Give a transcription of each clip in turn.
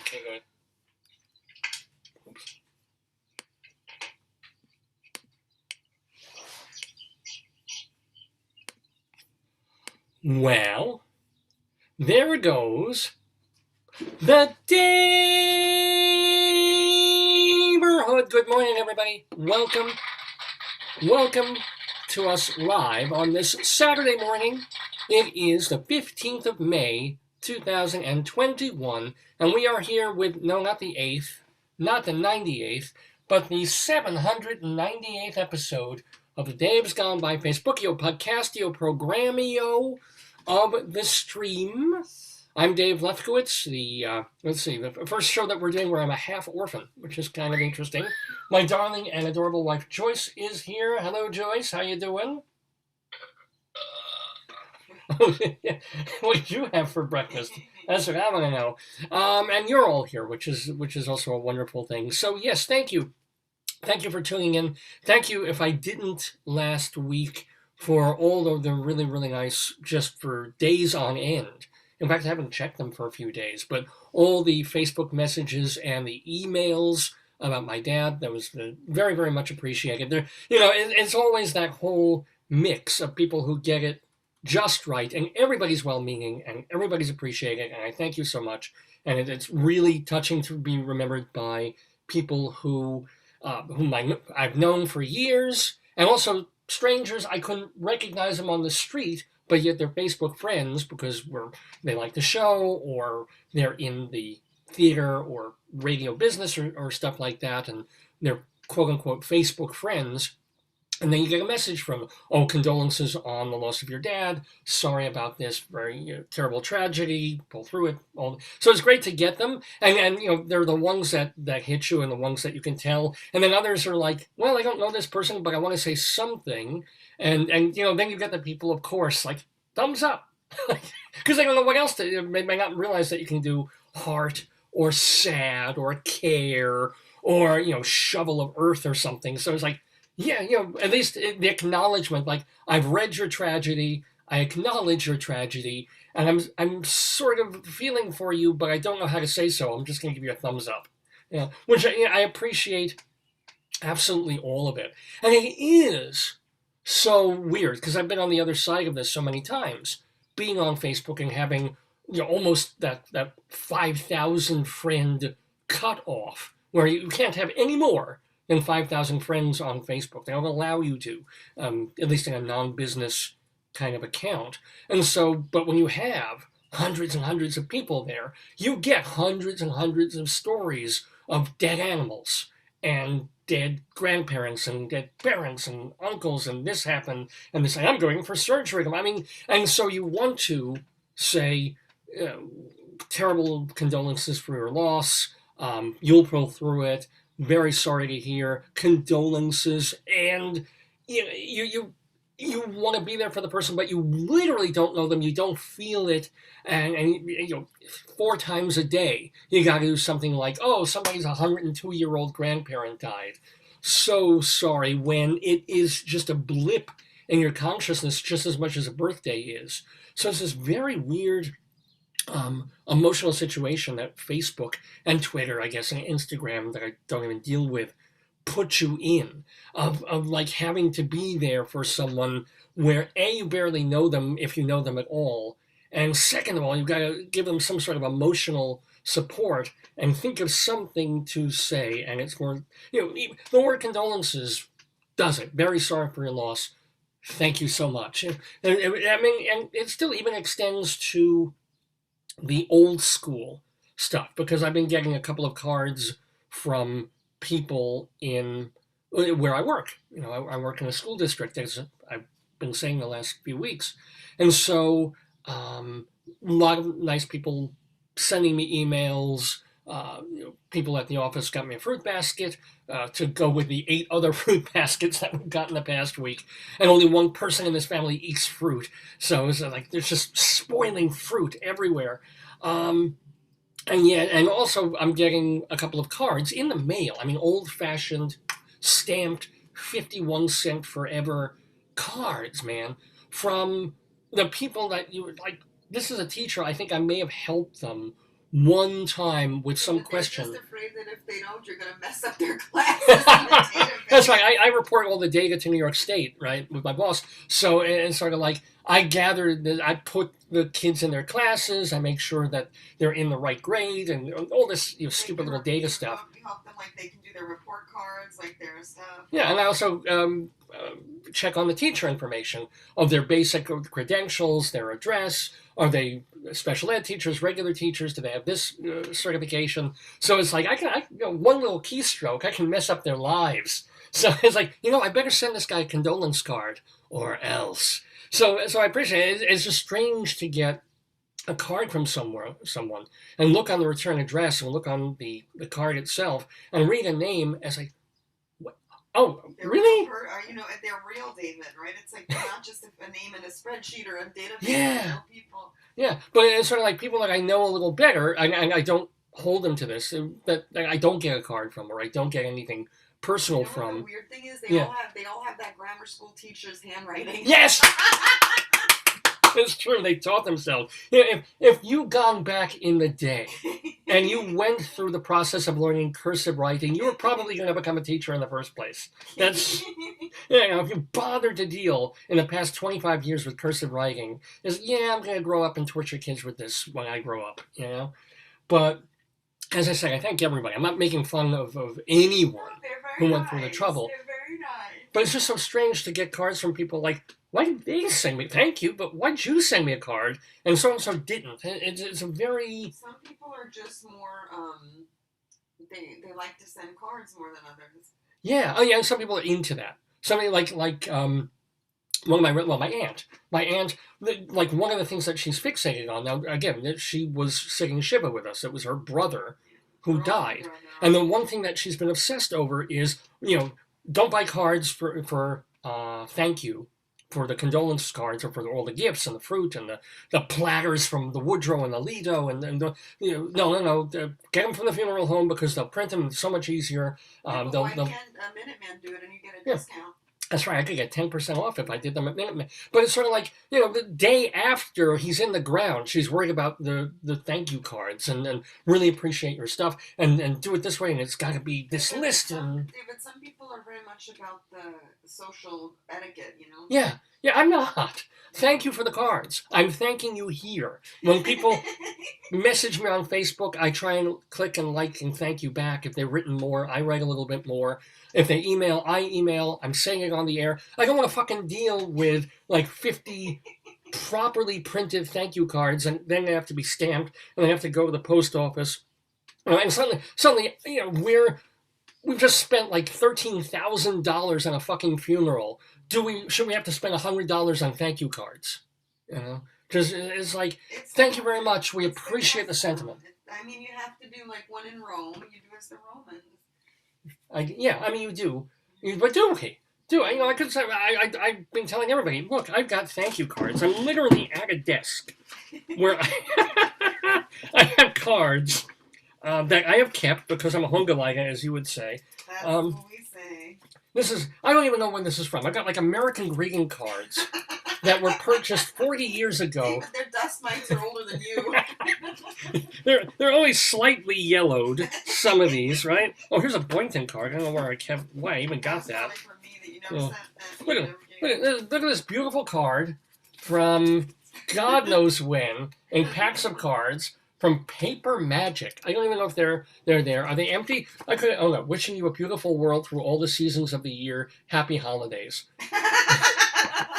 Okay, go ahead. Oops. Well, there it goes. The Daverhood. Good morning, everybody. Welcome to us live on this Saturday morning. It is the 15th of May, 2021, and we are here with, no, not the 8th, not the 98th, but the 798th episode of the Dave's Gone By Facebookio, Podcastio, Programmio of the stream. I'm Dave Lefkowitz, the first show that we're doing where I'm a half orphan, which is kind of interesting. My darling and adorable wife, Joyce, is here. Hello, Joyce. How you doing? What did you have for breakfast? That's what I want to know. And you're all here, which is also a wonderful thing. So, yes, thank you. Thank you for tuning in. Thank you, if I didn't last week, for all of the really, really nice, just for days on end. In fact, I haven't checked them for a few days, but all the Facebook messages and the emails about my dad, that was very, very much appreciated. There, it's always that whole mix of people who get it just right, and everybody's well-meaning, and everybody's appreciated, and I thank you so much. And it's really touching to be remembered by people whom I've known for years, and also strangers. I couldn't recognize them on the street, but yet they're Facebook friends because they like the show, or they're in the theater or radio business or stuff like that, and they're quote-unquote Facebook friends. And then you get a message from, condolences on the loss of your dad. Sorry about this very terrible tragedy. Pull through it. So it's great to get them. And they're the ones that hit you and the ones that you can tell. And then others are like, well, I don't know this person, but I want to say something. And then you get the people, of course, like, thumbs up. Because they don't know what else to do. They may not realize that you can do heart or sad or care or, shovel of earth or something. So it's like, yeah, at least the acknowledgement, like, I've read your tragedy, I acknowledge your tragedy, and I'm sort of feeling for you, but I don't know how to say so. I'm just going to give you a thumbs up. Which I appreciate absolutely all of it. And it is so weird, because I've been on the other side of this so many times, being on Facebook and having almost that 5,000 friend cutoff, where you can't have any more than 5,000 friends on Facebook. They don't allow you to, at least in a non-business kind of account. And so, but when you have hundreds and hundreds of people there, you get hundreds and hundreds of stories of dead animals and dead grandparents and dead parents and uncles, and this happened, and this, I'm going for surgery. I mean, and so you want to say, terrible condolences for your loss. You'll pull through it. Very sorry to hear, condolences, and you want to be there for the person, but you literally don't know them, you don't feel it, and 4 times a day you got to do something like, somebody's 102-year-old grandparent died. So sorry, when it is just a blip in your consciousness just as much as a birthday is. So it's this very weird emotional situation that Facebook and Twitter, I guess, and Instagram, that I don't even deal with, put you in, of like having to be there for someone where A, you barely know them, if you know them at all, and second of all, you've got to give them some sort of emotional support and think of something to say. And it's more, the word condolences does it. Very sorry for your loss. Thank you so much. And it still even extends to the old school stuff, because I've been getting a couple of cards from people in where I work. I work in a school district, as I've been saying the last few weeks. And so a lot of nice people sending me emails. People at the office got me a fruit basket to go with the 8 other fruit baskets that we've got in the past week. And only one person in this family eats fruit. So it's like there's just spoiling fruit everywhere. And also I'm getting a couple of cards in the mail. I mean, old-fashioned, stamped, 51-cent forever cards, man, from the people that you like. This is a teacher. I think I may have helped them one time with some question. They're just afraid that if they don't, you're going to mess up their classes in the database. That's right. I report all the data to New York State, right, with my boss. So it's sort of like I put the kids in their classes. I make sure that they're in the right grade and all this stupid little data stuff. You help them, like they can do their report cards, like their stuff. Yeah, and I also check on the teacher information of their basic credentials, their address. Are they special ed teachers, regular teachers? Do they have this certification? So it's like one little keystroke, I can mess up their lives. So it's like, I better send this guy a condolence card or else. So I appreciate it. It's just strange to get a card from someone and look on the return address and look on the card itself and read a name as like, what? Oh, they're really? They're real, David, right? It's like they're not just a name in a spreadsheet or a database. Yeah. Real people. Yeah, but it's sort of like people that I know a little better, and I don't hold them to this, that I don't get a card from, or I don't get anything personal from. The weird thing is they all have that grammar school teacher's handwriting. Yes! It's true, they taught themselves. If you'd gone back in the day and you went through the process of learning cursive writing, you were probably going to become a teacher in the first place. That's, if you bothered to deal in the past 25 years with cursive writing, I'm going to grow up and torture kids with this when I grow up, But as I say, I thank everybody. I'm not making fun of anyone who went through the trouble. They're very nice. But it's just so strange to get cards from people like, why did they send me? Thank you, but why'd you send me a card? And so didn't. It's a very... Some people are just more, they like to send cards more than others. Yeah. Oh, yeah, and some people are into that. Somebody like my aunt. My aunt, like one of the things that she's fixated on, now, again, she was singing Shiva with us. It was her brother who died. And the one thing that she's been obsessed over is, don't buy cards for thank you, for the condolence cards, or for all the gifts and the fruit and the platters from the Woodrow and the Lido and no, get them from the funeral home because they'll print them so much easier. Why can't a Minuteman do it and you get a discount? That's right. I could get 10% off if I did them at Minuteman. But it's sort of like, the day after he's in the ground, she's worried about the thank you cards and really appreciate your stuff and do it this way. And it's got to be this list. David, some people are very much about the social etiquette, Yeah, I'm not. Thank you for the cards. I'm thanking you here. When people message me on Facebook, I try and click and like and thank you back. If they've written more, I write a little bit more. If they email, I email. I'm saying it on the air. I don't want to fucking deal with like 50 properly printed thank you cards, and then they have to be stamped, and they have to go to the post office. And suddenly, we've just spent like $13,000 on a fucking funeral. Should we have to spend $100 on thank you cards? Because it's like, thank you very much. We appreciate the sentiment. You have to do like one in Rome. You do as the Romans. You do. But do we? I could say, I've been telling everybody, look, I've got thank you cards. I'm literally at a desk where I have cards that I have kept because I'm a Hungaleiga, as you would say. That's what we say. I don't even know when this is from. I've got like American greeting cards that were purchased 40 years ago. But their dust mites are older than you. They're always slightly yellowed, some of these, right? Oh, here's a Boynton card. I don't know why I even got that. Look at this beautiful card from God knows when, in packs of cards from Paper Magic. I don't even know if they're there. Are they empty? Wishing you a beautiful world through all the seasons of the year. Happy holidays.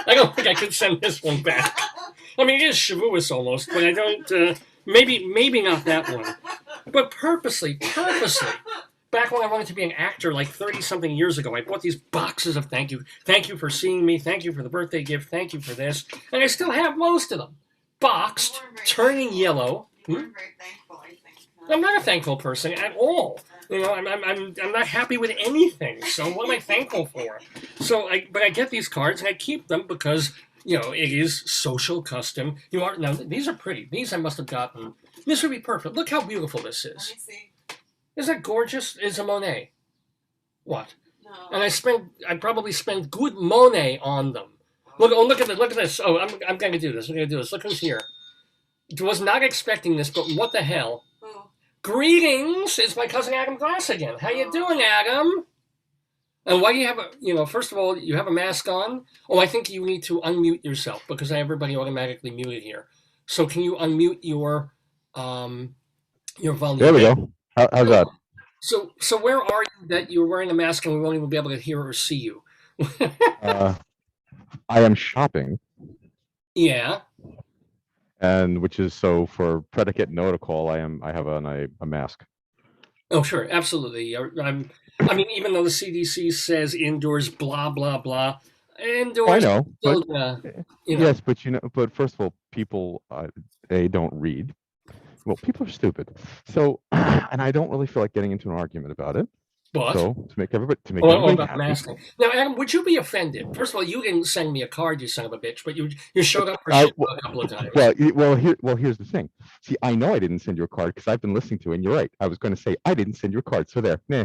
I don't think I could send this one back. It is Shavuos almost, but I don't, maybe not that one. But purposely, back when I wanted to be an actor like 30-something years ago, I bought these boxes of thank you. Thank you for seeing me. Thank you for the birthday gift. Thank you for this. And I still have most of them. Boxed, turning yellow. You weren't very thankful, I think. I'm not a thankful person at all. I'm not happy with anything. So what am I thankful for? But I get these cards and I keep them because, it is social custom. Now, these are pretty. These I must have gotten. This would be perfect. Look how beautiful this is. Let me see. Isn't that gorgeous? It's a Monet. What? No. And I probably spent good Monet on them. Look at this. Oh, I'm going to do this. Look who's here. Was not expecting this, but what the hell? Greetings, it's my cousin Adam Glass again. How you doing, Adam? And why do you have first of all, you have a mask on. Oh, I think you need to unmute yourself because I have everybody automatically muted here. So can you unmute your volume? There we go. How's that? So where are you that you're wearing a mask and we won't even be able to hear or see you? I am shopping. Yeah. And which is so for predicate no to call, I have on a mask. Oh, sure, absolutely. I mean, even though the CDC says indoors, blah blah blah, indoors. I know, still, but yes, but but first of all, people they don't read. Well, people are stupid. So, and I don't really feel like getting into an argument about it. But so to make everybody about masking. Now, Adam, would you be offended? First of all, you didn't send me a card, you son of a bitch, but you showed up for shit a couple of times. Here's the thing. See, I know I didn't send you a card because I've been listening to it, and you're right. I was going to say I didn't send you a card, so there. Nah.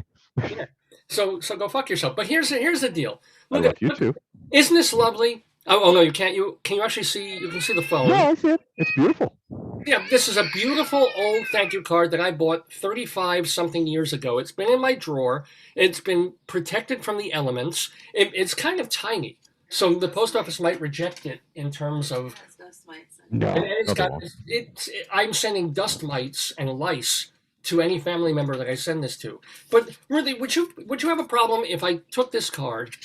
Yeah. So go fuck yourself. But here's the deal. Look, I love you too. Isn't this lovely? Oh no, you can't. Can you actually see? You can see the phone. No, I see it. It's beautiful. Yeah, this is a beautiful old thank you card that I bought 35 something years ago. It's been in my drawer. It's been protected from the elements. It's kind of tiny, so the post office might reject it in terms of. No, I'm sending dust mites and lice to any family member that I send this to. But really, would you have a problem if I took this card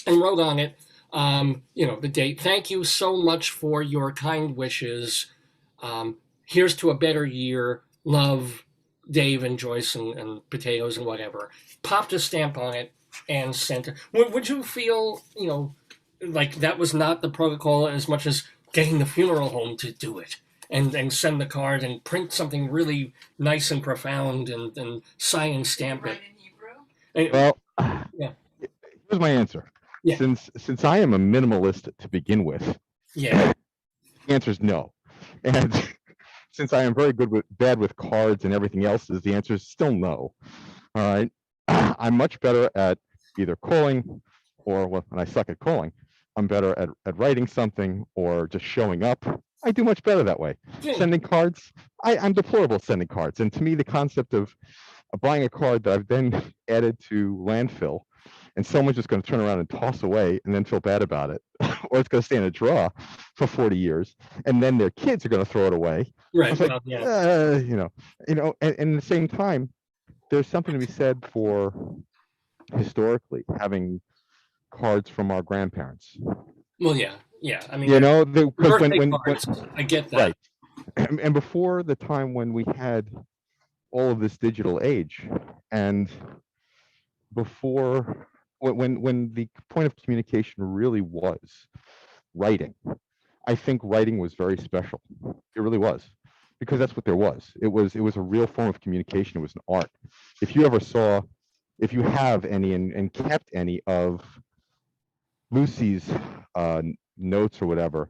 and wrote on it, the date? Thank you so much for your kind wishes. Here's to a better year. Love, Dave and Joyce and potatoes and whatever. Popped a stamp on it and sent it. Would you feel, like that was not the protocol as much as getting the funeral home to do it and send the card and print something really nice and profound and sign and stamp it? In Hebrew? Well, yeah. Here's my answer. Yeah. Since I am a minimalist to begin with, yeah, the answer is no. And since I am very bad with cards and everything else, the answer is still no. All right. I'm much better at either calling or when I suck at calling, I'm better at writing something or just showing up. I do much better that way. Sending cards, I'm deplorable at sending cards. And to me, the concept of buying a card that I've then added to landfill and someone's just going to turn around and toss away and then feel bad about it, or it's going to stay in a drawer for 40 years, and then their kids are going to throw it away. Right. Like, and at the same time, there's something to be said for historically having cards from our grandparents. Well, yeah. I mean, because when I get that. Right. And before the time when we had all of this digital age, and before when the point of communication really was writing, I think writing was very special. It really was, because that's what there was. It was a real form of communication. It was an art. If you have any and kept any of Lucy's notes or whatever,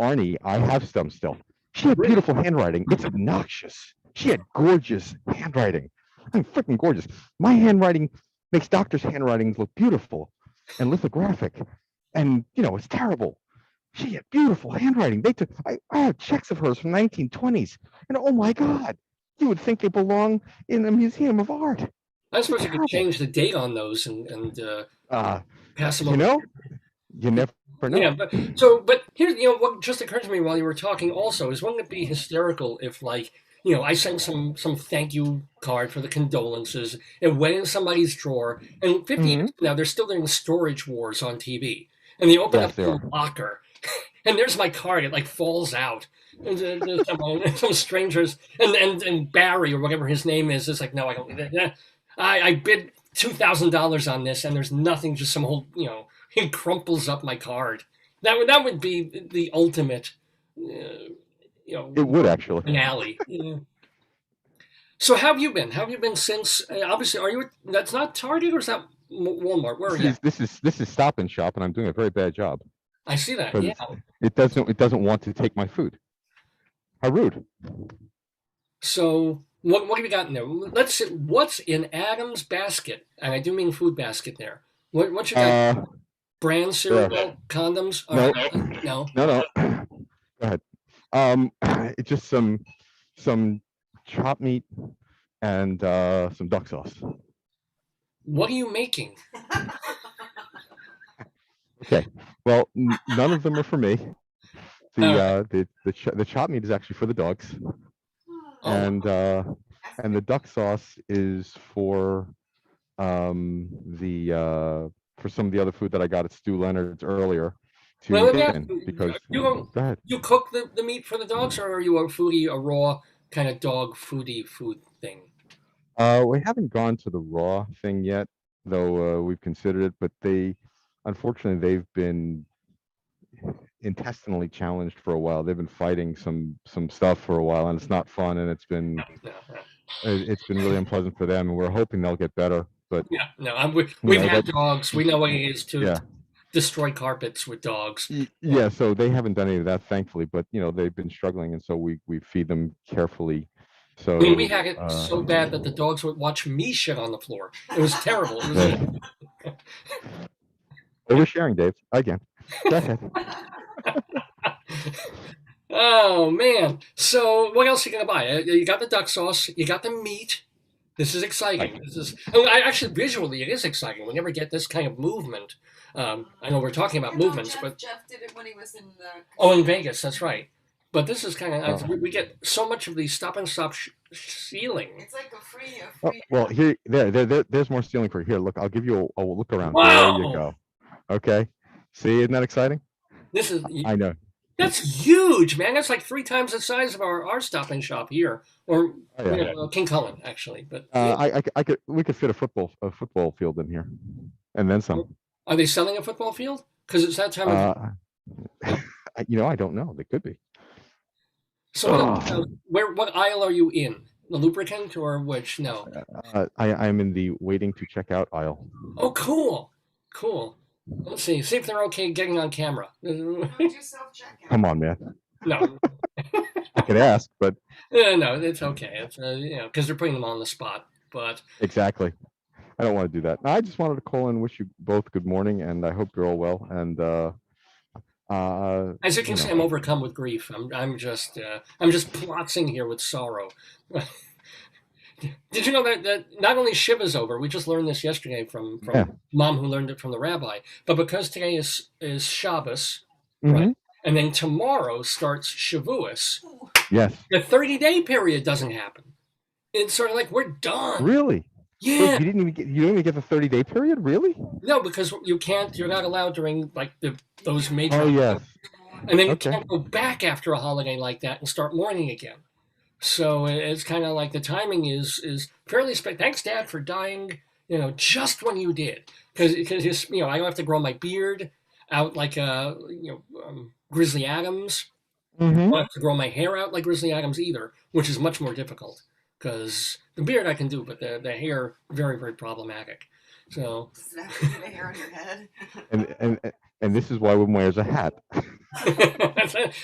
Arnie, I have some still. She had beautiful handwriting. It's obnoxious. She had gorgeous handwriting. I'm freaking gorgeous. My handwriting makes doctors' handwritings look beautiful and lithographic, and it's terrible. She had beautiful handwriting. I have checks of hers from 1920s, and oh my God, you would think they belong in a museum of art. I suppose you could change the date on those and pass them over. You never know. Yeah, but here's what just occurred to me while you were talking. Also, is wouldn't it be hysterical if I sent some thank you card for the condolences. It went in somebody's drawer, and 50 years now they're still doing storage wars on TV, and they open up the locker, and there's my card. It falls out. And some strangers and Barry or whatever his name is like, no, I don't need that. I bid $2,000 on this, and there's nothing. Just some whole he crumples up my card. That would be the ultimate. It would actually finale. So how have you been? How have you been since? Obviously, are you? That's not Target, or is that Walmart? Where are you? This is Stop and Shop, and I'm doing a very bad job. I see that. Yeah. It doesn't want to take my food. How rude. So what have you got in there? Let's see. What's in Adam's basket? And I do mean food basket there. What you got? Brand cereal, condoms? No. Go ahead. It's just some chopped meat, and some duck sauce. What are you making? Okay. Well, none of them are for me. The chop meat is actually for the dogs, Oh, and the duck sauce is for for some of the other food that I got at Stu Leonard's earlier well, to let me dip ask in you, because you go ahead. you cook the meat for the dogs, or are you a raw kind of dog foodie food thing? We haven't gone to the raw thing yet, though we've considered it, but unfortunately, they've been intestinally challenged for a while. They've been fighting some stuff for a while, and it's not fun, and No, no, it's been really unpleasant for them, and we're hoping they'll get better. But yeah, no. you We've know had that, dogs. We know what it is to yeah, destroy carpets with dogs. yeah. So they haven't done any of that, thankfully. But they've been struggling, and so we feed them carefully. I mean, we So had it so bad that the dogs would watch me shit on the floor. It was terrible. It was oversharing, Dave. Again, go ahead. Oh man! So what else are you gonna buy? You got the duck sauce. You got the meat. This is exciting. Right. This is actually visually it is exciting. We never get this kind of movement. I know we're talking about movements, but Jeff did it when he was in in Vegas, that's right. But this is kind of we get so much of the stop and stop stealing. It's like a free. Well, there's more stealing for you. Here, look, I'll give you a look around. Wow! There you go. Okay. See, isn't that exciting? This is I know. That's huge, man. That's like 3 times the size of our Stop and Shop here, or King Cullen, actually. But we could fit a football field in here, and then some. Are they selling a football field? Because it's that time of. I don't know. They could be. So, what aisle are you in? The lubricant or which? No. I'm in the waiting to check out aisle. Oh, cool. Let's see if they're okay getting on camera. Come on, man. No. I could ask, but no, it's okay. It's because they're putting them on the spot. But exactly, I don't want to do that. I just wanted to call and wish you both good morning, and I hope you're all well. And as you can see, I'm overcome with grief. I'm just plotzing here with sorrow. Did you know that not only Shiva's over, we just learned this yesterday from Mom, who learned it from the rabbi, but because today is Shabbos, right? And then tomorrow starts Shavuos. Yes. The 30-day period doesn't happen. It's sort of like we're done. Really? Yeah. Wait, you didn't even get the 30-day period, really? No, because you're not allowed during like those major. Oh yes. And then you can't go back after a holiday like that and start mourning again. So it's kind of like the timing is fairly thanks, Dad, for dying, just when you did. Because I don't have to grow my beard out like Grizzly Adams. I don't have to grow my hair out like Grizzly Adams either, which is much more difficult. Because the beard I can do, but the hair, very, very problematic. So. Does it have to be the hair on your head? And this is why one wears a hat.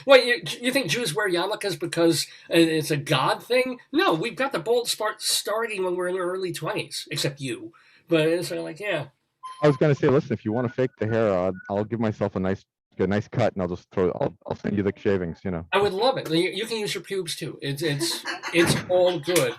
What, you think Jews wear yarmulkes because it's a God thing? No, we've got the bald spot starting when we're in our early 20s, except you. But it's sort of like, yeah. I was going to say, listen, if you want to fake the hair, I'll give myself a nice cut, and I'll just I'll send you the shavings. I would love it. You can use your pubes too. It's all good.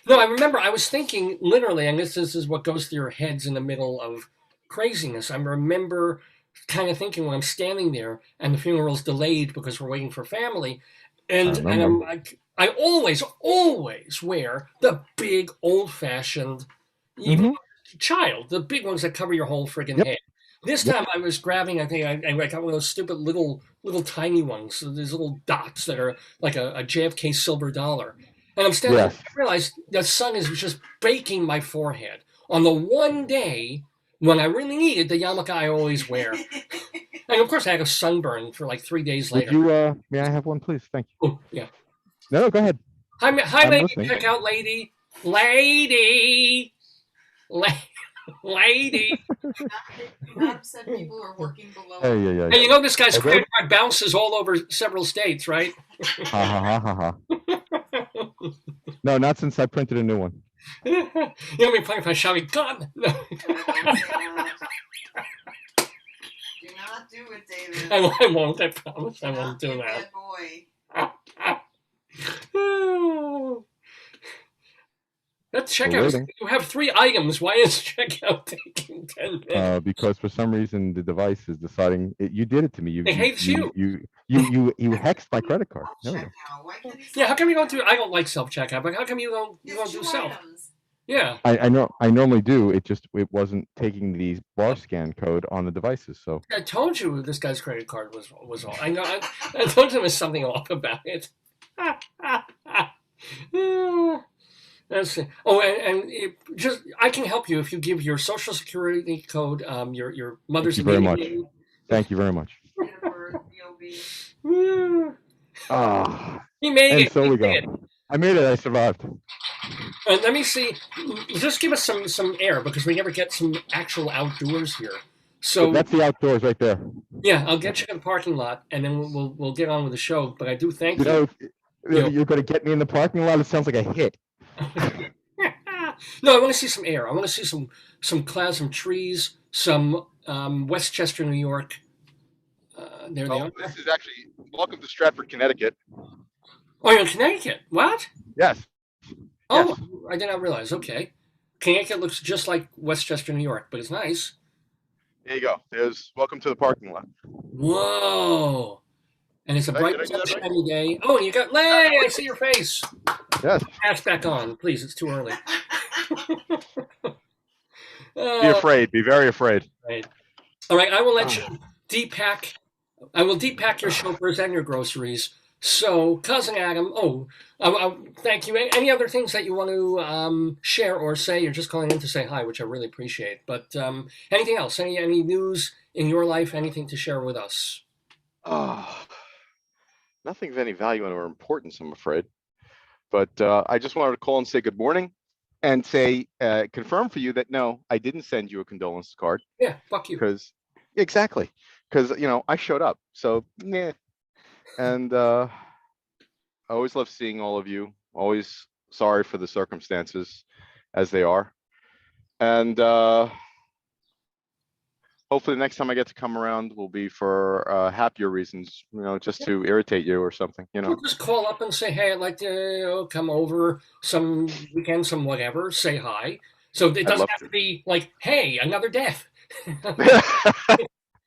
No, I remember I was thinking literally, and this is what goes through your heads in the middle of craziness. I remember kind of thinking when I'm standing there and the funeral's delayed because we're waiting for family, and I'm like, I always wear the big old-fashioned child, the big ones that cover your whole friggin' head. This time I was grabbing, I think I got one of those stupid little tiny ones, these little dots that are like a JFK silver dollar. And I'm standing there, I realized the sun is just baking my forehead on the one day when I really needed the yarmulke I always wear. And of course I had a sunburn for like 3 days later. May I have one, please? Thank you. Oh, yeah. No, go ahead. Hi, lady, check out lady. Lady. Not said people are working below. Yeah. And you know this guy's credit card bounces all over several states, right? Ha. No, not since I printed a new one. You know me playing if I shout gun. No. Do not do it, David. I won't. I promise. I won't do that. Bad boy. That We're checkout, waiting. you have 3 items. Why is checkout taking 10 minutes? Because for some reason the device is deciding you did it to me. It hates you. You hexed my credit card. There we go. Checkout. Why can't he Yeah, how come you don't do? self-checkout? I don't like self checkout, but how come you don't It's do 2 self? items. Yeah, I know I normally do. It wasn't taking the bar scan code on the devices. So I told you this guy's credit card was off. I know. I told you there was something off about it. That's it. Oh, and just I can help you if you give your social security code, your mother's thank you very maiden much. name. Thank you very much. Date of birth, DOB. Yeah. Ah, He made and it. so He we did. go. I made it. I survived. And let me see. Just give us some air because we never get some actual outdoors here. So That's the outdoors right there. yeah, I'll get you in the parking lot, and then we'll get on with the show. But I do thank You you. know, Yeah. you're going to get me in the parking lot. It sounds like a hit. No, I want to see some air. I want to see some clouds, some trees, some Westchester, New York. There they are. This is actually welcome to Stratford, Connecticut. Oh, you're in Connecticut. What? Yes. Oh, Yes. I did not realize. Okay. Connecticut looks just like Westchester, New York, but it's nice. There you go. There's welcome to the parking lot. Whoa. And it's a Did I bright do that right? sunshiny day. Oh, you got Lay! I see your face. Yes. Pass back on, please. It's too early. Be afraid. Be very afraid. Right. All right, I will let you depack. I will depack your shoppers and your groceries. So, cousin Adam. Oh, thank you. Any other things that you want to share or say? You're just calling in to say hi, which I really appreciate. But anything else? Any news in your life? Anything to share with us? Nothing of any value or importance, I'm afraid. But I just wanted to call and say good morning and say, confirm for you that no, I didn't send you a condolence card. Yeah, fuck you. Because, exactly. Because, I showed up. So, yeah. And I always love seeing all of you. Always sorry for the circumstances as they are. And hopefully the next time I get to come around will be for happier reasons, just to irritate you or something, We'll just call up and say, hey, I'd like to come over some weekend, some whatever, say hi. So it doesn't have to be like, hey, another death.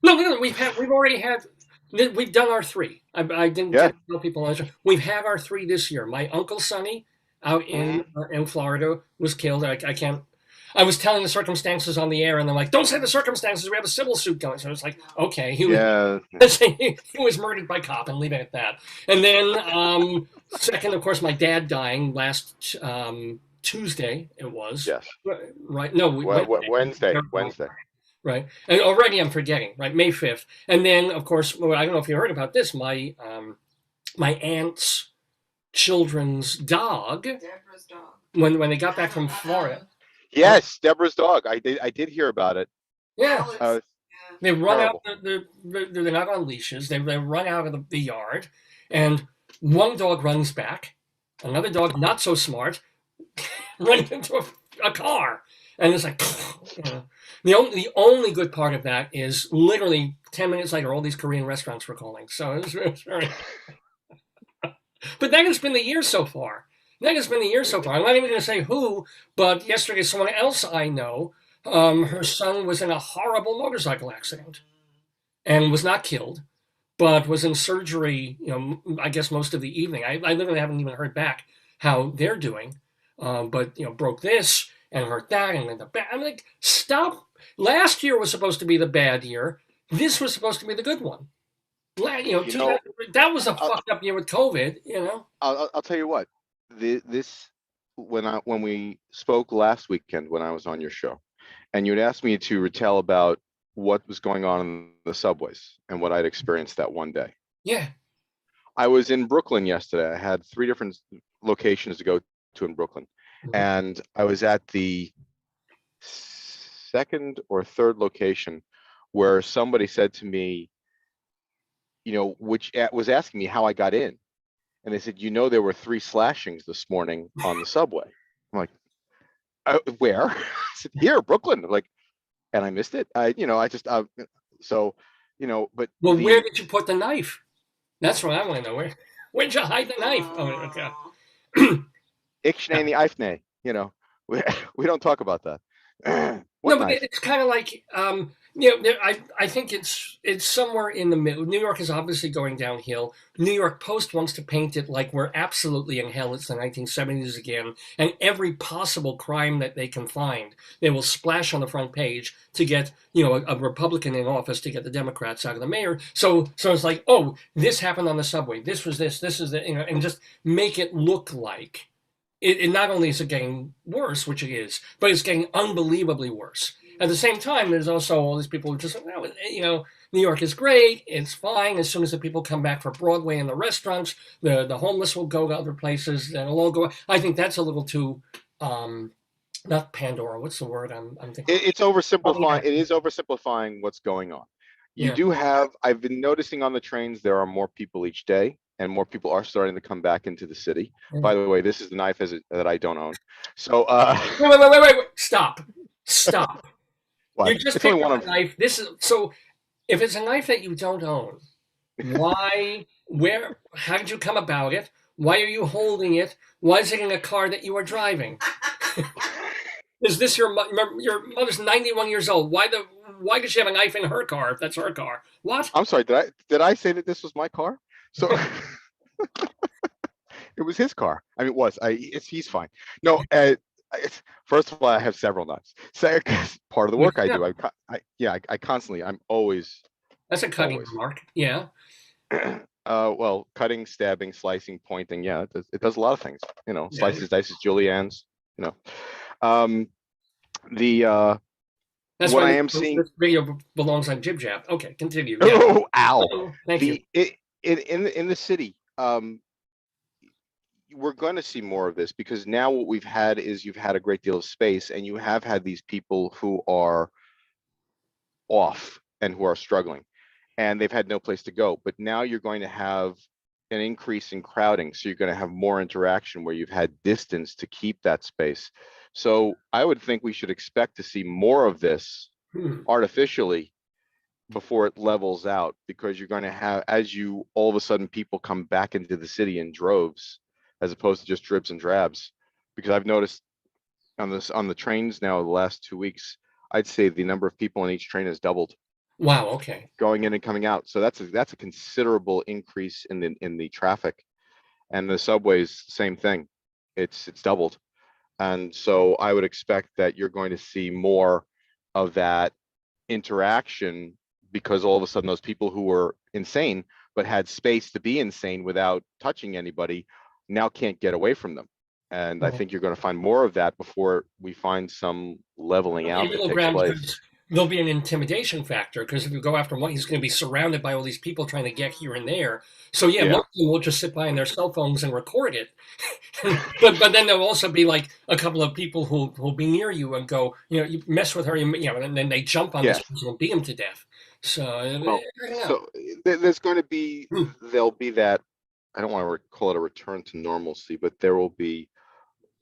No, we've done our 3. I didn't tell people. We've had our 3 this year. My uncle Sonny out in Florida was killed. I can't. I was telling the circumstances on the air, and they're like, "Don't say the circumstances. We have a civil suit going." So it's like, okay, he was murdered by cop, and leave it at that. And then second, of course, my dad dying last Tuesday. It was right. No, Wednesday. Right. And already I'm forgetting, right? May 5th. And then, of course, I don't know if you heard about this, my aunt's children's dog. Deborah's dog. When they got back from Florida. Yes, Deborah's dog. I did hear about it. Yeah. They run horrible. out, they're not on leashes. They run out of the yard, and one dog runs back. Another dog, not so smart, runs into a car. And it's like, the only good part of that is literally 10 minutes later, all these Korean restaurants were calling. So it was very. But that has been the year so far. I'm not even going to say who, but yesterday someone else I know, her son was in a horrible motorcycle accident and was not killed, but was in surgery, I guess most of the evening. I literally haven't even heard back how they're doing, but, broke this and hurt that and then the bad. I'm like, stop. Last year was supposed to be the bad year. This was supposed to be the good one. That was a fucked up year with COVID, I'll tell you what. When we spoke last weekend when I was on your show, and you'd asked me to retell about what was going on in the subways and what I'd experienced that one day. Yeah. I was in Brooklyn yesterday. I had 3 different locations to go to in Brooklyn. Mm-hmm. And I was at the 2nd or 3rd location where somebody said to me, which was asking me how I got in. And they said, there were 3 slashings this morning on the subway. I'm like, where? I said, here, Brooklyn. Like, and I missed it. But. Well, where did you put the knife? That's what I want to know. Where'd you hide the knife? Oh, okay. Ich the Eifne, we don't talk about that. No, What but knife? it's kind of like, I think it's somewhere in the middle. New York is obviously going downhill. New York Post wants to paint it like we're absolutely in hell. It's the 1970s again, and every possible crime that they can find, they will splash on the front page to get a Republican in office to get the Democrats out of the mayor. So it's like, oh, this happened on the subway. This was this is the and just make it look like. It not only is it getting worse, which it is, but it's getting unbelievably worse. At the same time, there's also all these people who just, well, New York is great, it's fine. As soon as the people come back for Broadway and the restaurants, the homeless will go to other places, and it'll all go. I think that's a little too, not Pandora. What's the word I'm thinking? It's oversimplifying. It is oversimplifying what's going on. You Yeah. do have. I've been noticing on the trains there are more people each day, and more people are starting to come back into the city. Yeah. By the way, this is the knife that I don't own. So Wait! Stop! what? You just It's only picked one up of. a knife. This is so. If it's a knife that you don't own, why? Where? How did you come about it? Why are you holding it? Why is it in a car that you are driving? Is this your mother's 91 years old? Why does she have a knife in her car if that's her car? What? I'm sorry. Did I say that this was my car? So it was his car. I mean, it was. He's fine. No. First of all, I have several knives. Second, part of the work I do. I constantly. I'm always. That's a cutting Always. remark. Yeah. Well, cutting, stabbing, slicing, pointing. Yeah, it does a lot of things. Yeah. Slices, dices, juliennes. The That's what why I am seeing. this video belongs on Jib Jab. Okay, continue. Yeah. Oh, ow! Oh, thank you. In the city, we're going to see more of this because now what we've had is you've had a great deal of space, and you have had these people who are off and who are struggling, and they've had no place to go. But now you're going to have an increase in crowding, so you're going to have more interaction where you've had distance to keep that space. So I would think we should expect to see more of this artificially before it levels out, because you're going to have, as you all of a sudden people come back into the city in droves as opposed to just dribs and drabs. Because I've noticed on the trains now the last 2 weeks, I'd say the number of people on each train has doubled. Wow. Okay. Going in and coming out. So that's a considerable increase in the traffic. And the subways, same thing. It's doubled. And so I would expect that you're going to see more of that interaction, because all of a sudden those people who were insane but had space to be insane without touching anybody now can't get away from them. And I think you're going to find more of that before we find some leveling out that takes place. There'll be an intimidation factor, because if you go after one, he's going to be surrounded by all these people trying to get here and there. So yeah. Most of them will just sit by on their cell phones and record it. but then there'll also be like a couple of people who'll be near you and go, you mess with her, and then they jump on this person and beat him to death. So, there's going to be, there'll be that, I don't want to call it a return to normalcy, but there will be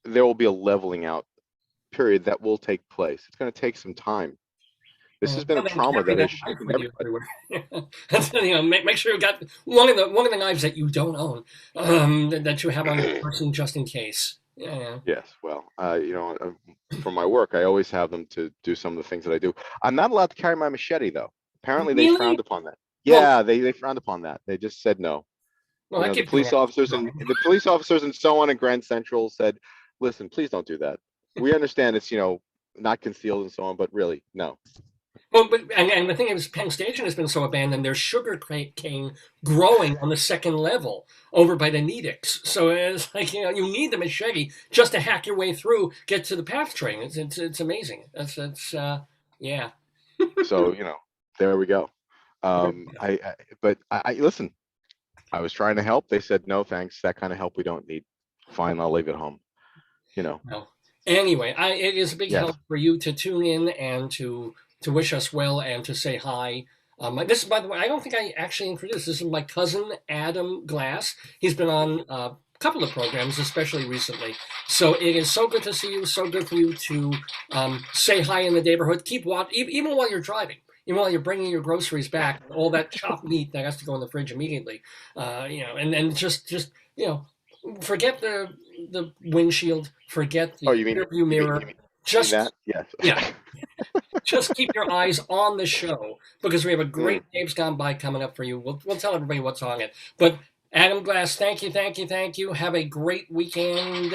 a leveling out period that will take place. It's going to take some time. This has been a trauma that has shaken everybody. Make sure you got one of the knives that you don't own, that you have on your person just in case. Yeah. Yes. Well, for my work, I always have them to do some of the things that I do. I'm not allowed to carry my machete, though. Apparently, they frowned upon that. Yeah, they frowned upon that. They just said no. Well, the police officers and so on in Grand Central said, "Listen, please don't do that. We understand it's not concealed and so on, but really, no." Well, and the thing is, Penn Station has been so abandoned. There's sugar cane growing on the second level over by the Nedics. So it's like you need the machete just to hack your way through, get to the PATH train. It's amazing. That's yeah. So there we go. But I listen. I was trying to help. They said no, thanks. That kind of help we don't need. Fine, I'll leave it home. Well, anyway, it is a big help for you to tune in and to wish us well and to say hi. This is, by the way, I don't think I actually introduced. This is my cousin, Adam Glass. He's been on a couple of programs, especially recently. So it is so good to see you, so good for you to say hi in the Daverhood. Keep watch, even while you're driving, even while you're bringing your groceries back, all that chopped meat that has to go in the fridge immediately. And just forget the the windshield, forget the Oh, you mean rearview mirror. you mean Just that? Yes. yeah, just keep your eyes on the show because we have a great Dave's Gone By coming up for you. We'll tell everybody what's on it. But Adam Glass, thank you. Have a great weekend.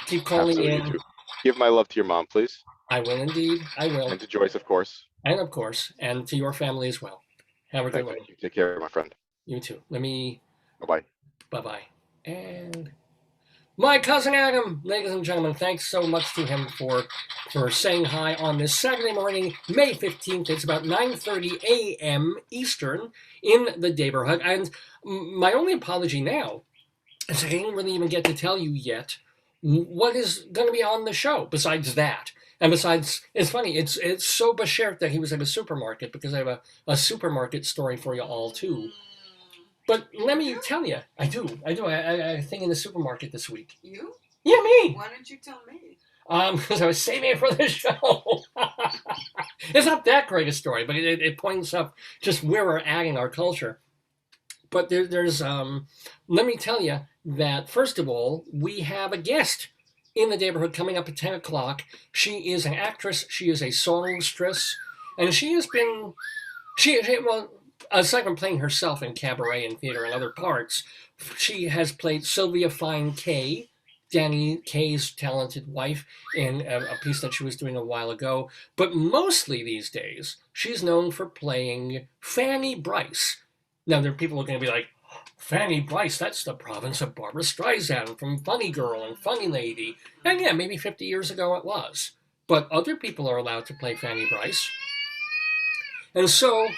Keep calling Absolutely, in. you too. Give my love to your mom, please. I will indeed. I will. And to Joyce, of course. And of course, and to your family as well. Have a good one. Thank you. Take care, my friend. You too. Let me. Bye-bye. Bye-bye. And my cousin Adam, ladies and gentlemen, thanks so much to him for saying hi on this Saturday morning, May 15th. It's about 9:30 a.m. Eastern in the Daverhood. And my only apology now is I didn't really even get to tell you yet what is going to be on the show besides that. And besides, it's funny, it's so bashert that he was at a supermarket because I have a supermarket story for you all too. But let me tell you, I do. I had a thing in the supermarket this week. You? Yeah, me. Why didn't you tell me? Because I was saving it for the show. It's not that great a story, but it points up just where we're at in our culture. But there's let me tell you that, first of all, we have a guest in the neighborhood coming up at 10 o'clock. She is an actress. She is a songstress. And she has been, well, aside from playing herself in cabaret and theater and other parts, she has played Sylvia Fine Kay, Danny Kaye's talented wife, in a piece that she was doing a while ago. But mostly these days, she's known for playing Fanny Brice. Now, there are people who are going to be like, Fanny Brice, that's the province of Barbra Streisand from Funny Girl and Funny Lady. And yeah, maybe 50 years ago it was. But other people are allowed to play Fanny Brice. And so,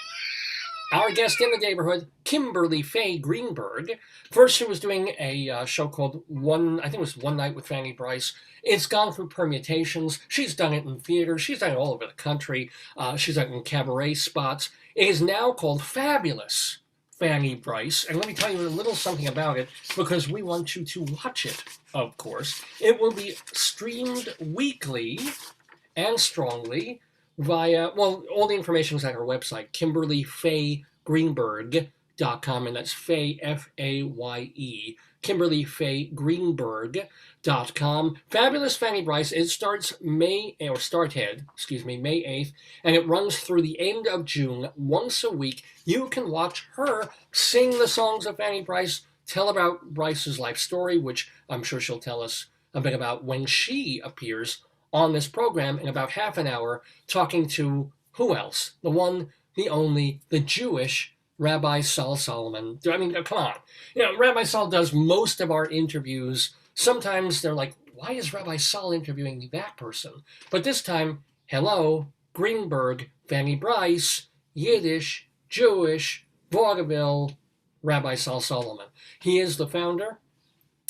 our guest in the neighborhood, Kimberly Faye Greenberg. First, she was doing a show called One Night with Fanny Brice. It's gone through permutations. She's done it in theater. She's done it all over the country. She's done it in cabaret spots. It is now called Fabulous Fanny Brice. And let me tell you a little something about it, because we want you to watch it, of course. It will be streamed weekly and strongly via, well, all the information is at our website, KimberlyFayeGreenberg.com, and that's Faye, F-A-Y-E, KimberlyFayeGreenberg.com. Fabulous Fanny Brice, it starts May 8th, and it runs through the end of June, once a week. You can watch her sing the songs of Fanny Brice, tell about Brice's life story, which I'm sure she'll tell us a bit about when she appears on this program in about half an hour, talking to who else? The one, the only, the Jewish Rabbi Saul Solomon. I mean, come on. You know, Rabbi Saul does most of our interviews. Sometimes they're like, why is Rabbi Saul interviewing that person? But this time, hello, Greenberg, Fanny Brice, Yiddish, Jewish, vaudeville, Rabbi Saul Solomon. He is the founder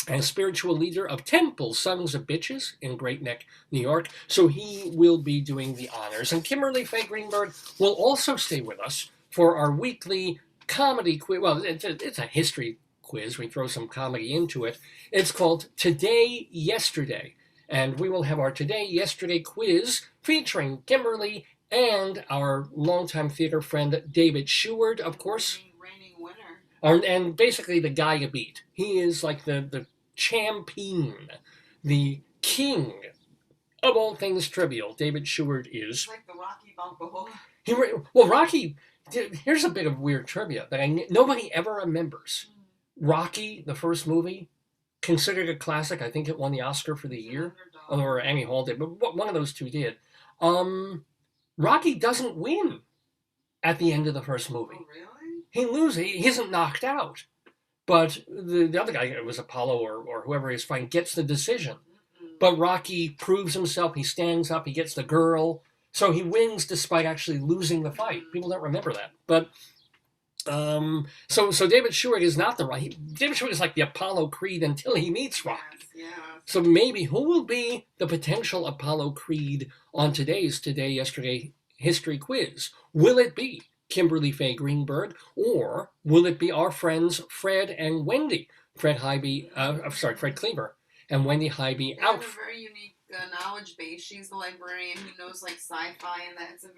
and spiritual leader of Temple Sons of Bitches in Great Neck, New York. So he will be doing the honors. And Kimberly Faye Greenberg will also stay with us for our weekly comedy quiz. Well, it's a history quiz. We throw some comedy into it. It's called Today, Yesterday. And we will have our Today, Yesterday quiz featuring Kimberly and our longtime theater friend, David Sheward, of course. Reigning winner. And basically the guy to beat. He is like the champion, the king of all things trivial. David Sheward is. It's like the Rocky Balboa. Well, Rocky, here's a bit of weird trivia that nobody ever remembers. Rocky, the first movie, considered a classic. I think it won the Oscar for the year. Or Annie Hall did, but one of those two did. Rocky doesn't win at the end of the first movie. Oh, really? He loses. He isn't knocked out. But the other guy, it was Apollo or whoever he's fighting, gets the decision. But Rocky proves himself. He stands up. He gets the girl. So he wins despite actually losing the fight. People don't remember that. But so David Sheward is not the right. David Sheward is like the Apollo Creed until he meets Rocky. Yes. So maybe who will be the potential Apollo Creed on today's Today Yesterday history quiz? Will it be Kimberly Faye Greenberg, or will it be our friends Fred and Wendy? Fred Cleaver and Wendy Highby They have a very unique a knowledge base. She's the librarian who knows like sci-fi, and that's a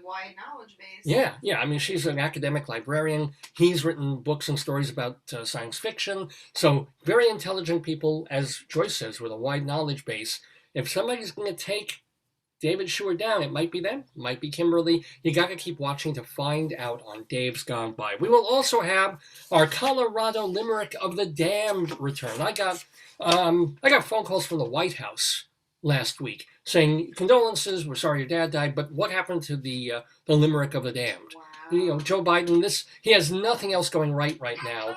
wide knowledge base. Yeah. I mean, she's an academic librarian. He's written books and stories about science fiction. So very intelligent people, as Joyce says, with a wide knowledge base. If somebody's going to take David Sheward down, it might be them, it might be Kimberly. You got to keep watching to find out on Dave's Gone By. We will also have our Colorado Limerick of the Damned return. I got phone calls from the White House last week saying, condolences, we're sorry your dad died, but what happened to the Limerick of the Damned? Wow. Joe Biden, he has nothing else going right now.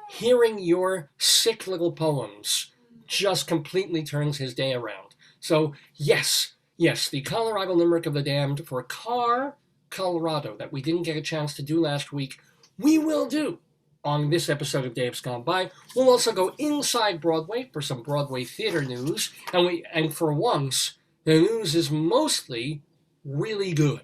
Hearing your sick little poems just completely turns his day around. So yes, the Colorado Limerick of the Damned for Carr, Colorado, that we didn't get a chance to do last week, we will do on this episode of Dave's Gone By. We'll also go inside Broadway for some Broadway theater news, and for once, the news is mostly really good.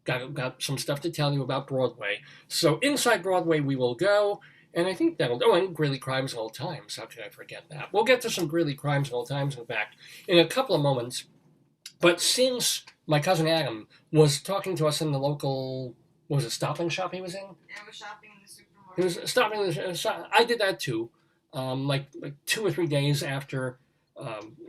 Got some stuff to tell you about Broadway. So inside Broadway we will go, and I think that'll... Oh, and Greeley Crimes and Old Times. How could I forget that? We'll get to some Greeley Crimes and Old Times, in fact, in a couple of moments. But since my cousin Adam was talking to us in the local... What was it, Stop and Shop he was in? Yeah, we're shopping in the supermarket. He was stopping the... I did that too. Like 2 or 3 days after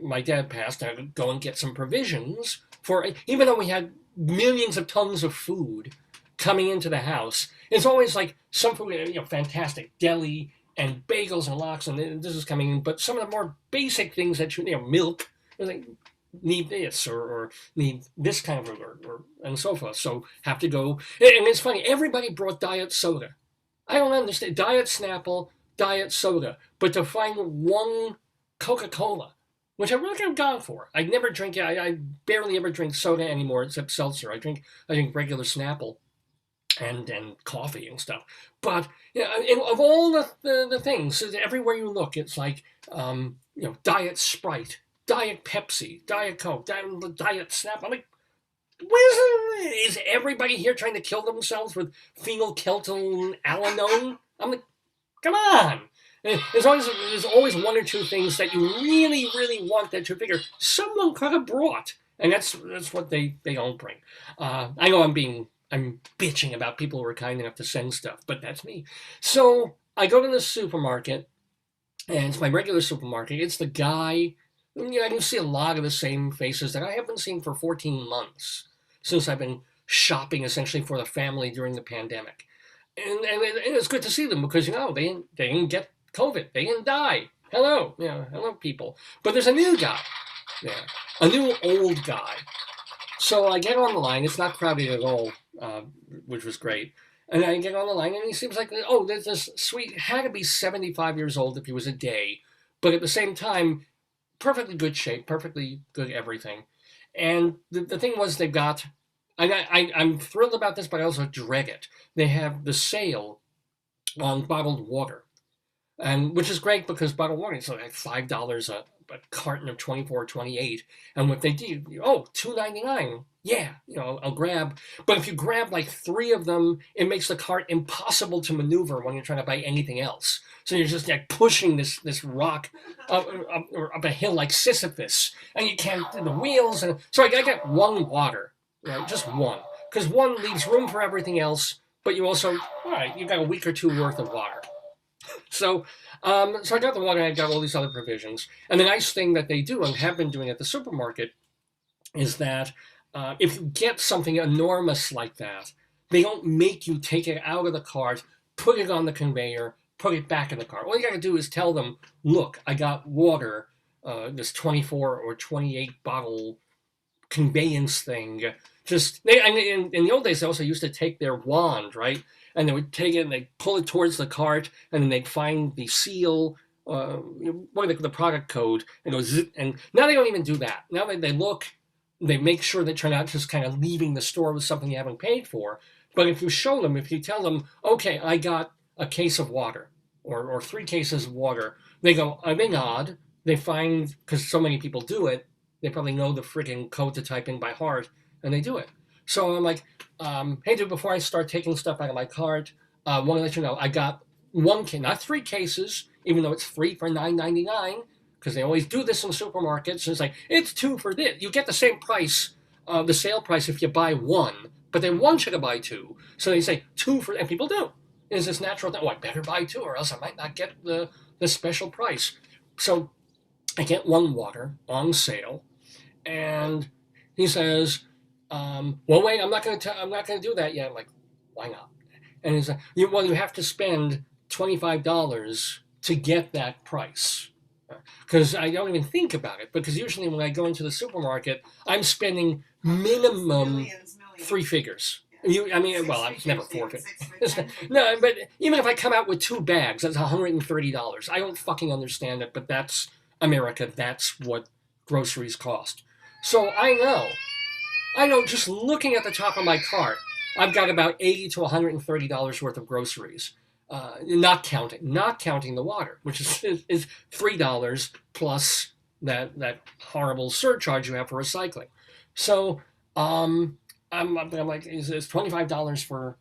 my dad passed, I would go and get some provisions for... Even though we had millions of tons of food coming into the house, it's always like some food, fantastic deli and bagels and lox, and this is coming in. But some of the more basic things that milk, like need this or need this kind of food or and so forth. So have to go. And it's funny, everybody brought diet soda. I don't understand. Diet Snapple, diet soda. But to find one Coca-Cola, which I really could have gone for. I never drink it. I barely ever drink soda anymore except seltzer. I drink regular Snapple and coffee and stuff. But of all the things, everywhere you look, it's like Diet Sprite, Diet Pepsi, Diet Coke, Diet Snap. I'm like, is everybody here trying to kill themselves with phenylketonuria? I'm like, come on. There's always 1 or 2 things that you really, really want that you figure someone could have brought, and that's what they don't bring. I know I'm bitching about people who are kind enough to send stuff, but that's me. So I go to the supermarket, and it's my regular supermarket. It's the guy. I can see a lot of the same faces that I haven't seen for 14 months since I've been shopping essentially for the family during the pandemic, and it's good to see them because they didn't get COVID. They didn't die. Hello. Hello, people. But there's a new guy there, a new old guy. So I get on the line. It's not crowded at all, which was great. And I get on the line, and he seems like, there's this sweet, had to be 75 years old if he was a day, but at the same time, perfectly good shape, perfectly good everything. And the thing was, they've got, I'm thrilled about this, but I also dread it. They have the sale on bottled water. And which is great because bottled water is like $5 a carton of 24 or 28. And what they do, $2.99. Yeah, I'll grab. But if you grab like 3 of them, it makes the cart impossible to maneuver when you're trying to buy anything else. So you're just like pushing this rock up a hill like Sisyphus, and you can't do the wheels. And so I get 1 water, just 1, because 1 leaves room for everything else. But you also, all right, you got a week or 2 worth of water. So I got the water, and I got all these other provisions. And the nice thing that they do and have been doing at the supermarket is that if you get something enormous like that, they don't make you take it out of the cart, put it on the conveyor, put it back in the cart. All you got to do is tell them, look, I got water, this 24 or 28 bottle conveyance thing. In the old days, they also used to take their wand, right? And they would take it and they'd pull it towards the cart, and then they'd find the seal, the product code, and go zip. And now they don't even do that. Now they look, they make sure that you're not just kind of leaving the store with something you haven't paid for. But if you tell them, okay, I got a case of water, or 3 cases of water, they go, are they odd? They find, because so many people do it, they probably know the freaking code to type in by heart, and they do it. So I'm like, hey, dude, before I start taking stuff out of my cart, I want to let you know I got 1 case, not 3 cases, even though it's free for $9.99. because they always do this in supermarkets. It's like, it's 2 for this. You get the same price, the sale price, if you buy 1, but they want you to buy 2. So they say 2 for, and people do. Is this natural thing? Oh, I better buy 2 or else I might not get the special price. So I get 1 water on sale, and he says, well, wait, I'm not going to do that yet. I'm like, why not? And he's like, well, you have to spend $25 to get that price. Because I don't even think about it. Because usually when I go into the supermarket, I'm spending minimum Millions. 3 figures. Yeah. I mean, well, I was never 4 figures. No, but even if I come out with 2 bags, that's $130. I don't fucking understand it, but that's America. That's what groceries cost. So I know just looking at the top of my cart, I've got about $80 to $130 worth of groceries. Not counting the water, which is $3 plus that horrible surcharge you have for recycling. So I'm like, it's $25 for,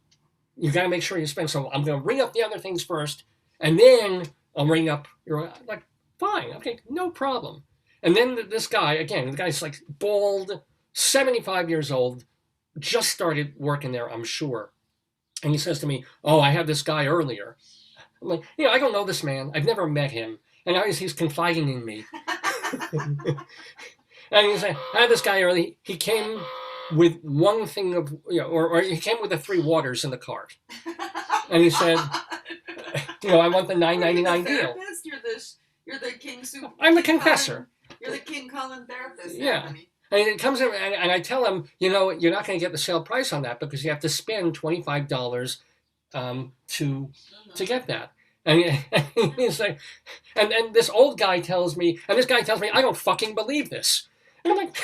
you got to make sure you spend. So I'm going to ring up the other things first, and then I'll ring up your, like, fine, okay, no problem. And then this guy, again, the guy's like bald, 75 years old, just started working there, I'm sure. And he says to me, oh, I had this guy earlier. I'm like, I don't know this man. I've never met him. And now he's confiding in me. And he's like, I had this guy earlier. He came with 1 thing of, or he came with the 3 waters in the cart. And he said, I want the $9.99 deal. You're the King Soup. I'm the confessor. You're the King Cullen therapist. Yeah. Anthony. And it comes in, and I tell him, you're not going to get the sale price on that because you have to spend $25 to get that. And he's like, and this old guy tells me, I don't fucking believe this. And I'm like,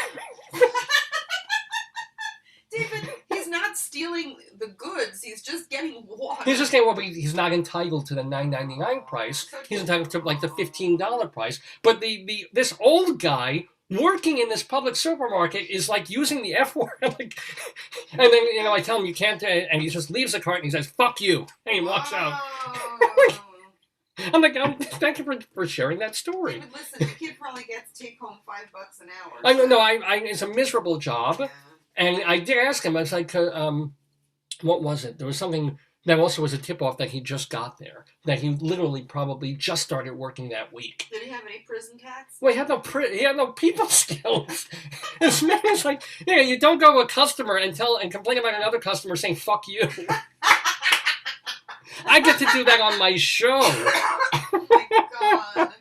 David, he's not stealing the goods. He's just getting water. He's just getting water, but he's not entitled to the $9.99 price. He's entitled to like the $15 price. But this old guy working in this public supermarket is like using the F word. Like, and then, I tell him you can't, and he just leaves the cart and he says, fuck you. And he walks out. I'm like, thank you for sharing that story. David, listen, the kid probably gets take home $5 an hour. I know, it's a miserable job. Yeah. And I did ask him, I was like, what was it? There was something that also was a tip-off that he just got there, that he literally probably just started working that week. Did he have any prison tats? Well, he had no people skills. This man is like, you don't go to a customer and complain about another customer saying, fuck you. I get to do that on my show. Oh my God.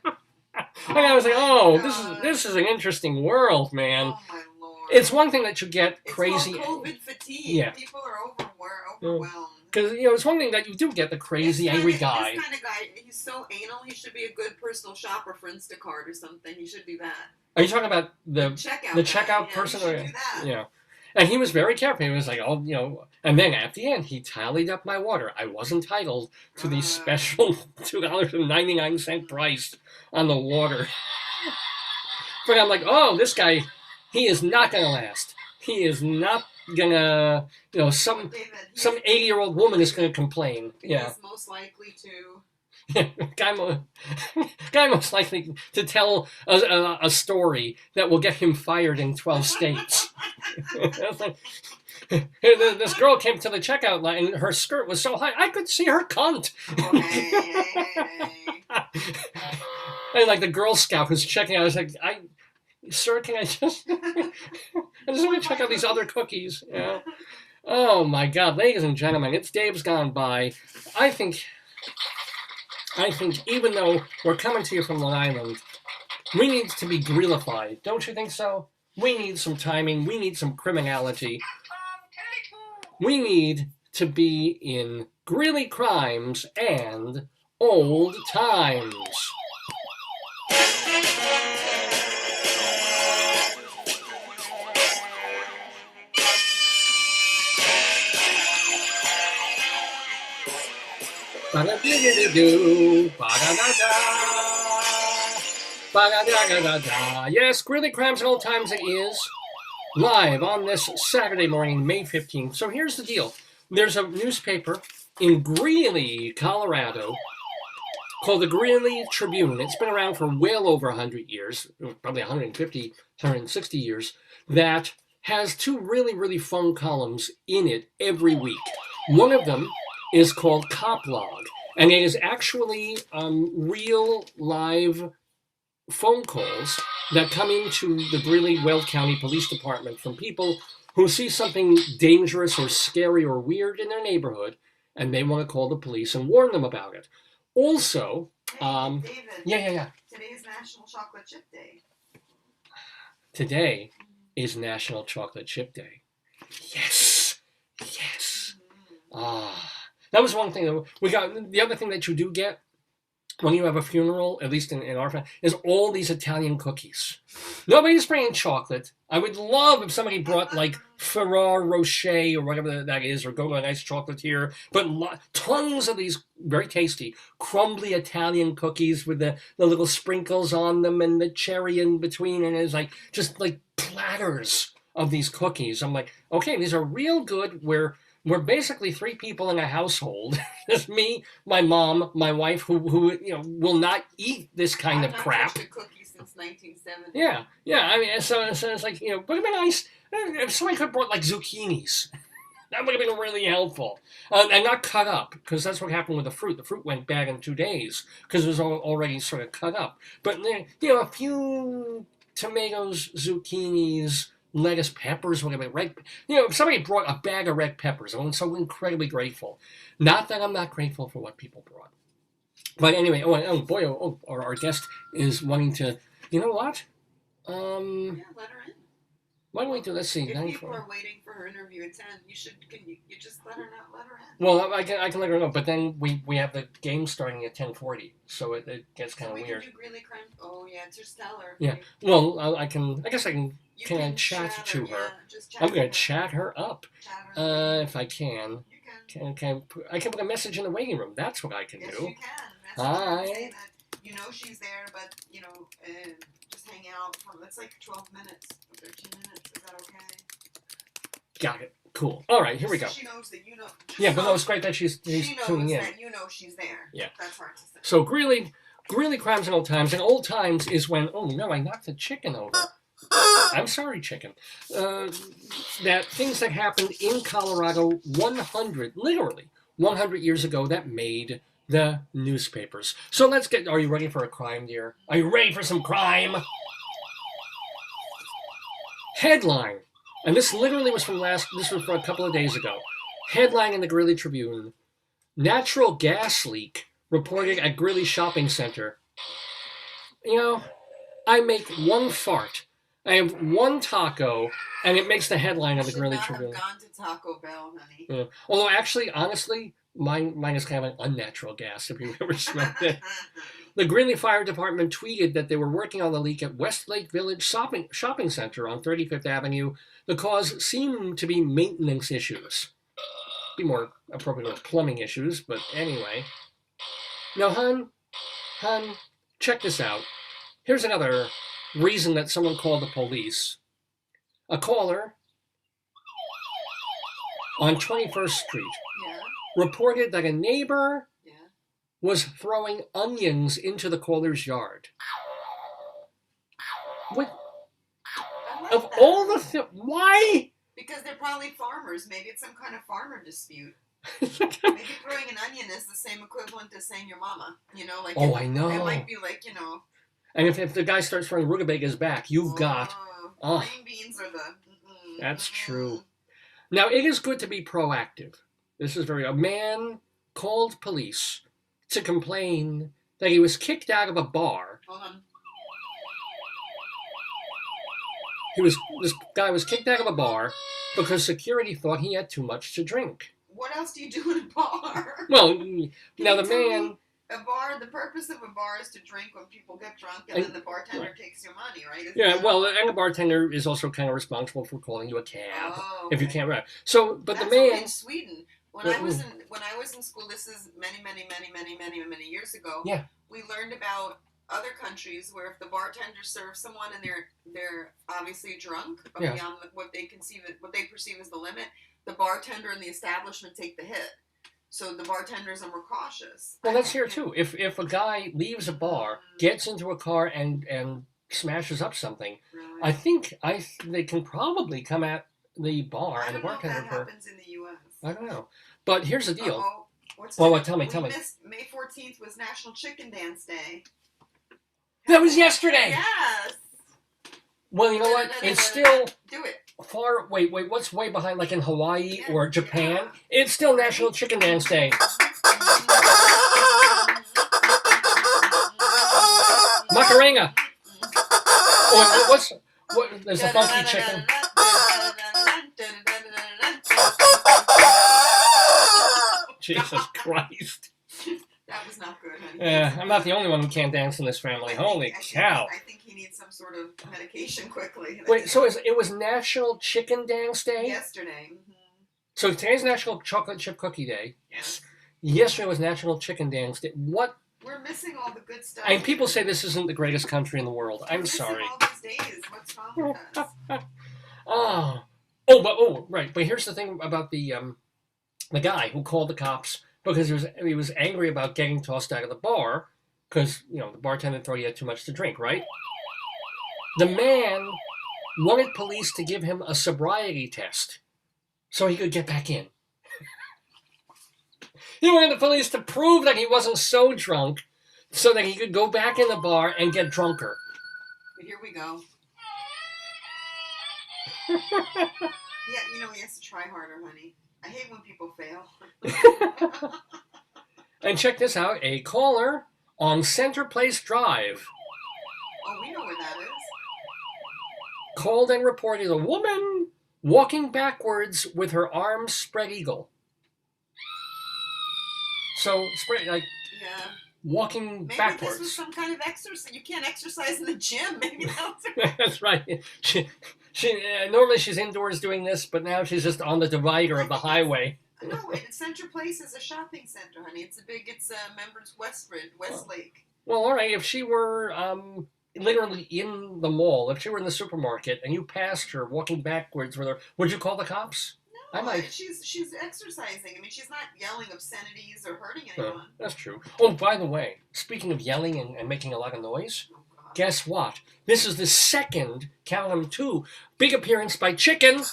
And I was like, this is an interesting world, man. Oh my Lord. It's one thing that you get crazy. It's called COVID fatigue. Yeah. People are overwhelmed. Because, it's one thing that you do get the crazy, angry guy. This kind of guy, he's so anal, he should be a good personal shopper for Instacart or something. He should do that. Are you talking about the checkout person? He should do that. Yeah. And he was very careful. He was like, and then at the end, he tallied up my water. I was entitled to the special $2.99 price on the water. But I'm like, this guy, he is not going to last. He is not going to, some 80-year-old woman is going to complain. Yeah. He's most likely to. Guy most likely to tell a story that will get him fired in 12 states. This girl came to the checkout line and her skirt was so high I could see her cunt. And like the Girl Scout who's checking out, I was like, sir, can I just want to check out these other cookies. Yeah. Oh my God, ladies and gentlemen, it's Dave's Gone By. I think even though we're coming to you from Long Island, we need to be Greelified. Don't you think so? We need some timing. We need some criminality. We need to be in Greeley crimes and old times. Yes, Greeley Crimes and Old Times it is, live on this Saturday morning, May 15th. So here's the deal. There's a newspaper in Greeley, Colorado, called the Greeley Tribune. It's been around for well over 100 years, probably 150, 160 years, that has two really, really fun columns in it every week. One of them is called Cop Log, and it is actually real live phone calls that come into the Greeley Weld County Police Department from people who see something dangerous or scary or weird in their neighborhood, and they want to call the police and warn them about it. Also, Hey, David. yeah. Today's National Chocolate Chip Day. Today is National Chocolate Chip Day. Yes. That was one thing that we got. The other thing that you do get when you have a funeral, at least in our family, is all these Italian cookies. Nobody's bringing chocolate. I would love if somebody brought like Ferrero Rocher or whatever that is, or go to a nice chocolatier. But tons of these very tasty, crumbly Italian cookies with the little sprinkles on them and the cherry in between. And it's like just like platters of these cookies. I'm like, okay, these are real good. We're basically three people in a household. It's me, my mom, my wife, who will not eat this kind of crap. I've not touched a cookie since 1970. Yeah. I mean, so it's like, but it'd be nice if somebody could have brought like zucchinis. That would have been really helpful, and not cut up, because that's what happened with the fruit. The fruit went bad in 2 days because it was already sort of cut up. But a few tomatoes, zucchinis, lettuce, peppers, whatever, if somebody brought a bag of red peppers, I'm so incredibly grateful. Not that I'm not grateful for what people brought. But anyway, our guest is wanting to, you know what? Yeah, let her in. Why don't we do, let's see. If people are waiting for her interview at 10, you just let her in. Well, I can let her know, but then we have the game starting at 10:40, so it gets kind of weird. Can do Greeley Crime. Oh yeah, just tell her. Yeah. Well, I guess I can chat to her. Yeah, just chat I'm going to to chat her up, Chat her. if I can. You can. I can put a message in the waiting room. That's what I can Yes, do. you can. That's what I'm Hi. saying, that she's there, but just hang out. It's like 12 minutes, 13 minutes. Is that okay? Got it. Cool. All right, here we go. She knows that Yeah, but no, it's great that she's she tuning knows in. that she's there. Yeah. That's hard to say. So Greeley Crimes and Old Times. And Old Times is when, oh no, I knocked the chicken over. I'm sorry, chicken. That things that happened in Colorado 100 years ago that made the newspapers. So are you ready for a crime, dear? Are you ready for some crime? Headline. And this literally was from a couple of days ago. Headline in the Greeley Tribune. Natural gas leak reported at Greeley Shopping Center. I make one fart. I have one taco, and it makes the headline of the Greeley Tribune. Have gone to Taco Bell, honey. Yeah. Although, actually, honestly, mine is kind of an unnatural gas, if you've ever smelled it. The Greeley Fire Department tweeted that they were working on the leak at Westlake Village Shopping Center on 35th Avenue. The cause seemed to be maintenance issues. Be more appropriate with plumbing issues, but anyway. Now, hun, check this out. Here's another reason that someone called the police. A caller on 21st Street reported that a neighbor was throwing onions into the caller's yard. What? Of all the why? Because they're probably farmers. Maybe it's some kind of farmer dispute. Maybe throwing an onion is the same equivalent to saying your mama. I know. It might be like, And if the guy starts throwing rutabagas back, you've got... green beans are the... That's true. Now, it is good to be proactive. A man called police to complain that he was kicked out of a bar. Hold on. This guy was kicked out of a bar because security thought he had too much to drink. What else do you do in a bar? Well, now the man... A bar, the purpose of a bar is to drink when people get drunk, and then the bartender takes your money, right? And the bartender is also kind of responsible for calling you a cab if you can't ride. So, but that's the man in Sweden. When I was in school, this is many years ago. Yeah. We learned about other countries where if the bartender serves someone and they're obviously drunk, beyond what they perceive as the limit, the bartender and the establishment take the hit. So the bartenders are more cautious. Well, that's here too. If a guy leaves a bar, gets into a car, and smashes up something, Really? I think they can probably come at the bar and the bartender I don't know if that happens in the U.S. I don't know. But here's the deal. Uh-oh. What's Well, that? tell me. Missed May 14th was National Chicken Dance Day. That was yesterday. Yes. Well, you know what? It's still do it. far. Wait. What's way behind? Like in Hawaii or Japan? It's still National Chicken Dance Day. Macarena. What? There's a funky chicken. Jesus Christ. That was not good, honey. Yeah, I'm not the only one who can't dance in this family. Holy cow. I think he needs some sort of medication quickly. Wait, so it was National Chicken Dance Day? Yesterday. Mm-hmm. So today's National Chocolate Chip Cookie Day. Yes. Yesterday was National Chicken Dance Day. What? We're missing all the good stuff. And people say this isn't the greatest country in the world. I'm sorry. All these days. What's wrong with us? Right. But here's the thing about the guy who called the cops because he was angry about getting tossed out of the bar because the bartender thought he had too much to drink. Right. The man wanted police to give him a sobriety test so he could get back in. He wanted the police to prove that he wasn't so drunk so that he could go back in the bar and get drunker. Here we go. Yeah, he has to try harder, honey. I hate when people fail. And check this out. A caller on Center Place Drive. Oh, we know where that is. Called and reported a woman walking backwards with her arms spread eagle. So, walking Maybe backwards. This was some kind of exercise. You can't exercise in the gym. Maybe that's That's right. She normally she's indoors doing this, but now she's just on the divider of the highway. No, Center Place is a shopping center, honey. It's members Westlake. Well, all right. If she were literally in the mall, if she were in the supermarket and you passed her walking backwards with her, would you call the cops? No, I might. She's exercising. I mean, she's not yelling obscenities or hurting anyone. That's true. Oh, by the way, speaking of yelling and making a lot of noise, guess what? This is the second, count them two, big appearance by Chicken.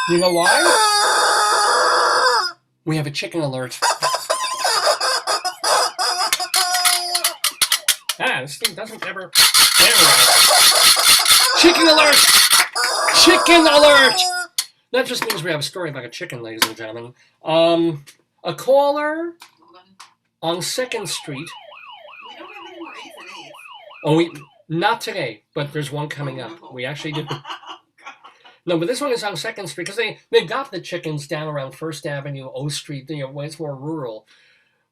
You know why? We have a chicken alert. This thing doesn't ever... There we go. Chicken alert! Chicken alert! That just means we have a story about a chicken, ladies and gentlemen. A caller on 2nd Street. We don't have any more 8th and 8th. Oh, not today, but there's one coming up. We actually do. No, but this one is on 2nd Street because they've got the chickens down around 1st Avenue, O Street, where it's more rural.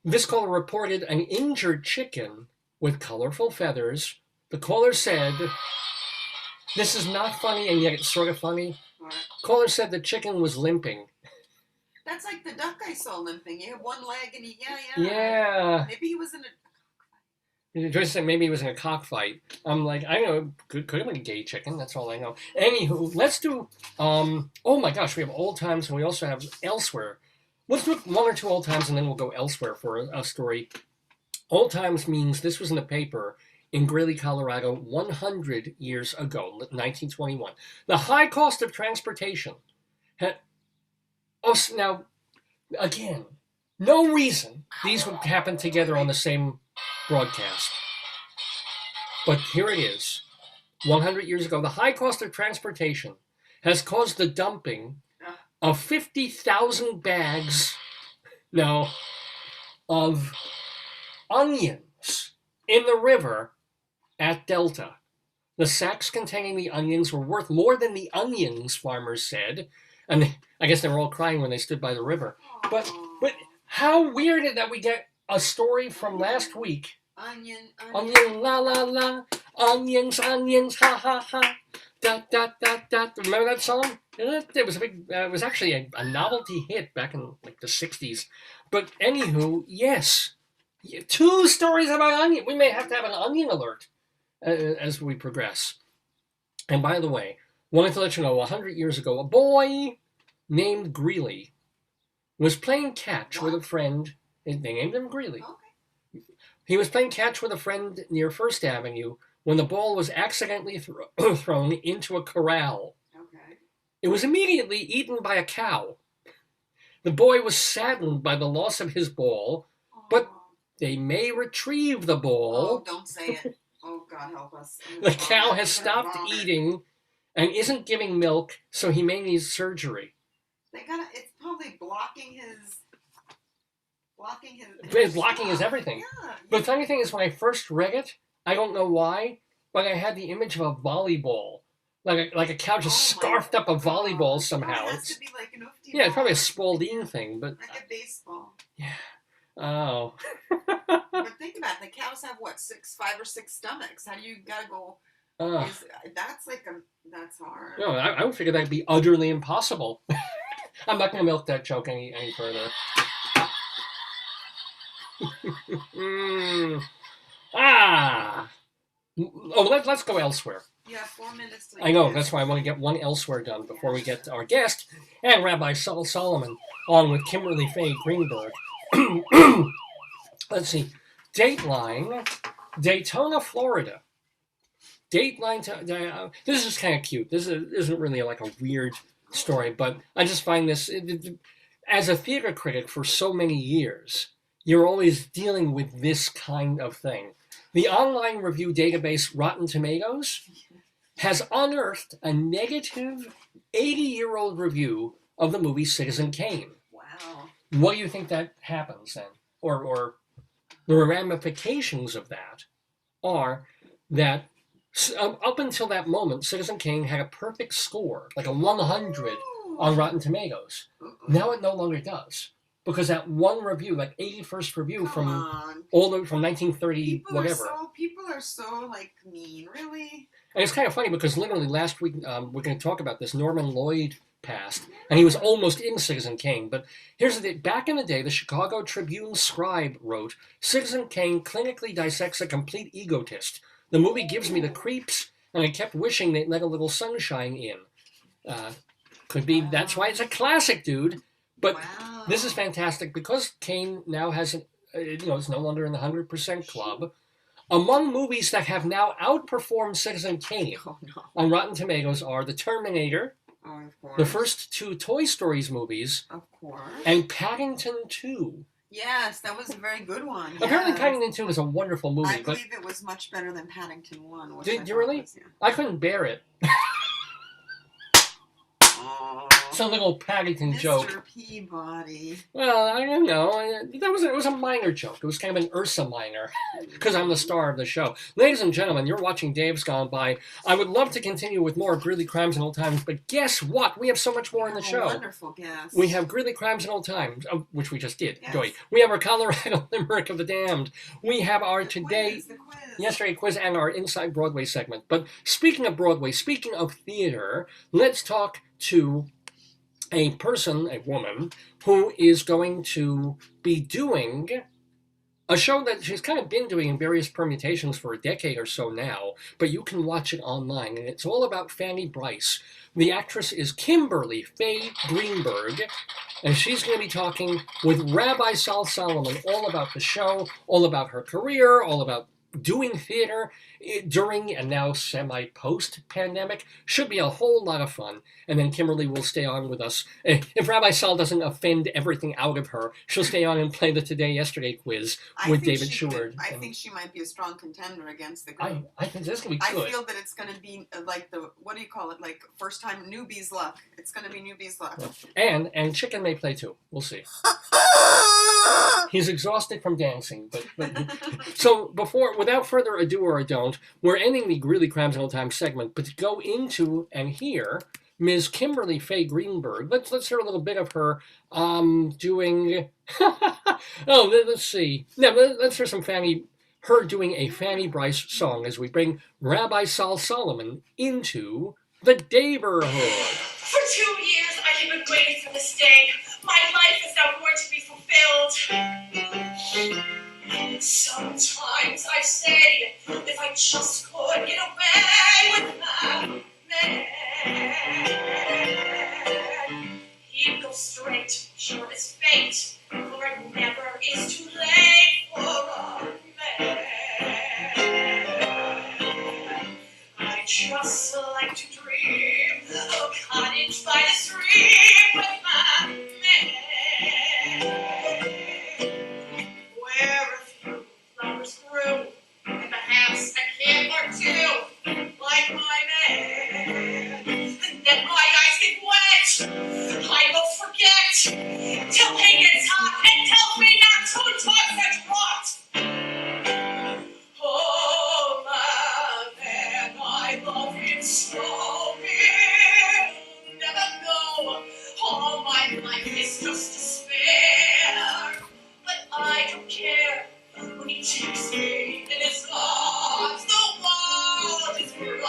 This caller reported an injured chicken with colorful feathers. The caller said, this is not funny, and yet it's sort of funny. What? Caller said the chicken was limping. That's like the duck I saw limping. You have one leg and Yeah. Maybe he was in a... Joyce said maybe he was in a cockfight. I'm like, I know, could have been a gay chicken. That's all I know. Anywho, let's do, oh my gosh, we have old times and we also have elsewhere. Let's do one or two old times and then we'll go elsewhere for a story. Old times means this was in the paper in Greeley, Colorado, 100 years ago, 1921. The high cost of transportation had, now, again, no reason these would happen together on the same broadcast. But here it is. 100 years ago, the high cost of transportation has caused the dumping of 50,000 bags, of onions in the river at Delta. The sacks containing the onions were worth more than the onions, farmers said. And I guess they were all crying when they stood by the river. But how weird is that we get a story from last week. Onion, la la la, onions, ha ha ha, da da da da. Remember that song? It was a big. It was actually a novelty hit back in like the '60s. But anywho, yes, 2 stories about onion. We may have to have an onion alert as we progress. And by the way, wanted to let you know, 100 years ago, a boy named Greeley was playing catch with a friend. They named him Greeley. Okay. He was playing catch with a friend near First Avenue when the ball was accidentally thrown into a corral. Okay. It was immediately eaten by a cow. The boy was saddened by the loss of his ball, but Oh. they may retrieve the ball. Oh, don't say it. Oh, God help us. The cow has stopped eating and isn't giving milk, so he may need surgery. It's probably blocking his. It's blocking his everything. Yeah. But the funny thing is, when I first read it, I don't know why, but I had the image of a volleyball. Like a cow just scarfed up a volleyball somehow. It has to be like an oofty Yeah, it's probably a ball. Spalding thing, but Like a baseball. yeah. Oh. But think about it. The cows have what, 5 or 6 stomachs. How do you gotta go? That's hard. No, I would figure that'd be utterly impossible. I'm not going to milk that joke any further. Oh, let's go elsewhere. Yeah, 4 minutes. I know, that's why I want to get one elsewhere done before we get our guest and Rabbi Saul Solomon on with Kimberly Faye Greenberg. Let's see. Dateline, Daytona, Florida. Dateline, this is just kind of cute. This isn't really like a weird story, but I just find this, as a theater critic for so many years, you're always dealing with this kind of thing. The online review database Rotten Tomatoes has unearthed a negative 80-year-old review of the movie Citizen Kane. Wow. What do you think that happens then? Or the ramifications of that are that up until that moment, Citizen Kane had a perfect score, like a 100 on Rotten Tomatoes. Now it no longer does. Because that one review, like 81st review from 1930, whatever. People are so like mean, really. And it's kind of funny because literally last week, we're going to talk about this, Norman Lloyd passed, and he was almost in Citizen Kane. But here's the thing. Back in the day, the Chicago Tribune scribe wrote, Citizen Kane clinically dissects a complete egotist. The movie gives me the creeps, and I kept wishing they'd let a little sunshine in. Could be, that's why it's a classic, dude. But this is fantastic because Kane now has, it's no longer in the 100% club. Among movies that have now outperformed Citizen Kane on Rotten Tomatoes are The Terminator, of course. the first 2 Toy Stories movies, of course, and Paddington 2. Yes, that was a very good one. Apparently Paddington 2 is a wonderful movie. I believe it was much better than Paddington 1. Did you really? I couldn't bear it. It's a little Paddington joke. Mr. Peabody. Well, I don't know. It was a minor joke. It was kind of an Ursa minor, because I'm the star of the show. Ladies and gentlemen, you're watching Dave's Gone By. I would love to continue with more Greeley Crimes and Old Times, but guess what? We have so much more in the show. Wonderful guest. We have Greeley Crimes and Old Times, which we just did. Yes. Joy. We have our Colorado Limerick of the Damned. We have our the quiz. Yesterday quiz and our Inside Broadway segment. But speaking of Broadway, speaking of theater, let's talk to a woman, who is going to be doing a show that she's kind of been doing in various permutations for a decade or so now, but you can watch it online, and it's all about Fanny Brice. The actress is Kimberly Faye Greenberg, and she's going to be talking with Rabbi Saul Solomon all about the show, all about her career, all about doing theater during and now semi-post-pandemic. Should be a whole lot of fun. And then Kimberly will stay on with us. If Rabbi Saul doesn't offend everything out of her, she'll stay on and play the Today Yesterday quiz with David Sheward. I think she might be a strong contender against the group. I think this is going to be good. I feel that it's going to be like what do you call it? Like first time newbie's luck. It's going to be newbie's luck. And Chicken may play too. We'll see. He's exhausted from dancing, but so without further ado or a don't, we're ending the Greeley Crimes and Old Times segment, but to go into and hear Ms. Kimberly Faye Greenberg, let's hear a little bit of her doing. Let's see. Yeah, let's hear her doing a Fanny Brice song as we bring Rabbi Saul Solomon into the Daverhood. For 2 years I have been waiting for this day. My life is now going to be fulfilled. And sometimes I say, if I just could get away with that man, he'd go straight, show his face. also like to dream of a cottage by the stream with my man, where a few flowers grew, and perhaps a kid or two, like my man. And then my eyes get wet, I will forget, till he gets hot and tells me not to talk such rot. Oh, my man, I love him so, he'll never know. All my life is just despair, but I don't care. When he takes me in his arms, the world is bright.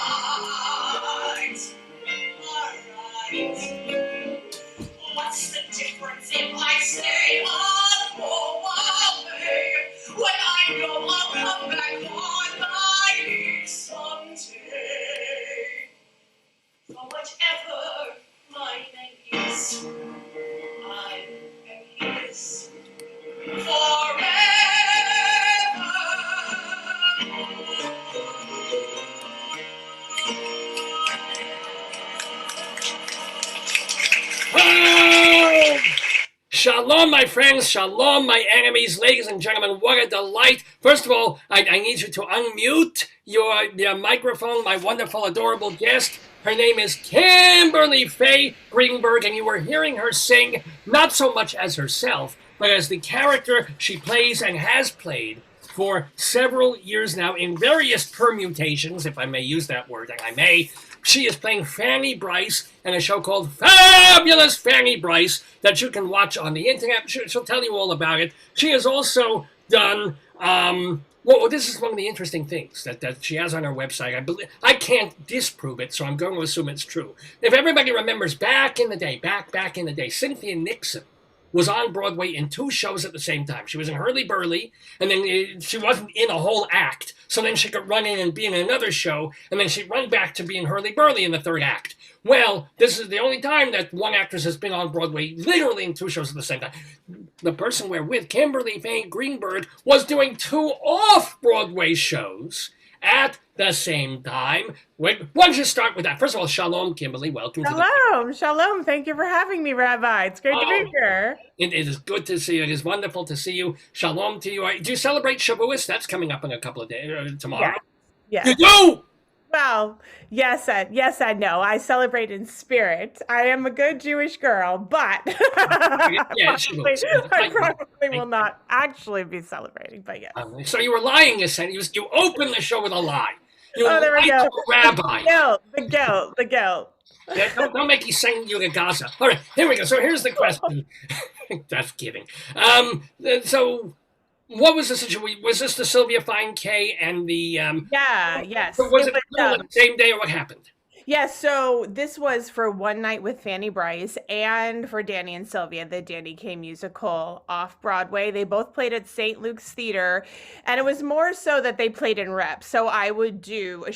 Alright. What's the difference if I stay on away? When I know I'll come back on my knees someday. For whatever my name is, I am his forever. Oh! Shalom, my friends. Shalom, my enemies. Ladies and gentlemen, what a delight. First of all, I need you to unmute your microphone, my wonderful, adorable guest. Her name is Kimberly Faye Greenberg, and you were hearing her sing not so much as herself, but as the character she plays and has played for several years now in various permutations, if I may use that word, and I may. She is playing Fanny Bryce in a show called Fabulous Fanny Bryce that you can watch on the internet. She'll tell you all about it. She has also done, well, this is one of the interesting things that she has on her website. I can't disprove it, so I'm going to assume it's true. If everybody remembers back in the day, Cynthia Nixon was on Broadway in 2 shows at the same time. She was in Hurly Burly, and then she wasn't in a whole act, so then she could run in and be in another show, and then she'd run back to be in Hurly Burly in the 3rd act. Well, this is the only time that one actress has been on Broadway literally in 2 shows at the same time. The person we're with, Kimberly Faye Greenberg, was doing 2 off-Broadway shows at the same time. Why don't you start with that? First of all, shalom, Kimberly. Welcome to the... Shalom. Thank you for having me, Rabbi. It's great to be here. It is good to see you. It is wonderful to see you. Shalom to you. Do you celebrate Shavuos? That's coming up in a couple of days, tomorrow. Yeah. You do? Well, yes and no. I celebrate in spirit. I am a good Jewish girl, but I probably will not actually be don't but yes. So you were lying, you opened the show with a lie. There we go. Rabbi. The guilt. Yeah, don't make you send you to Gaza. All right, here we go. So here's the question. Just kidding. So what was the situation? Was this the Sylvia Fine K and the... yes. Was it the same day, or what happened? Yes, so this was for One Night with Fanny Bryce and for Danny and Sylvia, the Danny Kaye musical off Broadway. They both played at St. Luke's Theater, and it was more so that they played in reps. So I would do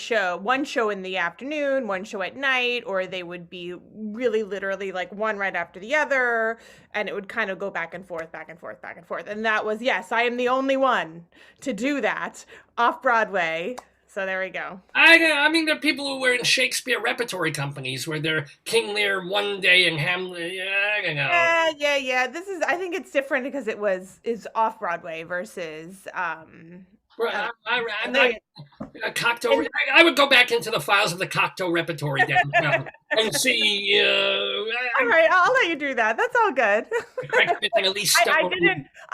one show in the afternoon, one show at night, or they would be really literally like one right after the other, and it would kind of go back and forth. And that was, yes, I am the only one to do that off Broadway. So there we go. I mean, there are people who were in Shakespeare repertory companies where they're King Lear one day and Hamlet. Yeah. I think it's different because is off Broadway versus. Cocteau. I would go back into the files of the Cocteau repertory and see. All right, I'll let you do that. That's all good.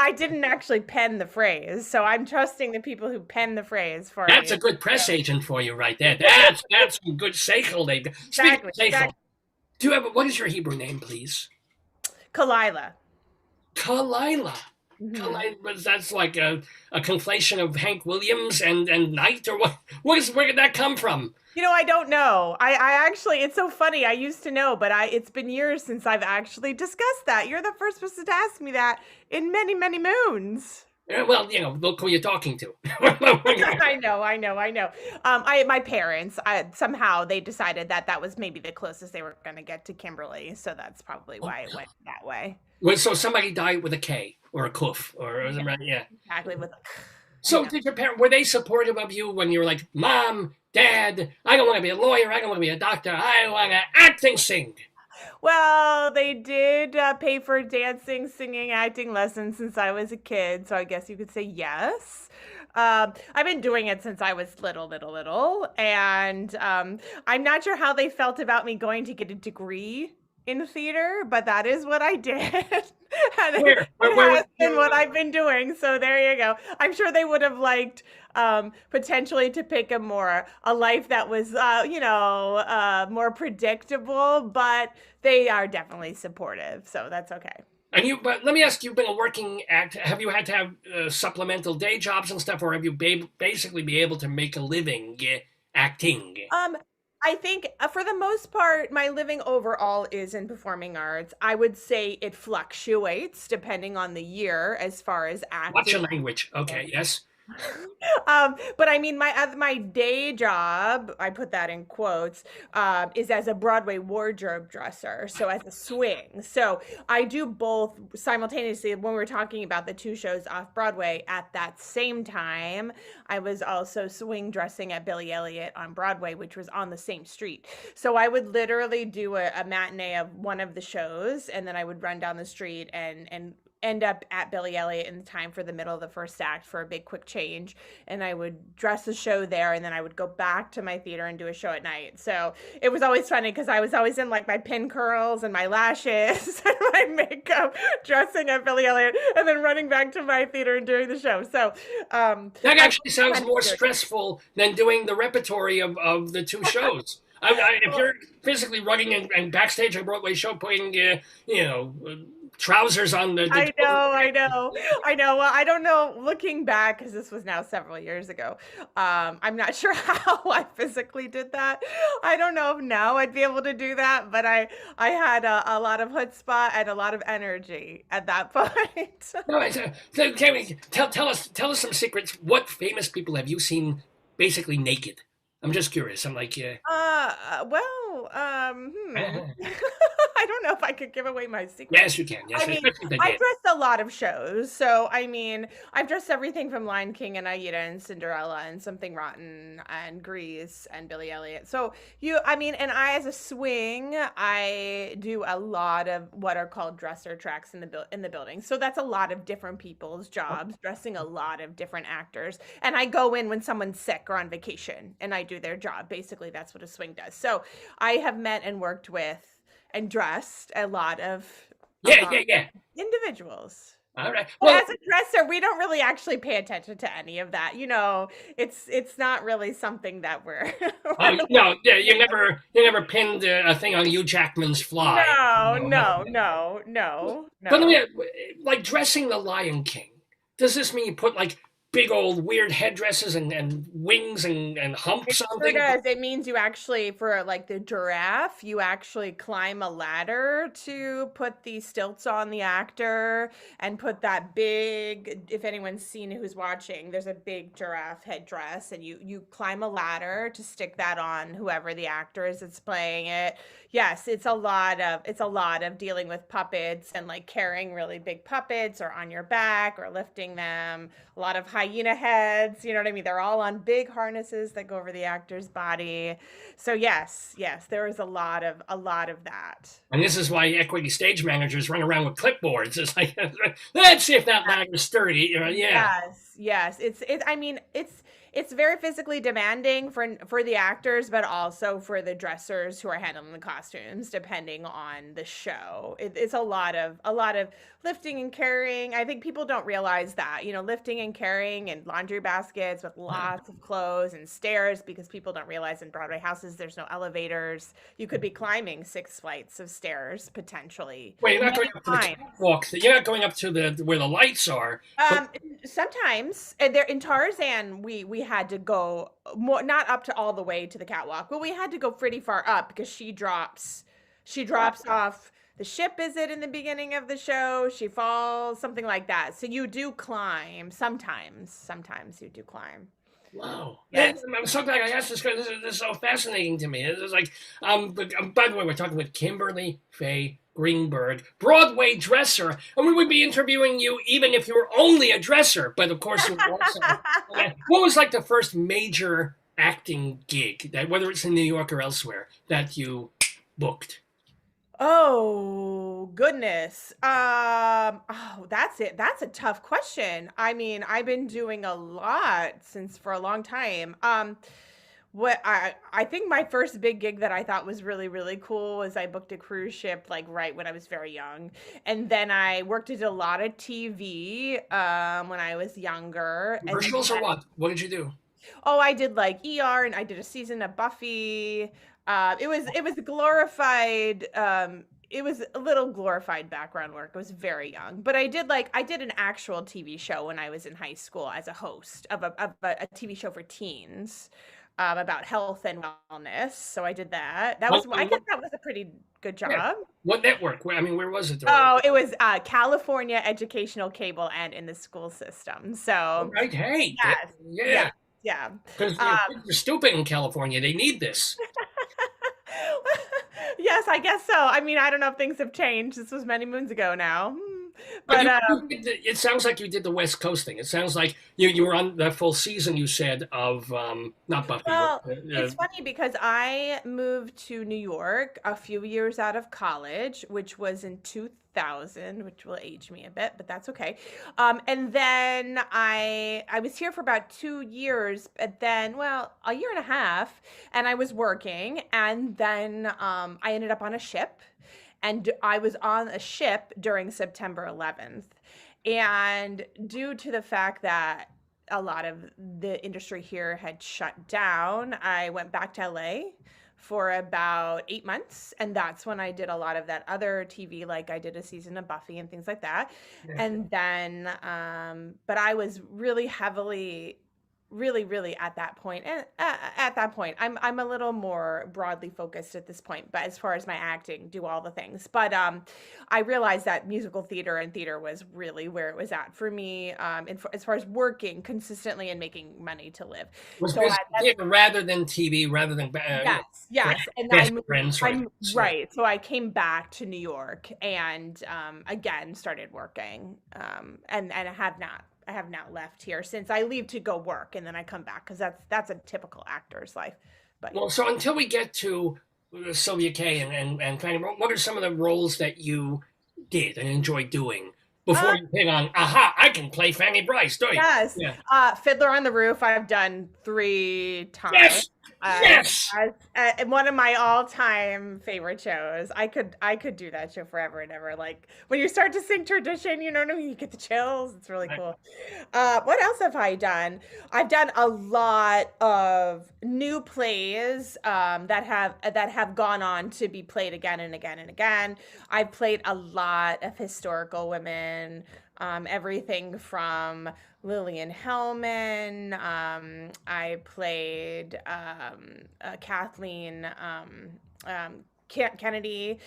I didn't actually pen the phrase, so I'm trusting the people who pen the phrase for. That's a good press agent for you, right there. That's some good seichel they've got. Exactly. Do you have what is your Hebrew name, please? Kalila. Mm-hmm. That's like a conflation of Hank Williams and Knight, or what? Where did that come from? I don't know. I actually, it's so funny. I used to know, but it's been years since I've actually discussed that. You're the first person to ask me that in many, many moons. Well, look who you're talking to. I know. My parents, somehow they decided that was maybe the closest they were going to get to Kimberly. So that's probably why it went that way. Well, so somebody died with a K or a Kuf or yeah. Exactly. So did your parents, were they supportive of you when you were like, Mom, Dad, I don't want to be a lawyer. I don't want to be a doctor. I want to act and sing. Well, they did pay for dancing, singing, acting lessons since I was a kid, so I guess you could say yes. I've been doing it since I was little, and I'm not sure how they felt about me going to get a degree in theater, but that is what I did. And Where has been what I've been doing. So there you go. I'm sure they would have liked potentially to pick a life that was, more predictable, but they are definitely supportive. So that's okay. And but let me ask you, you've been a working actor. Have you had to have supplemental day jobs and stuff, or have you basically be able to make a living acting? I think for the most part, my living overall is in performing arts. I would say it fluctuates depending on the year as far as acting. Watch your language. Okay, yes. But I mean, my day job, I put that in quotes, is as a Broadway wardrobe dresser, so as a swing. So I do both simultaneously. When we're talking about the two shows off Broadway, at that same time, I was also swing dressing at Billy Elliot on Broadway, which was on the same street. So I would literally do a matinee of one of the shows, and then I would run down the street and end up at Billy Elliot in time for the middle of the first act for a big quick change, and I would dress the show there, and then I would go back to my theater and do a show at night. So it was always funny because I was always in like my pin curls and my lashes and my makeup dressing at Billy Elliot and then running back to my theater and doing the show. So that actually sounds more stressful than doing the repertory of the two shows. If you're physically running and backstage at a Broadway show putting trousers on the I know. Well, I don't know. Looking back, because this was now several years ago, I'm not sure how I physically did that. I don't know if now I'd be able to do that, but I had a lot of chutzpah and a lot of energy at that point. No, so tell us some secrets. What famous people have you seen basically naked? I'm just curious. I'm like, I don't know if I could give away my secret. Yes, you can. Yes, I mean, I've dressed a lot of shows. So, I mean, I've dressed everything from Lion King and Aida and Cinderella and Something Rotten and Grease and Billy Elliot. So, and I, as a swing, I do a lot of what are called dresser tracks in the building. So that's a lot of different people's jobs, dressing a lot of different actors. And I go in when someone's sick or on vacation, and I do their job. Basically, that's what a swing does. So I have met and worked with and dressed a lot of individuals. All right. Well, as a dresser, we don't really actually pay attention to any of that. It's not really something that we're. No, you never pinned a thing on Hugh Jackman's fly. No. But let me, like dressing the Lion King. Does this mean you put like big old weird headdresses and wings and humps on things? It does. It means you actually, for like the giraffe, you actually climb a ladder to put the stilts on the actor and put that big, if anyone's seen who's watching, there's a big giraffe headdress, and you climb a ladder to stick that on whoever the actor is that's playing it. Yes, it's a lot of dealing with puppets and like carrying really big puppets or on your back or lifting them. A lot of hyena heads, you know what I mean? They're all on big harnesses that go over the actor's body. So yes, there is a lot of that. And this is why equity stage managers run around with clipboards. It's like, let's see if that ladder's sturdy. Yes. It's very physically demanding for the actors, but also for the dressers who are handling the costumes, depending on the show. It's a lot of lifting and carrying. I think people don't realize that, lifting and carrying and laundry baskets with lots of clothes and stairs, because people don't realize in Broadway houses there's no elevators. You could be climbing 6 flights of stairs potentially. Wait, you're not going up to the catwalk. You're not going up to where the lights are. Sometimes, and there in Tarzan, we had to go more, not up to all the way to the catwalk, but we had to go pretty far up because she drops off the ship. Is it in the beginning of the show? She falls, something like that. So you do climb sometimes you do climb. Wow. Yes. I'm so glad I asked this because this is so fascinating to me. It's like, by the way, we're talking with Kimberly Faye Greenberg, Broadway dresser, and we would be interviewing you even if you were only a dresser. But of course, you were also. What was like the first major acting gig, that whether it's in New York or elsewhere, that you booked? Oh, goodness. Oh, that's it. That's a tough question. I mean, I've been doing a lot since for a long time. What I think my first big gig that I thought was really cool was I booked a cruise ship like right when I was very young. And then I worked at a lot of TV when I was younger. And Commercials or what? What did you do? oh, I did like ER and I did a season of Buffy. It was glorified. It was a little glorified background work. I was very young, but I did an actual TV show when I was in high school as a host of a TV show for teens about health and wellness. So I did that. I guess that was a pretty good job. Yeah. What network? I mean, where was it? Oh, it was California Educational Cable and in the school system. So Right. Hey. yes, Yeah. yeah. Because you're stupid in California. They need this. Yes, I guess so. I mean, I don't know if things have changed. This was many moons ago now. But But it sounds like you did the West Coast thing. It sounds like you were on that full season, you said, of not Buffy. well, it's funny because I moved to New York a few years out of college, which was in 2000, which will age me a bit, but that's okay. And then I was here for about 2 years, but then, well, a year and a half, and I was working, and then I ended up on a ship. And I was on a ship during September 11th. And due to the fact that a lot of the industry here had shut down, I went back to LA for about 8 months. And that's when I did a lot of that other TV, like I did a season of Buffy and things like that. Yeah. And then, but I was really heavily really at that point, and at that point I'm a little more broadly focused at this point, but as far as my acting, do all the things. But I realized that musical theater and theater was really where it was at for me, as far as working consistently and making money to live. Was So this I- theater rather than TV, rather than yes, and Best I'm Friends, right? right. So I came back to New York and again started working, and I have not left here since. I leave to go work and then I come back because that's a typical actor's life. But Well, so until we get to Sylvia Kay and kind of what are some of the roles that you did and enjoyed doing before you hit on, aha, I can play Fanny Bryce, don't you? yes, Yeah. Fiddler on the Roof I've done 3 times. Yes! Yes! And one of my all-time favorite shows. I could do that show forever and ever. Like when you start to sing tradition, you know what I mean? You get the chills. It's really cool. What else have I done? I've done a lot of new plays that have gone on to be played again and again and again. I've played a lot of historical women. Everything from Lillian Hellman. I played Kathleen Kennedy.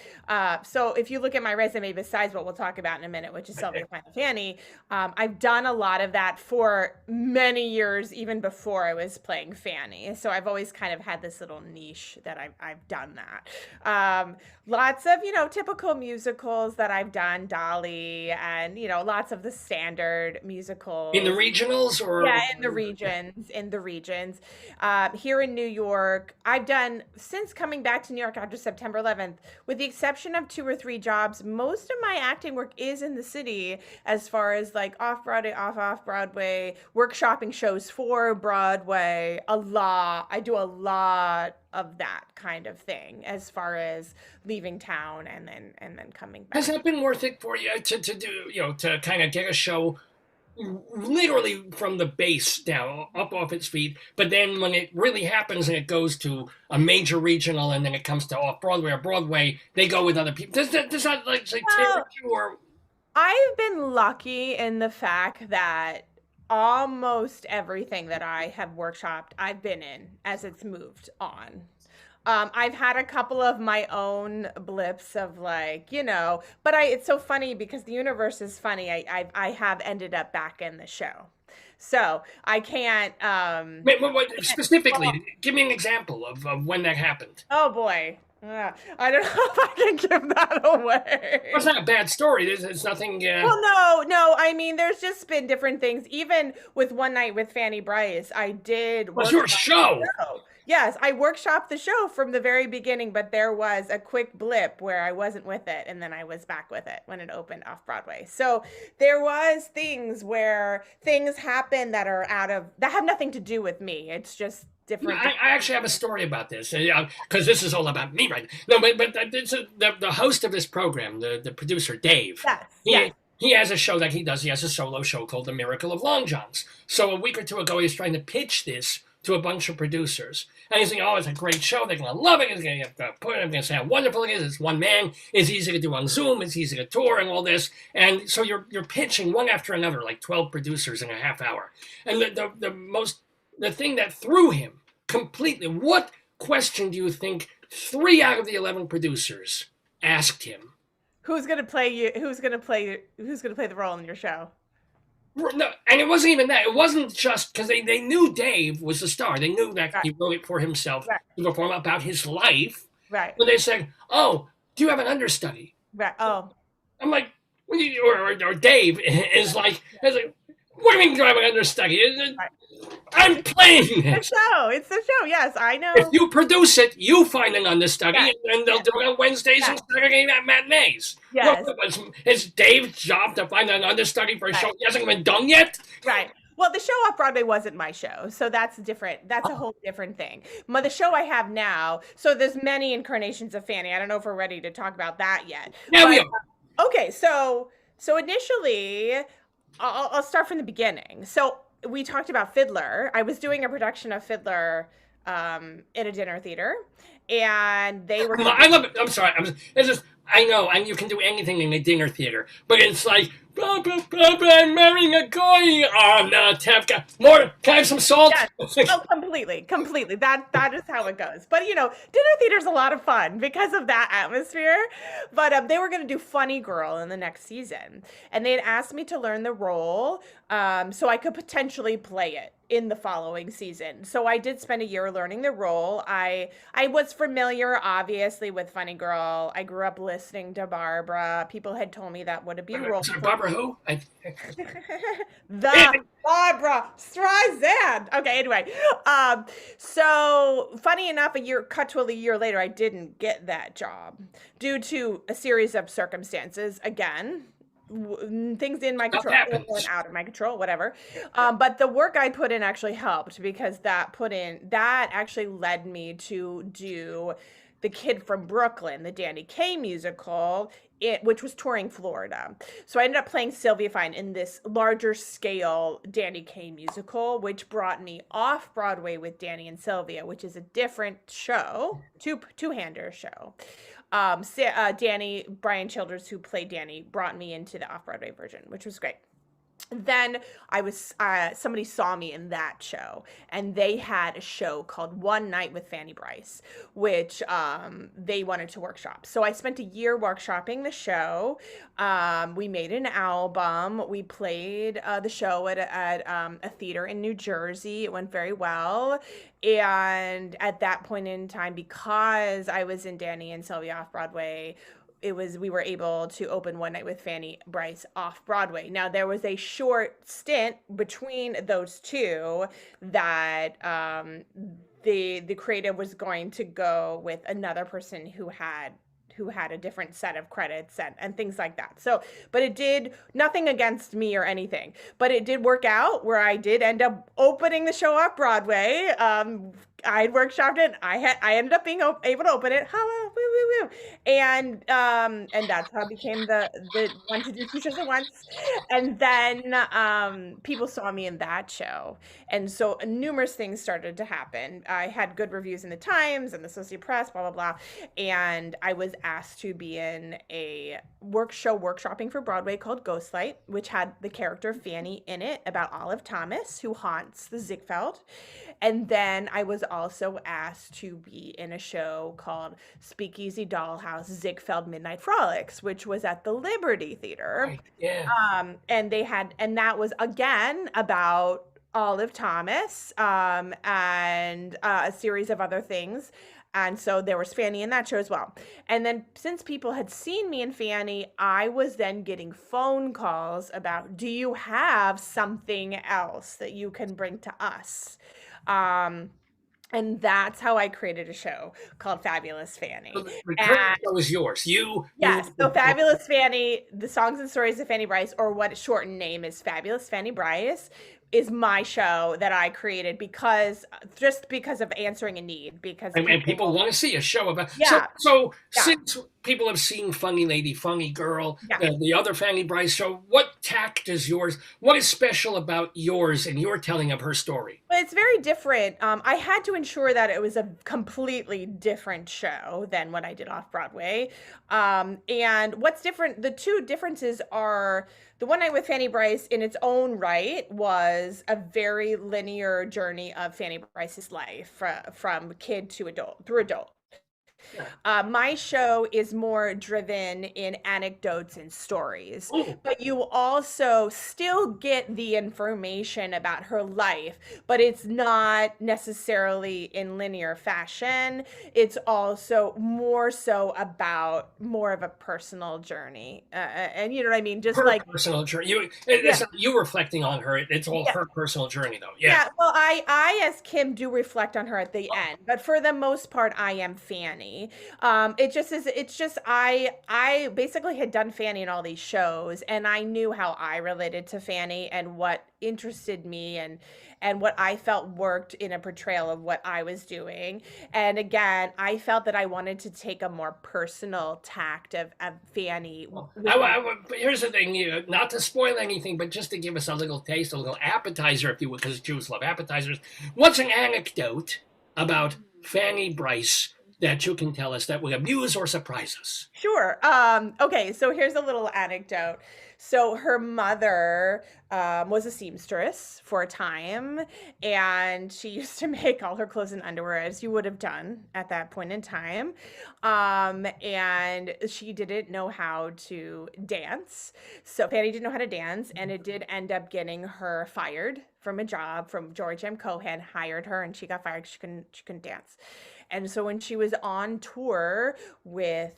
So if you look at my resume, besides what we'll talk about in a minute, which is Sylvia Final Fanny, I've done a lot of that for many years, even before I was playing Fanny. So I've always kind of had this little niche that I've done that. Lots of, typical musicals that I've done, Dolly, and, lots of the standard musicals. In the regionals or? Yeah, in the regions. Here in New York, I've done, since coming back to New York after September 11th, with the exception of 2 or 3 jobs, most of my acting work is in the city, as far as like off-Broadway, off-Broadway, workshopping shows for Broadway, I do a lot of that kind of thing as far as leaving town and then coming back. Has that been worth it for you to do, to kind of get a show literally from the base down, up off its feet, but then when it really happens and it goes to a major regional and then it comes to off-Broadway or Broadway, they go with other people. Does that like say tear you or? I've been lucky in the fact that almost everything that I have workshopped, I've been in as it's moved on. I've had a couple of my own blips of like, but it's so funny because the universe is funny. I have ended up back in the show. So I can't. Specifically, give me an example of when that happened. Oh boy. I don't know if I can give that away. Well, it's not a bad story. It's nothing. Well, no. I mean, there's just been different things. Even with One Night with Fanny Bryce, I did. What's your show? Yes, I workshopped the show from the very beginning, but there was a quick blip where I wasn't with it, and then I was back with it when it opened off Broadway. So there was things where things happen that have nothing to do with me. It's just different. I actually have a story about this, because this is all about me, right? No, but the host of this program, the producer Dave. Yes. He has a show that he does. He has a solo show called The Miracle of Long Johns. So a week or two ago, he was trying to pitch this to a bunch of producers. And he's saying, oh, it's a great show. They're going to love it. It's going to put it. I'm going to say how wonderful it is. It's one man. It's easy to do on Zoom. It's easy to tour and all this. And so you're pitching one after another, like 12 producers in a half hour. And the thing that threw him completely, what question do you think 3 out of the 11 producers asked him? Who's going to play you? Who's going to play the role in your show? No, and it wasn't even that. It wasn't just because they knew Dave was the star. They knew that he wrote it for himself to perform about his life. Right. But they said, "Oh, do you have an understudy?" Right. Oh. I'm like, or Dave is like, what do you mean do I have an understudy? I'm playing it. It's the show. Yes, I know. If you produce it, you find an understudy, and they'll do it on Wednesdays and Saturday matinees. Yes. It's Dave's job to find an understudy for a show he hasn't been done yet. Right. Well, the show off Broadway wasn't my show, so that's different. That's a whole different thing. The show I have now, so there's many incarnations of Fanny. I don't know if we're ready to talk about that yet. Yeah, we are. Okay, so initially, I'll start from the beginning. So we talked about Fiddler. I was doing a production of Fiddler in a dinner theater, and they were. I love it. I'm sorry. I know, and you can do anything in a dinner theater, but it's like, Papa, I'm marrying a guy. Oh, no, Tevka. More, can I have some salt? Yes. Oh, completely. That is how it goes. But, dinner theater's a lot of fun because of that atmosphere. But they were going to do Funny Girl in the next season. And they had asked me to learn the role so I could potentially play it in the following season. So I did spend a year learning the role. I was familiar, obviously, with Funny Girl. I grew up listening to Barbara. People had told me that would be a role. Barbara who? The Barbara Streisand. Okay, anyway. So funny enough, cut to a year later, I didn't get that job due to a series of circumstances. Again, things in my control or out of my control, whatever. But the work I put in actually helped because that actually led me to do The Kid from Brooklyn, the Danny Kaye musical, which was touring Florida. So I ended up playing Sylvia Fine in this larger scale Danny Kaye musical, which brought me off Broadway with Danny and Sylvia, which is a different show, two-hander show. Danny, Brian Childers, who played Danny, brought me into the off-Broadway version, which was great. Then somebody saw me in that show, and they had a show called One Night with Fanny Bryce, which they wanted to workshop. So I spent a year workshopping the show. We made an album. We played the show at a theater in New Jersey. It went very well. And at that point in time, because I was in Danny and Sylvia off Broadway, we were able to open One Night with Fanny Bryce off Broadway. Now there was a short stint between those two that the creative was going to go with another person who had a different set of credits and things like that. So, but it did nothing against me or anything, but it did work out where I did end up opening the show off Broadway. I had workshopped it. I ended up being able to open it. And that's how I became the one to do two shows at once. And then people saw me in that show. And so numerous things started to happen. I had good reviews in the Times and the Associated Press, blah, blah, blah. And I was asked to be in a workshopping for Broadway called Ghostlight, which had the character Fanny in it about Olive Thomas, who haunts the Ziegfeld. And then I was also asked to be in a show called Speakeasy Dollhouse Ziegfeld Midnight Frolics, which was at the Liberty Theater. Right. Yeah. And that was again about Olive Thomas and a series of other things. And so there was Fanny in that show as well. And then since people had seen me in Fanny, I was then getting phone calls about, do you have something else that you can bring to us? And that's how I created a show called Fabulous Fanny. So the current show is yours. Yes, so Fabulous Fanny, the songs and stories of Fanny Bryce, or what its shortened name is, Fabulous Fanny Bryce, is my show that I created because of answering a need. Because and people want to see a show about. Yeah. So since people have seen Funny Lady, Funny Girl, the other Fanny Bryce show, what tact is yours? What is special about yours and your telling of her story? Well, it's very different. I had to ensure that it was a completely different show than what I did off Broadway. And what's different, the two differences are the One Night with Fanny Bryce in its own right was a very linear journey of Fanny Bryce's life from kid to adult through adult. My show is more driven in anecdotes and stories, but you also still get the information about her life, but it's not necessarily in linear fashion. It's also more so about more of a personal journey. And you know what I mean? Just her like personal journey. It's not you reflecting on her. It's all her personal journey, though. Yeah. Well, I as Kim do reflect on her at the end, but for the most part, I am Fanny. I basically had done Fanny in all these shows, and I knew how I related to Fanny and what interested me and what I felt worked in a portrayal of what I was doing. And again, I felt that I wanted to take a more personal tact of Fanny. Here's the thing, not to spoil anything, but just to give us a little taste, a little appetizer, if you will, because Jews love appetizers. What's an anecdote about Fanny Bryce that you can tell us that would amuse or surprise us? Sure. Okay, so here's a little anecdote. So her mother was a seamstress for a time, and she used to make all her clothes and underwear, as you would have done at that point in time. And she didn't know how to dance. So Fanny didn't know how to dance, and it did end up getting her fired from a job. From George M. Cohan hired her, and she got fired because she couldn't dance. And so when she was on tour with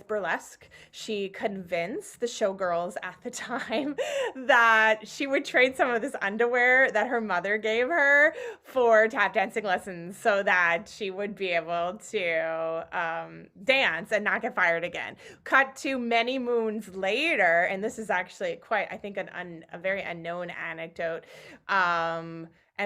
burlesque, she convinced the showgirls at the time that she would trade some of this underwear that her mother gave her for tap dancing lessons so that she would be able to dance and not get fired again. Cut to many moons later, and this is actually quite, I think, a very unknown anecdote,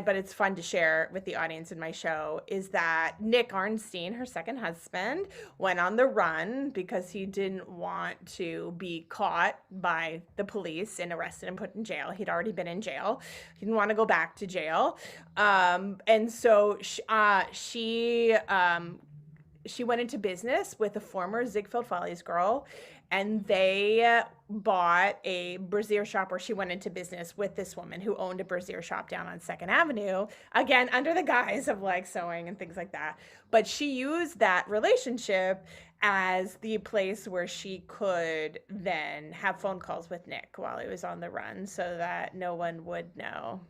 but it's fun to share with the audience in my show, is that Nick Arnstein, her second husband, went on the run because he didn't want to be caught by the police and arrested and put in jail. He'd already been in jail. He didn't want to go back to jail. And so she went into business with a former Ziegfeld Follies girl, and they bought a brassiere shop, where she went into business with this woman who owned a brassiere shop down on 2nd Avenue, again, under the guise of like sewing and things like that. But she used that relationship as the place where she could then have phone calls with Nick while he was on the run so that no one would know.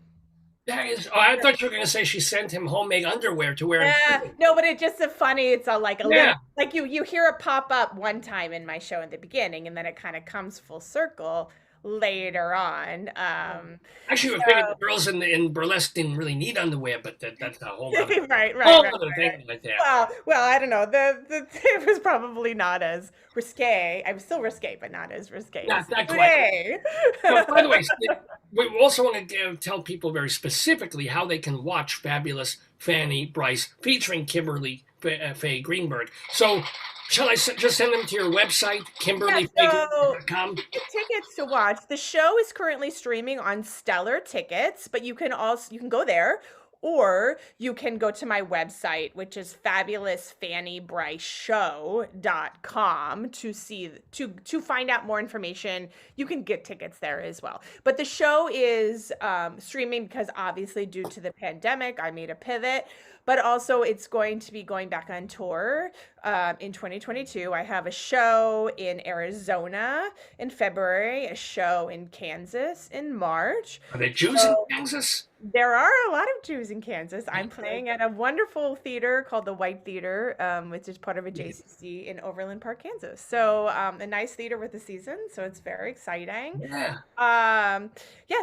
I thought you were going to say she sent him homemade underwear to wear. No, but it's just funny. It's all like little, like you hear it pop up one time in my show in the beginning, and then it kind of comes full circle later on. Actually, I think the girls in burlesque didn't really need underwear, but that's a whole other, right. thing like that. Well, I don't know. It was probably not as risque. I was still risque, but not as risque. Not quite. By the way, we also want to tell people very specifically how they can watch Fabulous Fanny Bryce featuring Kimberly Faye Greenberg. So, shall I just send them to your website, KimberlyFayeGreenberg.com? Tickets to watch. The show is currently streaming on Stellar Tickets, but you can go there, or you can go to my website, which is fabulousfannybryceshow.com to find out more information. You can get tickets there as well. But the show is streaming because obviously due to the pandemic, I made a pivot. but also it's going to be going back on tour in 2022. I have a show in Arizona in February, a show in Kansas in March. Are there Jews in Kansas? There are a lot of Jews in Kansas. I'm playing at a wonderful theater called the White Theater, which is part of a JCC in Overland Park, Kansas. So a nice theater with a season, so it's very exciting. Yeah.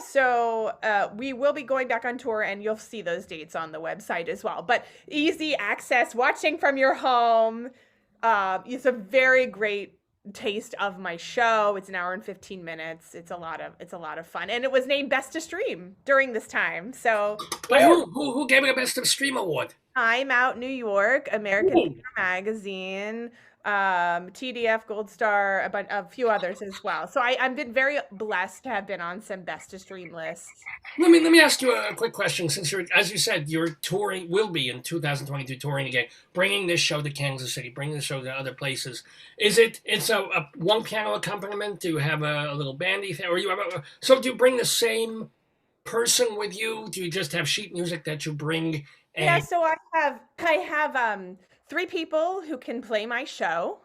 So we will be going back on tour, and you'll see those dates on the website as well. But easy access, watching from your home. It's a very great taste of my show. It's an hour and 15 minutes. It's a lot of fun, and it was named Best to Stream during this time. So But who gave it a Best of Stream award? Time Out New York, American Theater Magazine, TDF, Gold Star, a few others as well. So I've been very blessed to have been on some Best to Stream lists. Let me ask you a quick question. Since as you said, you're touring, will be in 2022 touring again, bringing this show to Kansas City, bringing the show to other places. It's a one piano accompaniment? Do you have a little bandy thing, or so do you bring the same person with you? Do you just have sheet music that you bring? Yeah, so I have 3 people who can play my show,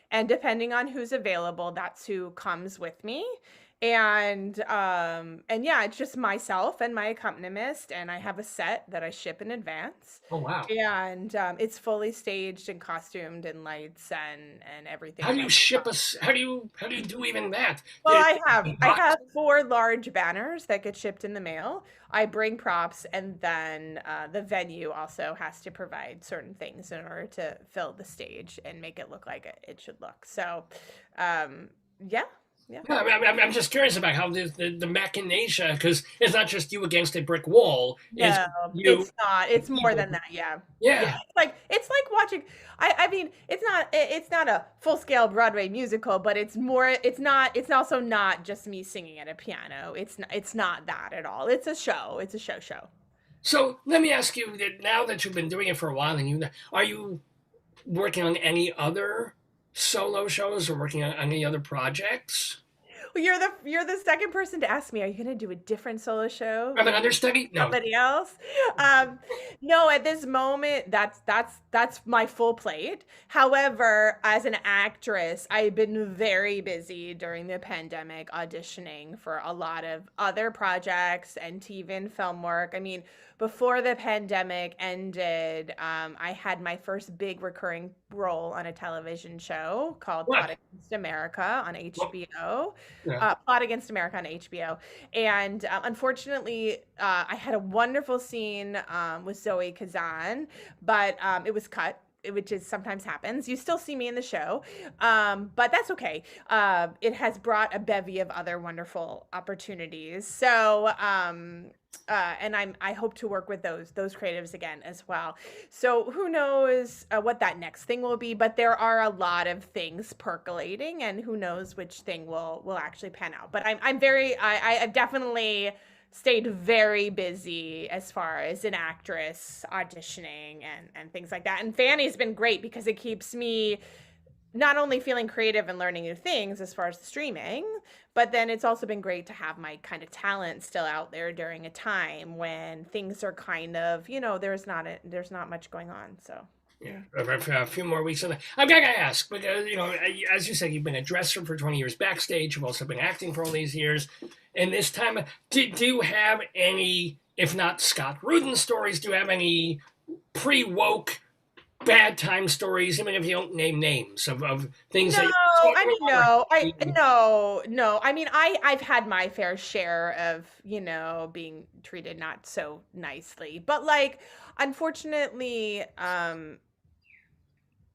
and depending on who's available, that's who comes with me. And yeah, it's just myself and my accompanist, and I have a set that I ship in advance. Oh wow! And it's fully staged and costumed and lights and everything. How do you ship us? How do you do even that? Well, I have 4 large banners that get shipped in the mail. I bring props, and then the venue also has to provide certain things in order to fill the stage and make it look like it should look. So, yeah. Yeah. I'm just curious about how the machination, because it's not just you against a brick wall. No, it's not. It's more than that. Yeah. Yeah. It's like watching. I mean, it's not a full scale Broadway musical, but it's more. It's not. It's also not just me singing at a piano. It's not that at all. It's a show. It's a show. So let me ask you that now that you've been doing it for a while, and are you working on any other solo shows or working on any other projects? Well, you're the second person to ask me, are you going to do a different solo show? Have an understudy? No. Somebody else? No, at this moment, that's my full plate. However, as an actress, I've been very busy during the pandemic auditioning for a lot of other projects and TV and film work. I mean, before the pandemic ended, I had my first big recurring role on a television show called Plot Against America on HBO. Plot Against America on HBO. And unfortunately, I had a wonderful scene with Zoe Kazan, but it was cut, which is sometimes happens. You still see me in the show, but that's okay. It has brought a bevy of other wonderful opportunities. So, and I hope to work with those creatives again as well. So who knows what that next thing will be, but there are a lot of things percolating, and who knows which thing will actually pan out. But I've definitely stayed very busy as far as an actress auditioning and things like that. And Fanny's been great because it keeps me not only feeling creative and learning new things as far as the streaming, but then it's also been great to have my kind of talent still out there during a time when things are kind of, there's not much going on. So yeah, a few more weeks on that. I've got to ask, because as you said, you've been a dresser for 20 years backstage. You've also been acting for all these years. And this time, do you have any, if not Scott Rudin stories, do you have any pre-woke bad time stories, even if you don't name names of things? No, I mean, I've had my fair share of, being treated not so nicely, but unfortunately,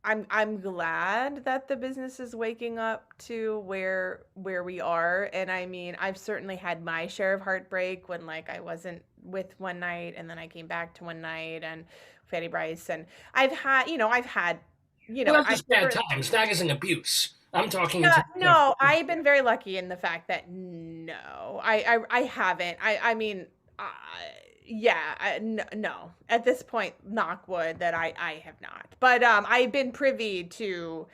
I'm glad that the business is waking up to where we are. And I mean, I've certainly had my share of heartbreak when I wasn't with one night, and then I came back to one night and Fanny Bryce, and I've had well, that's bad times. That isn't abuse. I'm talking. No, I've been very lucky in the fact that no, I haven't. I mean, no. At this point, knock wood, that I have not. But I've been privy to,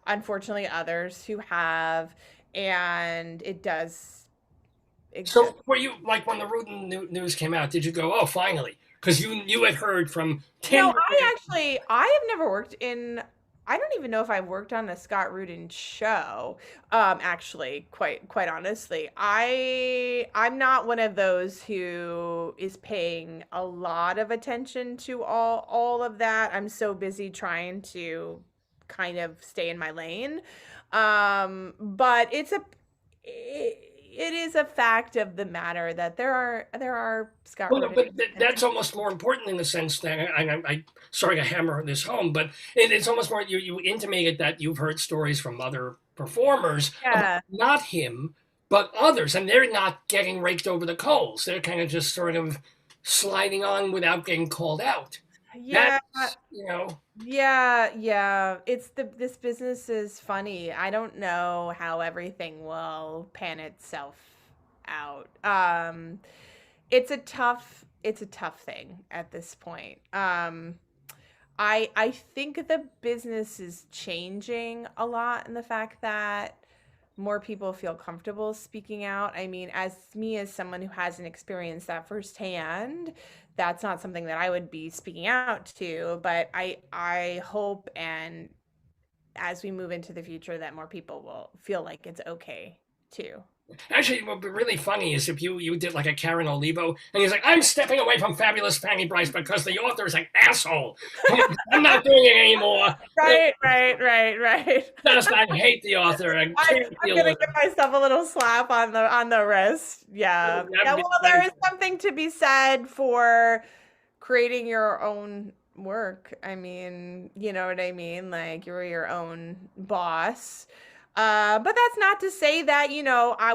unfortunately, others who have, and it does. So were you, when the Rudin news came out, did you go, oh, finally? because you had heard from 10. No, I have never worked in. I don't even know if I've worked on a Scott Rudin show. Actually, quite honestly, I'm not one of those who is paying a lot of attention to all of that. I'm so busy trying to kind of stay in my lane. But it is a fact of the matter that there are Scott Well, Rudin. but that's almost more important in the sense that I sorry to hammer this home, but it's almost more you intimated that you've heard stories from other performers Yeah. about not him, but others, and they're not getting raked over the coals. They're kind of just sort of sliding on without getting called out. Yeah. That's, Yeah. This business is funny. I don't know how everything will pan itself out. It's a tough thing at this point. I think the business is changing a lot in the fact that more people feel comfortable speaking out. I mean, as someone who hasn't experienced that firsthand, that's not something that I would be speaking out to, but I hope, and as we move into the future, that more people will feel like it's okay too. Actually, what would be really funny is if you did like a Karen Olivo, and he's like, I'm stepping away from Fabulous Fanny Bryce because the author is an asshole. I'm not doing it anymore. Right. Just, I hate the author. I'm gonna give myself a little slap on the wrist. Yeah. Well, there is something to be said for creating your own work. I mean, you know what I mean? Like, you're your own boss. But that's not to say that,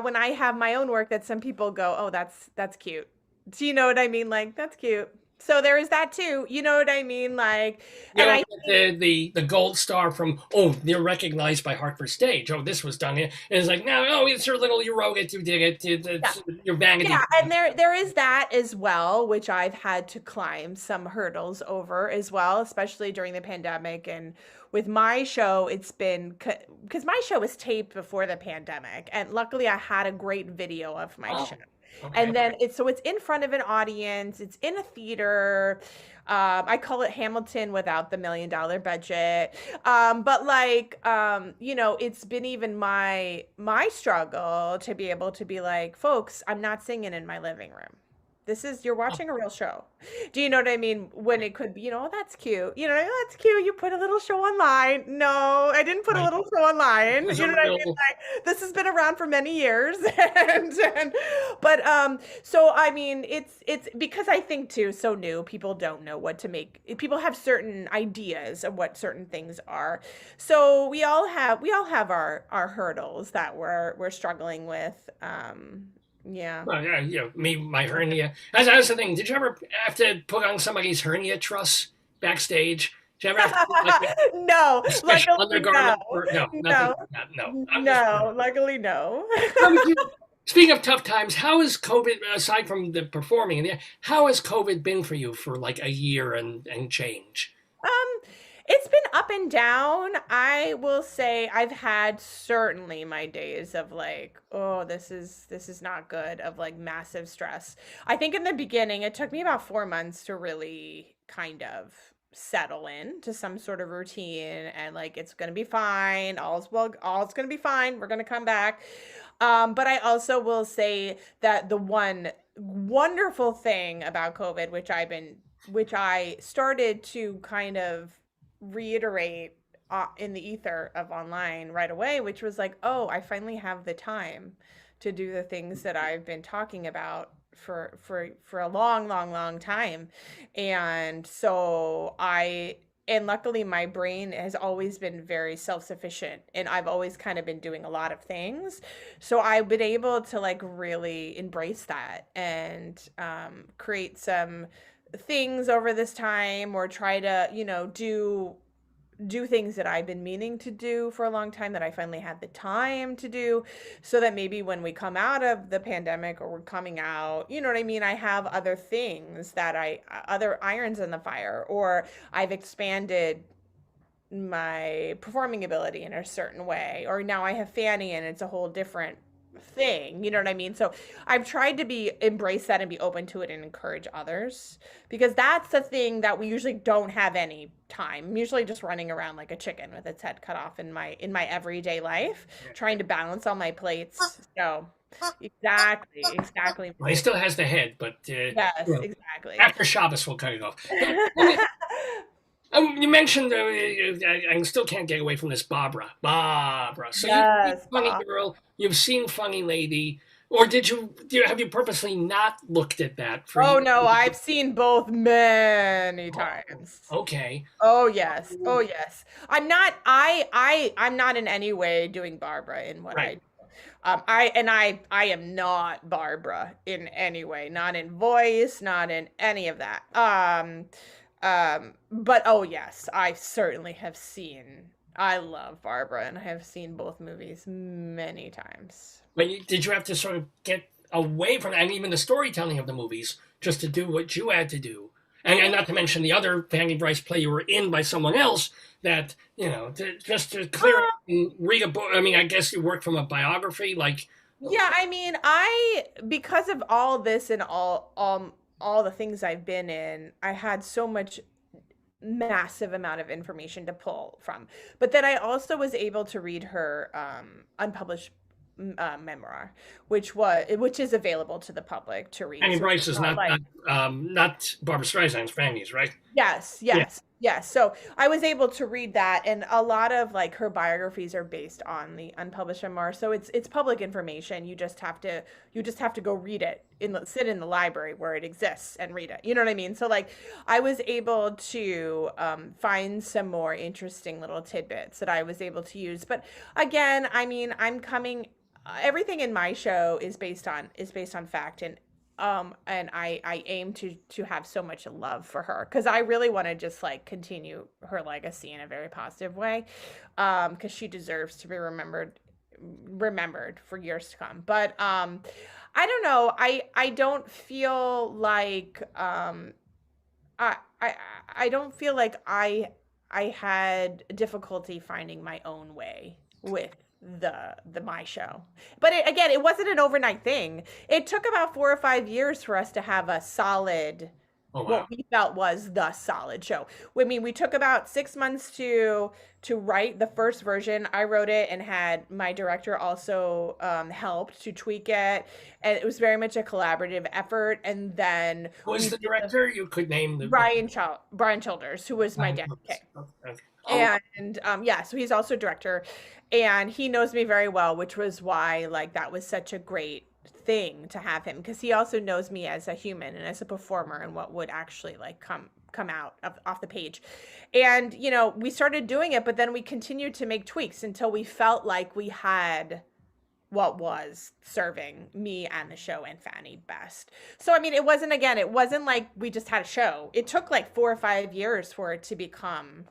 when I have my own work, that some people go, oh, that's cute. Do you know what I mean? Like, that's cute. So there is that too. You know what I mean? Like, the gold star from, they're recognized by Hartford Stage. Oh, this was done here. And it's like, no, it's your little, you wrote it, you did it, your vanity. Yeah, and there is that as well, which I've had to climb some hurdles over as well, especially during the pandemic. And with my show, it's been, because my show was taped before the pandemic, and luckily I had a great video of my show. Okay. And then it's in front of an audience. It's in a theater. I call it Hamilton without the $1 million budget. But it's been even my struggle to be able to be like, folks, I'm not singing in my living room. You're watching a real show. Do you know what I mean? When it could be, that's cute. That's cute. You put a little show online. No, I didn't put a little show online. You know what I mean? Like, this has been around for many years. So I mean, it's because I think too, so new, people don't know what to make. People have certain ideas of what certain things are. So we all have our hurdles that we're struggling with. Yeah. Well, my hernia. That's the thing. Did you ever have to put on somebody's hernia truss backstage? Did you ever have to no, luckily undergarment? No, luckily no. Speaking of tough times, how has COVID, aside from the performing, how has COVID been for you for like a year and change? It's been up and down. I will say I've had certainly my days of like, oh, this is not good, of like massive stress. I think in the beginning, it took me about 4 months to really kind of settle in to some sort of routine, and like, it's going to be fine. All's going to be fine. We're going to come back. But I also will say that the one wonderful thing about COVID, which I started to kind of reiterate in the ether of online right away, which was like, oh, I finally have the time to do the things that I've been talking about for a long time. And so and luckily my brain has always been very self-sufficient, and I've always kind of been doing a lot of things. So I've been able to like really embrace that and create some things over this time, or try to, do things that I've been meaning to do for a long time, that I finally had the time to do, so that maybe when we come out of the pandemic, or we're coming out, you know what I mean, I have other things other irons in the fire, or I've expanded my performing ability in a certain way, or now I have Fanny and it's a whole different thing, you know what I mean? So I've tried to embrace that and be open to it and encourage others, because that's the thing that we usually don't have any time. I'm usually just running around like a chicken with its head cut off in my everyday life, trying to balance all my plates. So exactly. Well, he still has the head, but Yes, exactly. after Shabbos we'll cut it off. You mentioned, I still can't get away from this, Barbara. So Yes, you've seen Funny Girl, you've seen Funny Lady, or have you purposely not looked at that? Oh no, I've seen both many times. Okay. Oh yes. I'm not in any way doing Barbara in what I do. I am not Barbara in any way, not in voice, not in any of that. But oh yes, I certainly have seen. I love Barbara, and I have seen both movies many times. But did you have to sort of get away from and even the storytelling of the movies just to do what you had to do? And not to mention the other Fanny Bryce play you were in by someone else that, just to clear up and read a book. I mean, I guess you worked from a biography, like. Yeah, I mean, because of all this and all the things I've been in, I had so much massive amount of information to pull from. But then I also was able to read her unpublished memoir, which is available to the public to read. Fanny Bryce is not Barbra Streisand's Fanny's, right? Yes. So I was able to read that, and a lot of like her biographies are based on the unpublished memoir. So it's public information. You just have to go read it sit in the library where it exists and read it. You know what I mean? So like I was able to find some more interesting little tidbits that I was able to use. But again, I mean, everything in my show is based on fact, and I aim to have so much love for her, because I really want to just like continue her legacy in a very positive way, because she deserves to be remembered for years to come. But I don't know, I don't feel like I don't feel like I had difficulty finding my own way with my show. But it wasn't an overnight thing. It took about 4 or 5 years for us to have a solid, what we felt was the solid show. I mean, we took about 6 months to write the first version. I wrote it and had my director also helped to tweak it, and it was very much a collaborative effort. And then who was the director? You could name the Brian Childers, who was my dad. Okay. And so he's also a director, and he knows me very well, which was why like that was such a great thing to have him, because he also knows me as a human and as a performer and what would actually like come out off the page. And we started doing it, but then we continued to make tweaks until we felt like we had what was serving me and the show and Fanny best. So I mean, it wasn't like we just had a show. It took like 4 or 5 years for it to become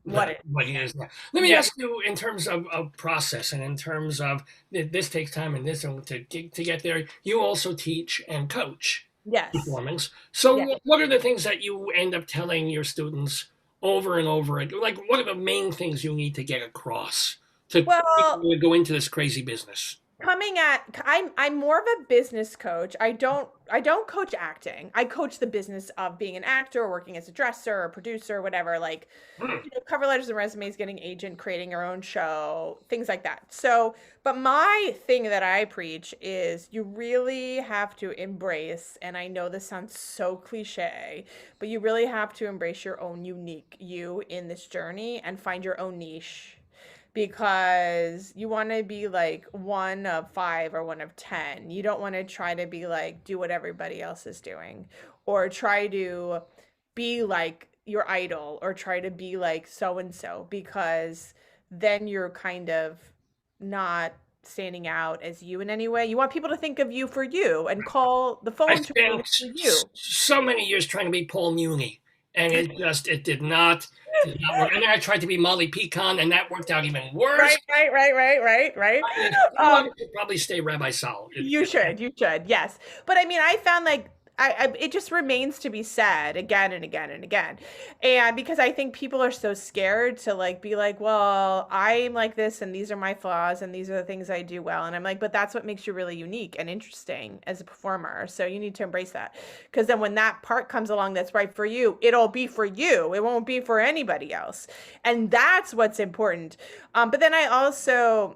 what it is now. Let me ask you, in terms of process, and in terms of this takes time and this to get there, you also teach and coach performance. So what are the things that you end up telling your students over and over? Like, what are the main things you need to get across to go into this crazy business? I'm more of a business coach. I don't coach acting. I coach the business of being an actor, or working as a dresser or producer, or whatever, like cover letters and resumes, getting agent, creating your own show, things like that. So, but my thing that I preach is you really have to embrace, and I know this sounds so cliche, but you really have to embrace your own unique you in this journey and find your own niche. Because you want to be like 1 of 5 or 1 of 10. You don't want to try to be like, do what everybody else is doing, or try to be like your idol, or try to be like so-and-so, because then you're kind of not standing out as you in any way. You want people to think of you for you and call the phone to you. So many years trying to be Paul Muni, and it did not work. And then I tried to be Molly Pecan, and that worked out even worse. Right. I should probably stay Rabbi Sol. You should, yes. But I mean, I found like it just remains to be said again and again and again. And because I think people are so scared to like be like, well, I'm like this and these are my flaws and these are the things I do well. And I'm like, but that's what makes you really unique and interesting as a performer. So you need to embrace that. Because then when that part comes along that's right for you, it'll be for you. It won't be for anybody else. And that's what's important. But then I also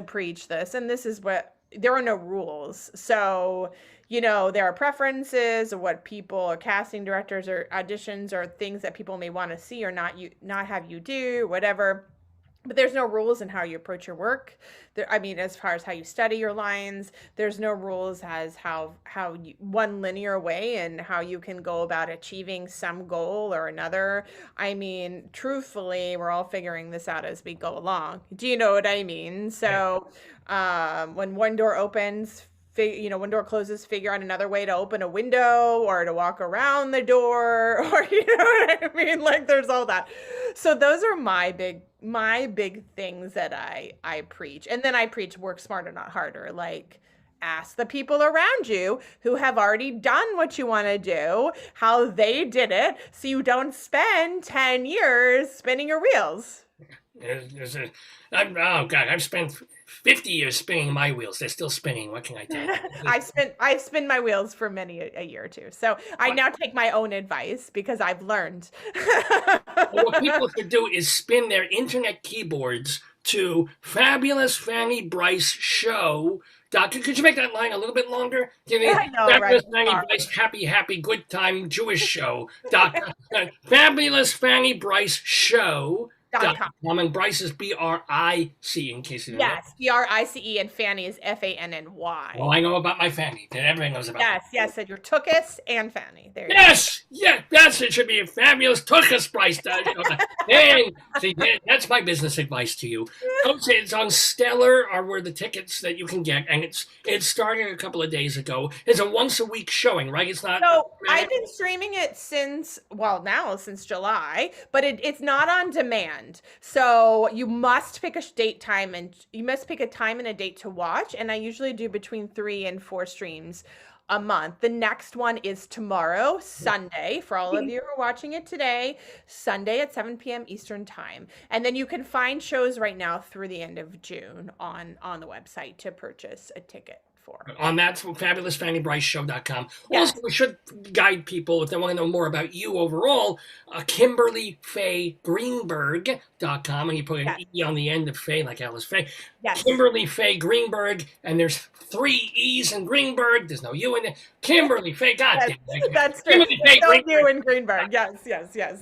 preach this, and this is what, there are no rules. So, there are preferences of what people or casting directors or auditions or things that people may want to see or not have you do, whatever. But there's no rules in how you approach your work. As far as how you study your lines, there's no rules as how one linear way and how you can go about achieving some goal or another. Truthfully, we're all figuring this out as we go along. Do you know what I mean? So, when one door opens, one door closes, figure out another way to open a window or to walk around the door, or what I mean? Like, there's all that. So those are my big things that I preach. And then I preach work smarter, not harder. Like, ask the people around you who have already done what you want to do, how they did it, so you don't spend 10 years spinning your wheels. I've spent 50 years spinning my wheels. They're still spinning. What can I tell you? I've spun my wheels for many a year too. So I now take my own advice because I've learned. What people should do is spin their internet keyboards to Fabulous Fanny Brice Show. Could you make that line a little bit longer? I know, Fabulous right? Fanny Brice Happy Good Time Jewish Show. Fabulous Fanny Brice Show. And Brice is BRICE in case you don't know. Yes, BRICE, and Fanny is FANNY. Well, I know about my Fanny. Everyone knows about Yes, and your Tookus and Fanny. There you go. Yes, it should be a fabulous Tookus Brice. And see, that's my business advice to you. It's on Stellar, are where the tickets that you can get, and it started a couple of days ago. It's a once a week showing, right? It's not. So I've been streaming it since July, but it's not on demand. So you must pick a time and a date to watch. And I usually do between 3 and 4 streams a month. The next one is tomorrow, Sunday, for all of you who are watching it today, Sunday at 7 p.m. Eastern time. And then you can find shows right now through the end of June on the website to purchase a ticket for. On that, fabulousfannybriceshow.com. Yes. Also, we should guide people if they want to know more about you overall. Kimberly Faye Greenberg.com, and you put an E on the end of Faye, like Alice Faye. Yes. Kimberly Faye Greenberg, and there's 3 E's in Greenberg. There's no U in it. Kimberly Faye, goddamn. That's true. Kimberly Faye Greenberg. U in Greenberg. Yes.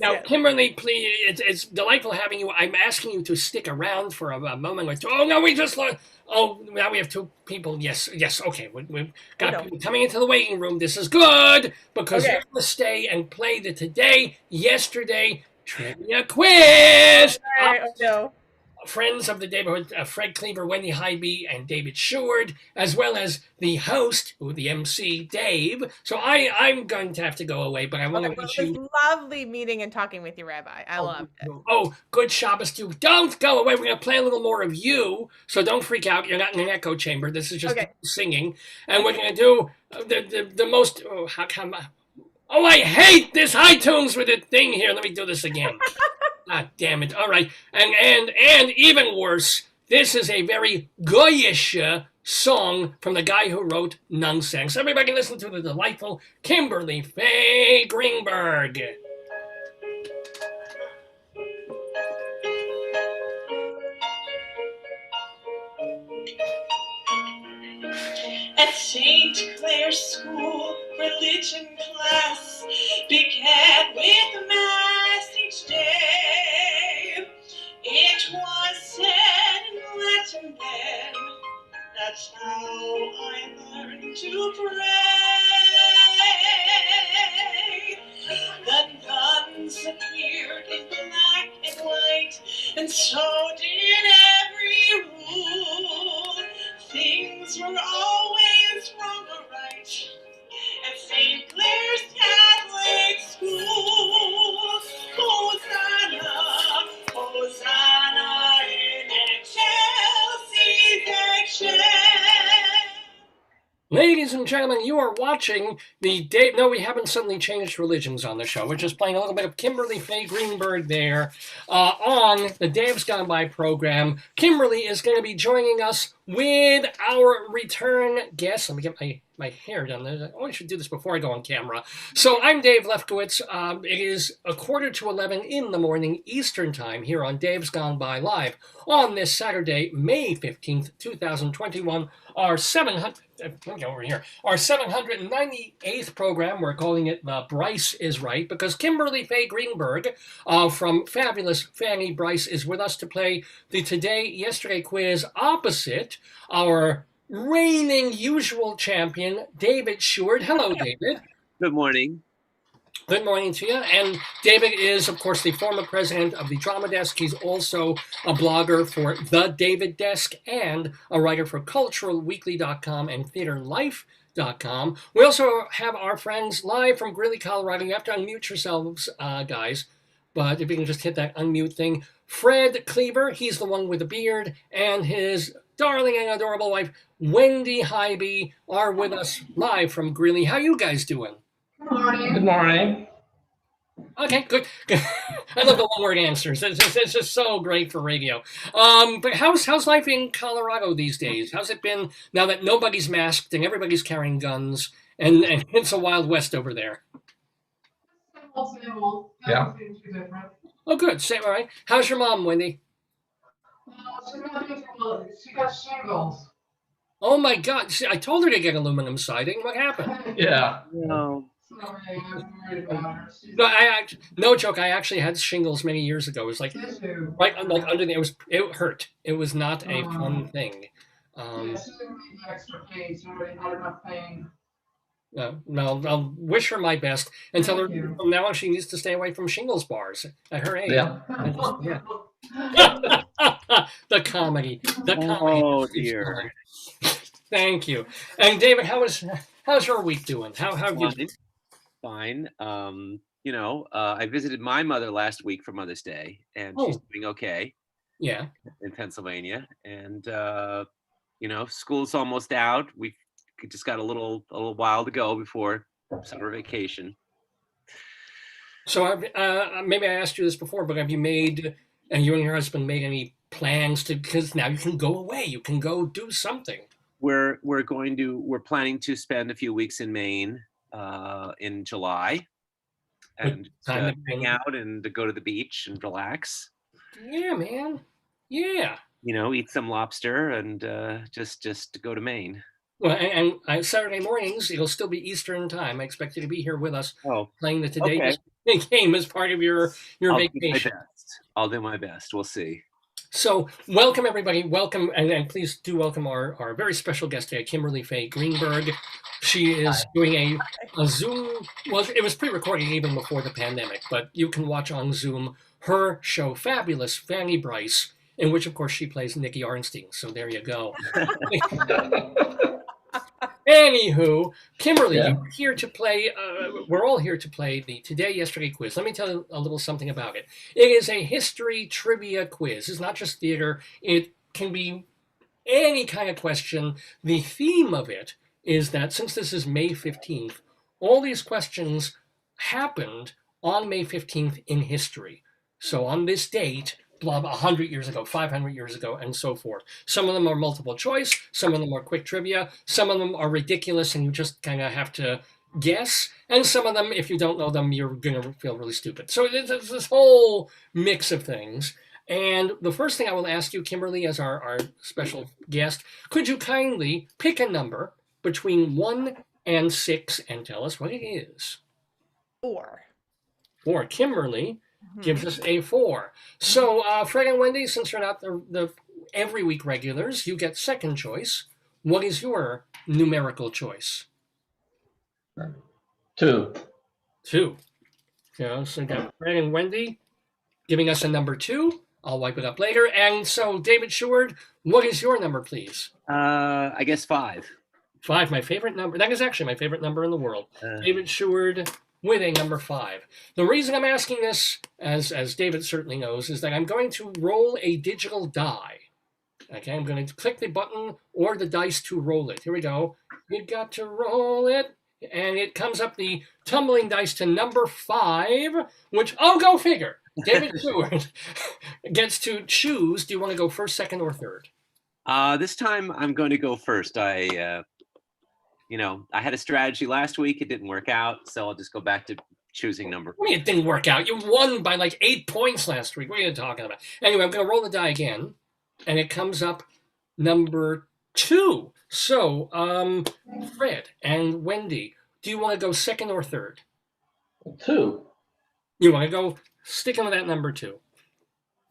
Now, Kimberly, please, it's delightful having you. I'm asking you to stick around for a moment or two. Oh, no, we just lost. Oh, now we have 2 people. Yes. Okay, we've got people coming into the waiting room. This is good because we're going to stay and play the today, yesterday trivia quiz. Friends of the Daverhood, Fred Cleaver, Wendy Highby, and David Sheward, as well as the host, the MC, Dave. So I'm going to have to go away, but I want to wish you... It was lovely meeting and talking with you, Rabbi. I loved it. Oh, good Shabbos to you. Don't go away. We're going to play a little more of you, so don't freak out. You're not in an echo chamber. This is just singing. And we're going to do the most... Oh, how come... Oh, I hate this iTunes with the thing here. Let me do this again. God damn it. All right. And even worse, this is a very goyish song from the guy who wrote Nonsense. Everybody can listen to the delightful Kimberly Faye Greenberg. At St. Clair's School, religion class began with Mass each day. It was said in Latin then, that's how I learned to pray. The nuns appeared in black and white, and so did every rule. Things were always wrong or right at St. Clair's Catholic School. Hosanna, Hosanna in excelsis excel. Ladies Ladies and gentlemen, you are watching the Dave. No, we haven't suddenly changed religions on the show. We're just playing a little bit of Kimberly Faye Greenberg there on the Dave's Gone By program. Kimberly is going to be joining us with our return guest. Let me get my hair done. I always should do this before I go on camera. So I'm Dave Lefkowitz. It is 11:45 in the morning Eastern Time here on Dave's Gone By Live on this Saturday, May 15th, 2021. Our 798th program. We're calling it the BRICE is Right because Kimberly Faye Greenberg from Fabulous Fanny Bryce is with us to play the Today Yesterday quiz opposite our reigning usual champion, David Sheward. Hello, David. Good morning. Good morning to you. And David is, of course, the former president of the Drama Desk. He's also a blogger for The David Desk and a writer for CulturalWeekly.com and TheaterLife.com. We also have our friends live from Greeley, Colorado. You have to unmute yourselves, guys. But if you can just hit that unmute thing. Fred Cleaver, he's the one with the beard, and his darling and adorable wife, Wendy Highby, are with us live from Greeley. How you guys doing? Good morning. Good morning. Okay, good. I love the one-word answers. It's just so great for radio. But how's life in Colorado these days? How's it been now that nobody's masked and everybody's carrying guns and it's a Wild West over there? Simple. Yeah. Nothing too different. Oh, good. Say, all right. How's your mom, Wendy? She got shingles. Oh my God! See, I told her to get aluminum siding. What happened? Yeah. No. Sorry, I'm worried about her. No, no joke. I actually had shingles many years ago. It was like right under the. It hurt. It was not a fun thing. Yeah, she didn't need the extra pain. She already had enough pain. No, I'll wish her my best and tell her from now on she needs to stay away from shingles bars at her age. Yeah. The comedy. Oh dear. Thank you. And David, how's your week doing? How have you? Fine. I visited my mother last week for Mother's Day, and she's doing okay. Yeah. In Pennsylvania, and school's almost out. We just got a little while to go before summer vacation. So maybe I asked you this before, but have you made, and you and your husband made any plans to? Because now you can go away. You can go do something. We're planning to spend a few weeks in Maine in July, and hang out and to go to the beach and relax. Yeah, man. Yeah. Eat some lobster and just to go to Maine. Well, and Saturday mornings, it'll still be Eastern time. I expect you to be here with us playing the Today game as part of your vacation. I'll do my best. We'll see. So welcome, everybody. Welcome, and please do welcome our very special guest today, Kimberly Faye Greenberg. She is doing a Zoom. Well, it was pre-recorded even before the pandemic, but you can watch on Zoom her show, Fabulous Fanny Bryce, in which, of course, she plays Nikki Arnstein. So there you go. Anywho, Kimberly, you're here to play. We're all here to play the Today Yesterday quiz. Let me tell you a little something about it. It is a history trivia quiz. It's not just theater. It can be any kind of question. The theme of it is that since this is May 15th, all these questions happened on May 15th in history. So on this date, 100 years ago, 500 years ago, and so forth. Some of them are multiple choice, some of them are quick trivia, some of them are ridiculous and you just kind of have to guess, and some of them, if you don't know them, you're going to feel really stupid. So it's this whole mix of things. And the first thing I will ask you, Kimberly, as our special guest, could you kindly pick a number between 1 and 6 and tell us what it is? 4. 4. Kimberly gives us a 4. So, Fred and Wendy, since you're not the every week regulars, you get second choice. What is your numerical choice? 2. 2. So we got Fred and Wendy giving us a number 2. I'll wipe it up later. And so, David Sheward, what is your number, please? I guess 5. 5, my favorite number. That is actually my favorite number in the world. David Sheward with a number 5. The reason I'm asking this, as David certainly knows, is that I'm going to roll a digital die. Okay, I'm going to click the button or the dice to roll it. Here we go. You got to roll it. And it comes up the tumbling dice to number 5, which, go figure. David Sheward gets to choose. Do you want to go first, second, or third? This time I'm going to go first. I had a strategy last week. It didn't work out, so I'll just go back to choosing number 4. I mean, it didn't work out. You won by like 8 points last week. What are you talking about? Anyway, I'm going to roll the die again, and it comes up number 2. So, Fred and Wendy, do you want to go second or third? 2. You want to go sticking with that number 2.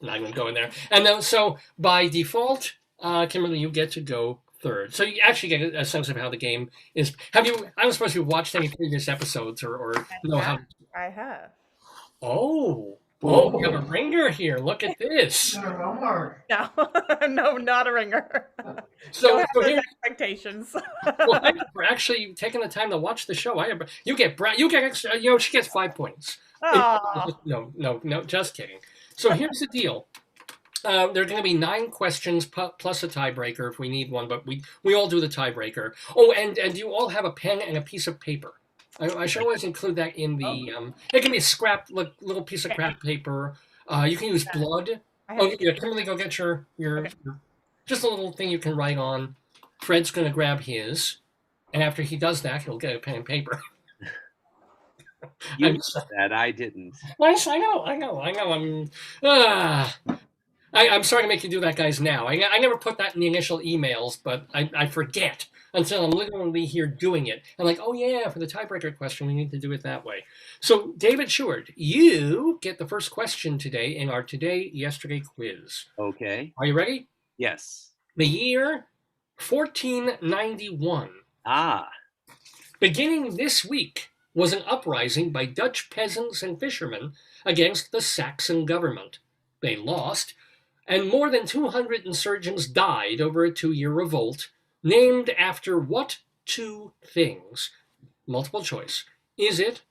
I'm not going to go in there. And then, so by default, Kimberly, you get to go third. So you actually get a sense of how the game is. I don't suppose you've watched any previous episodes or know how. I have. Oh, we have a ringer here. Look at this. No, no, not a ringer. So here's expectations. Well, thank you for actually taking the time to watch the show. You get extra. She gets 5 points. Oh. No, just kidding. So here's the deal. There are going to be 9 questions plus a tiebreaker if we need one, but we all do the tiebreaker. Oh, and you all have a pen and a piece of paper. I should always include that in the. It can be a scrap, little piece of scrap paper. You can use blood. Kimberly, go get your just a little thing you can write on. Fred's going to grab his, and after he does that, he'll get a pen and paper. You said that. I didn't. Yes, I know. I'm sorry to make you do that, guys, now. I never put that in the initial emails, but I forget until I'm literally here doing it. I'm like, oh, yeah, for the tiebreaker question, we need to do it that way. So, David Sheward, you get the first question today in our Today, Yesterday quiz. Okay. Are you ready? Yes. The year 1491. Beginning this week was an uprising by Dutch peasants and fishermen against the Saxon government. They lost, and more than 200 insurgents died over a 2-year revolt, named after what 2 things? Multiple choice. Is it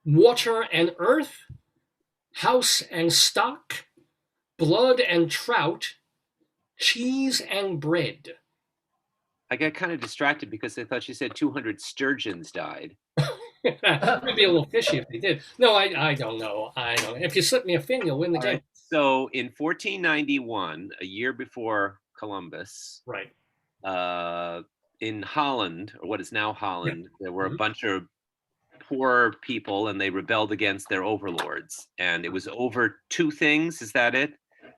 water and earth, house and stock, blood and trout, cheese and bread? I got kind of distracted because I thought you said 200 sturgeons died. It'd be a little fishy if they did. No, I don't know. I don't know. If you slip me a fin, you'll win the game. Right. So in 1491, a year before Columbus, right, in Holland, or what is now Holland, there were a bunch of poor people, and they rebelled against their overlords. And it was over 2 things. Is that it?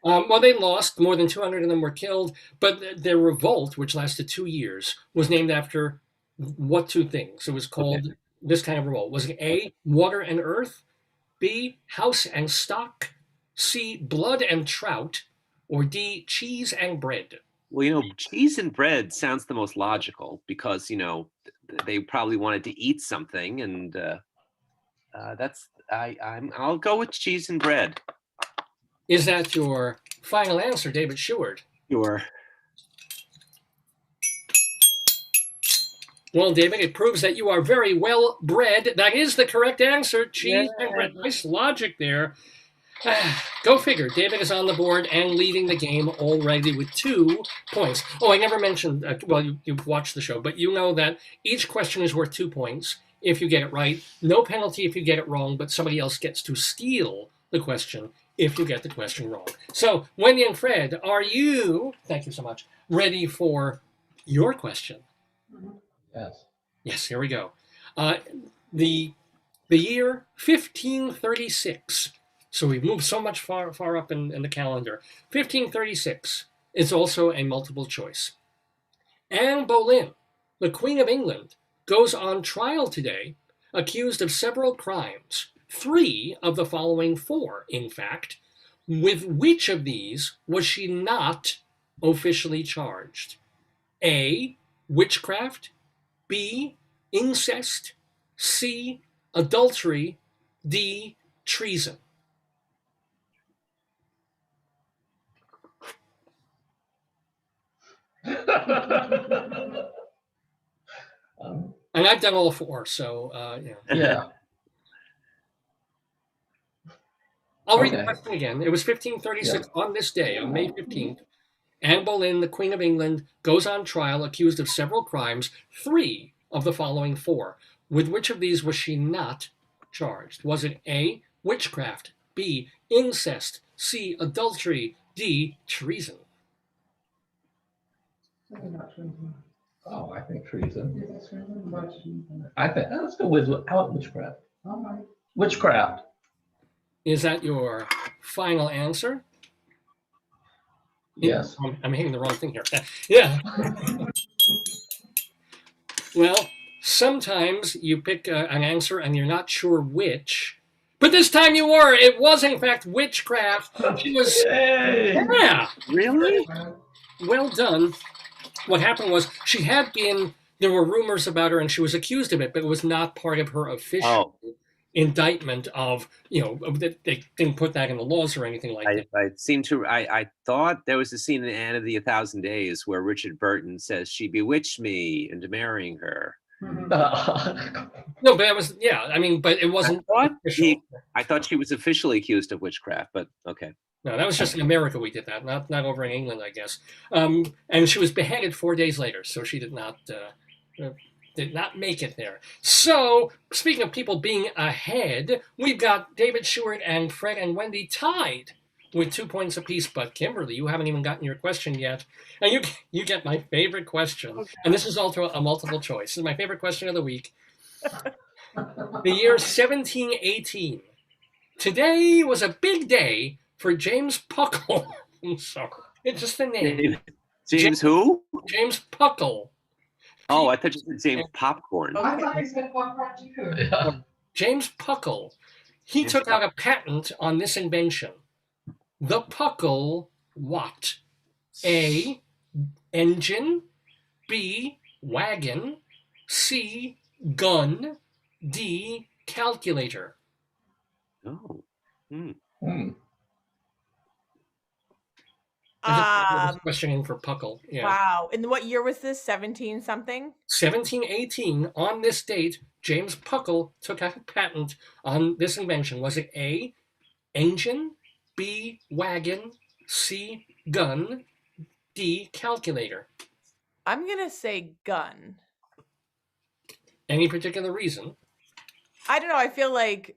Well, they lost. More than 200 of them were killed. But their revolt, which lasted 2 years, was named after what 2 things? It was called this kind of revolt. Was it A, water and earth, B, house and stock, C, blood and trout, or D, cheese and bread? Well, cheese and bread sounds the most logical because, they probably wanted to eat something, and I'll go with cheese and bread. Is that your final answer, David Sheward? Sure. Well, David, it proves that you are very well bred. That is the correct answer. Cheese and bread. Nice logic there. Go figure. David is on the board and leading the game already with 2 points. Oh, I never mentioned, you've watched the show, but you know that each question is worth 2 points if you get it right. No penalty if you get it wrong, but somebody else gets to steal the question if you get the question wrong. So, Wendy and Fred, are you, thank you so much, ready for your question? Yes. Yes, here we go. The year 1536. So we've moved so much far up in the calendar. 1536 is also a multiple choice. Anne Boleyn, the Queen of England, goes on trial today, accused of several crimes. 3 of the following 4, in fact. With which of these was she not officially charged? A, witchcraft, B, incest, C, adultery, D, treason. And I've done all 4, so yeah. I'll read the question again. It was 1536 on this day, on May 15th. Anne Boleyn, the Queen of England, goes on trial accused of several crimes, 3 of the following 4. With which of these was she not charged? Was it A, witchcraft, B, incest, C, adultery, D, treason? Oh, I think treason. I think, let's go with witchcraft. Witchcraft. Is that your final answer? Yes. I'm hitting the wrong thing here. Yeah. Well, sometimes you pick an answer and you're not sure which, but this time you were. It was, in fact, witchcraft. She was, yeah. Really? Well done. What happened was there were rumors about her and she was accused of it, but it was not part of her official indictment of, they didn't put that in the laws or anything like that. I thought there was a scene in Anne of the 1,000 Days where Richard Burton says she bewitched me into marrying her. No, but it was, but it wasn't official. I thought she was officially accused of witchcraft, but okay. No, that was just in America we did that, not over in England, I guess. And she was beheaded 4 days later, so she did not make it there. So, speaking of people being ahead, we've got David Sheward and Fred and Wendy tied with 2 points apiece. But Kimberly, you haven't even gotten your question yet. And you get my favorite question. And this is also a multiple choice. This is my favorite question of the week. The year 1718. Today was a big day for James Puckle. I'm sorry. It's just the name. James who? James Puckle. Oh, I thought you said James Popcorn. I thought you said popcorn too. James Puckle. He took out a patent on this invention. The Puckle what? A, engine. B, wagon. C, gun. D, calculator. Oh. Questioning for Puckle. Yeah. Wow. And what year was this? 17 something? 1718. On this date, James Puckle took out a patent on this invention. Was it A, engine, B, wagon, C, gun, D, calculator? I'm going to say gun. Any particular reason? I don't know. I feel like,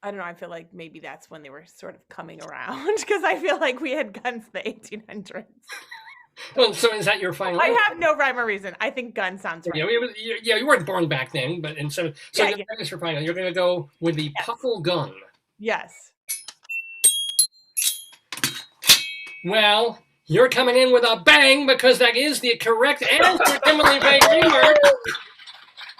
I don't know. I feel like maybe that's when they were sort of coming around because I feel like we had guns in the 1800s. Well, so is that your final I answer? have no rhyme or reason. I think gun sounds right. You weren't born back then, but so that is your final. You're going to go with the Puckle gun. Yes. Well, you're coming in with a bang because that is the correct answer, Kimberly Faye Greenberg.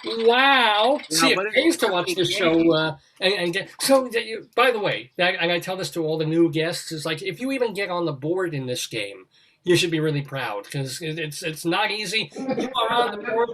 Wow. See, it pays to watch this show and get. So, by the way, and I tell this to all the new guests, is like, if you even get on the board in this game, you should be really proud because it's not easy. You are on the board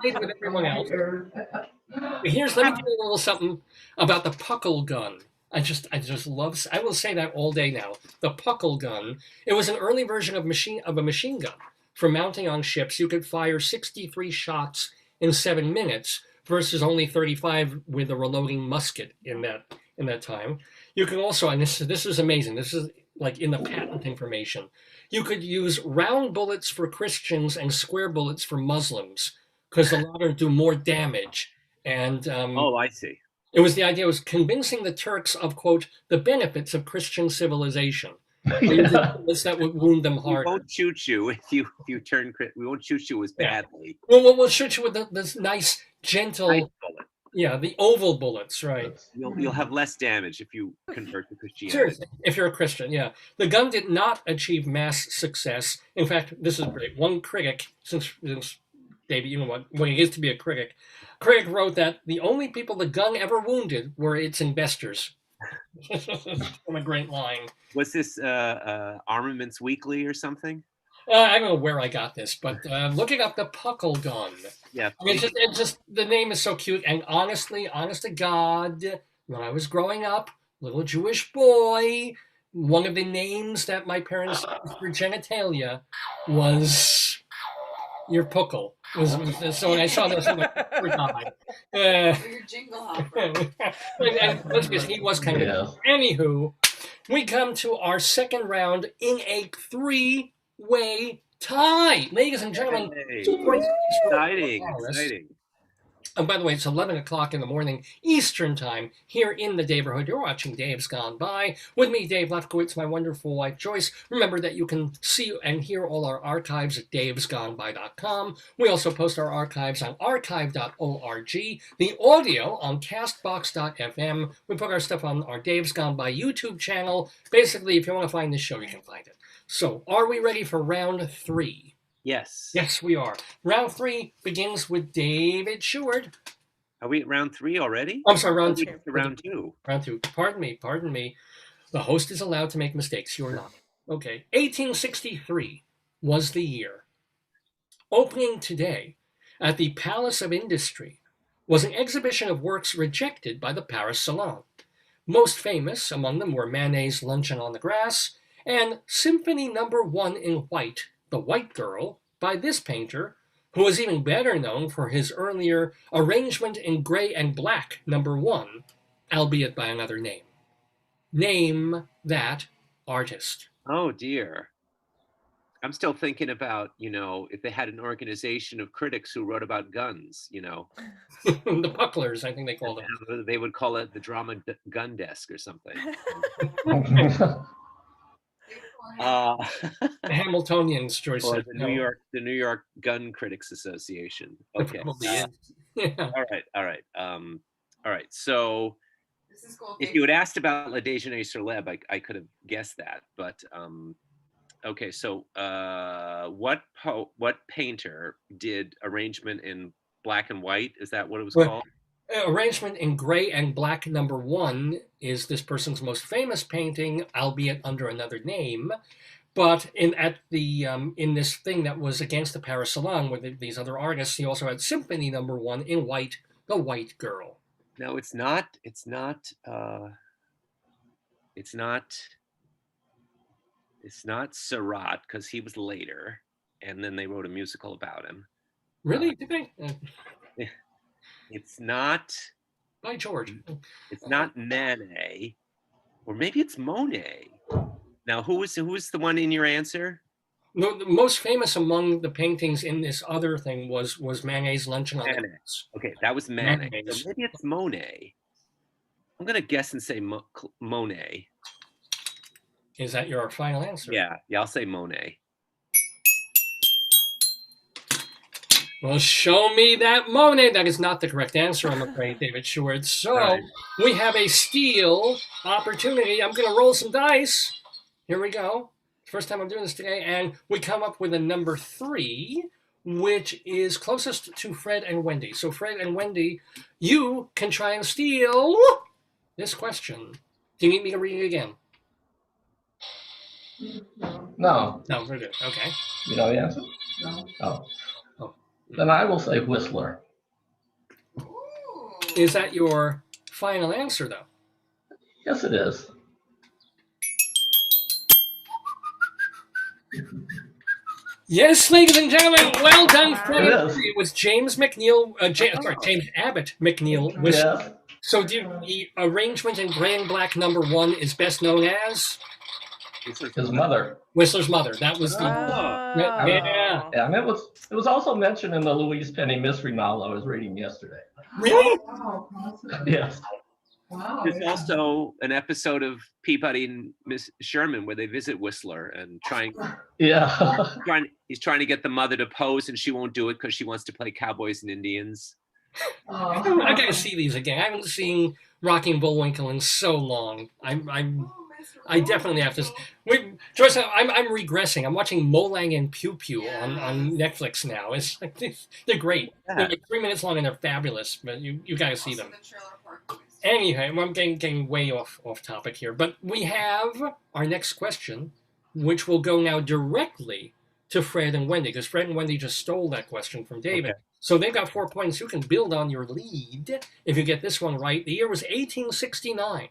with everyone else. But let me tell you a little something about the Puckle gun. I just love. I will say that all day now. The Puckle gun. It was an early version of a machine gun for mounting on ships. You could fire 63 shots in 7 minutes versus only 35 with a reloading musket in that time. You can also, and this is amazing. This is like in the patent information. You could use round bullets for Christians and square bullets for Muslims because the latter do more damage. And I see. The idea was convincing the Turks of, quote, the benefits of Christian civilization. That would wound them hard. We won't shoot you if you turn. We won't shoot you as badly. Well, we'll shoot you with this nice, gentle, nice bullet. Yeah, the oval bullets, right? You'll have less damage if you convert to Christianity. Seriously, if you're a Christian, yeah. The gun did not achieve mass success. In fact, this is great. One critic, since David, you know what it is to be a critic. Critic wrote that the only people the gun ever wounded were its investors. From a great line. Was this Armaments Weekly or something? I don't know where I got this, but looking up the Puckle gun. Yeah. It's just the name is so cute. And honest to God, when I was growing up, little Jewish boy, one of the names that my parents used for genitalia was your Puckle. So when I saw this, I'm like, poor guy. Your jingle hopper. And let's be honest, he was kind of. Anywho, we come to our second round in a three-way tie. Ladies and gentlemen, Hey, 2 points apiece for exciting, finalists. exciting. And by the way, it's 11 o'clock in the morning Eastern time here in the Daverhood. You're watching Dave's Gone By. With me, Dave Lefkowitz, my wonderful wife, Joyce. Remember that you can see and hear all our archives at davesgoneby.com. We also post our archives on archive.org. The audio on castbox.fm. We put our stuff on our Dave's Gone By YouTube channel. Basically, if you want to find this show, you can find it. So, are we ready for round 3? Yes. Yes, we are. Round 3 begins with David Sheward. Are we at round 3 already? I'm sorry, round 2. Round 2. Round 2. Pardon me. The host is allowed to make mistakes. You're not. Okay. 1863 was the year. Opening today at the Palace of Industry was an exhibition of works rejected by the Paris Salon. Most famous among them were Manet's Luncheon on the Grass and Symphony No. 1 in White, The White Girl, by this painter, who was even better known for his earlier Arrangement in Gray and Black No. 1, albeit by another name. Name that artist. Oh, dear. I'm still thinking about, if they had an organization of critics who wrote about guns, The Bucklers, I think they called them. They would call it the drama gun desk or something. The Hamiltonians, Joyce Or said. the New York Gun Critics Association. Okay. Yeah. All right. So This is called if you had asked about Le Déjeuner sur l'herbe, I could have guessed that. But okay. So what painter did Arrangement in Black and White? Is that what it was called? Arrangement in Gray and Black No. 1 is this person's most famous painting, albeit under another name. But in this thing that was against the Paris Salon with these other artists, he also had Symphony No. 1 in White, The White Girl. No, it's not Seurat, because he was later, and then they wrote a musical about him. Really? Did they? It's not. By George. It's not Manet, or maybe it's Monet. Now, who was the one in your answer? No, the most famous among the paintings in this other thing was Manet's Luncheon on the Grass. Okay, that was Manet. Manet. So maybe it's Monet. I'm gonna guess and say Monet. Is that your final answer? Yeah, I'll say Monet. Well, show me that Monet. That is not the correct answer, I'm afraid, David Sheward. So Right. we have a steal opportunity. I'm going to roll some dice. Here we go. First time I'm doing this today. And we come up with a number 3, which is closest to Fred and Wendy. So Fred and Wendy, you can try and steal this question. Do you need me to read it again? No, No, we're good. Okay. you know the answer? No. Oh. Oh. Then I will say Whistler. Ooh. Is that your final answer, though? Yes, it is. Yes, ladies and gentlemen, well done, Fred. It is. It was James McNeil, James Abbott McNeil. Yes. So the Arrangement in Gray and Black No. 1 is best known as His mother. Whistler's Mother. That was the Yeah. And it was also mentioned in the Louise Penny mystery novel I was reading yesterday. Really? Wow. Awesome. Yes. Wow. There's also an episode of Peabody and Miss Sherman where they visit Whistler and Yeah. he's trying to get the mother to pose, and she won't do it because she wants to play cowboys and Indians. Oh. I gotta see these again. I haven't seen Rocking Bullwinkle in so long. I definitely have to. Joyce, I'm regressing. I'm watching Molang and Pew Pew on Netflix now. It's like they're great. They're like 3 minutes long and they're fabulous. But you gotta see Also them. the Trailer Park Boys. Anyway, I'm getting way off topic here. But we have our next question, which will go now directly to Fred and Wendy, because Fred and Wendy just stole that question from David. Okay. So they've got 4 points. You can build on your lead if you get this one right. The year was 1869.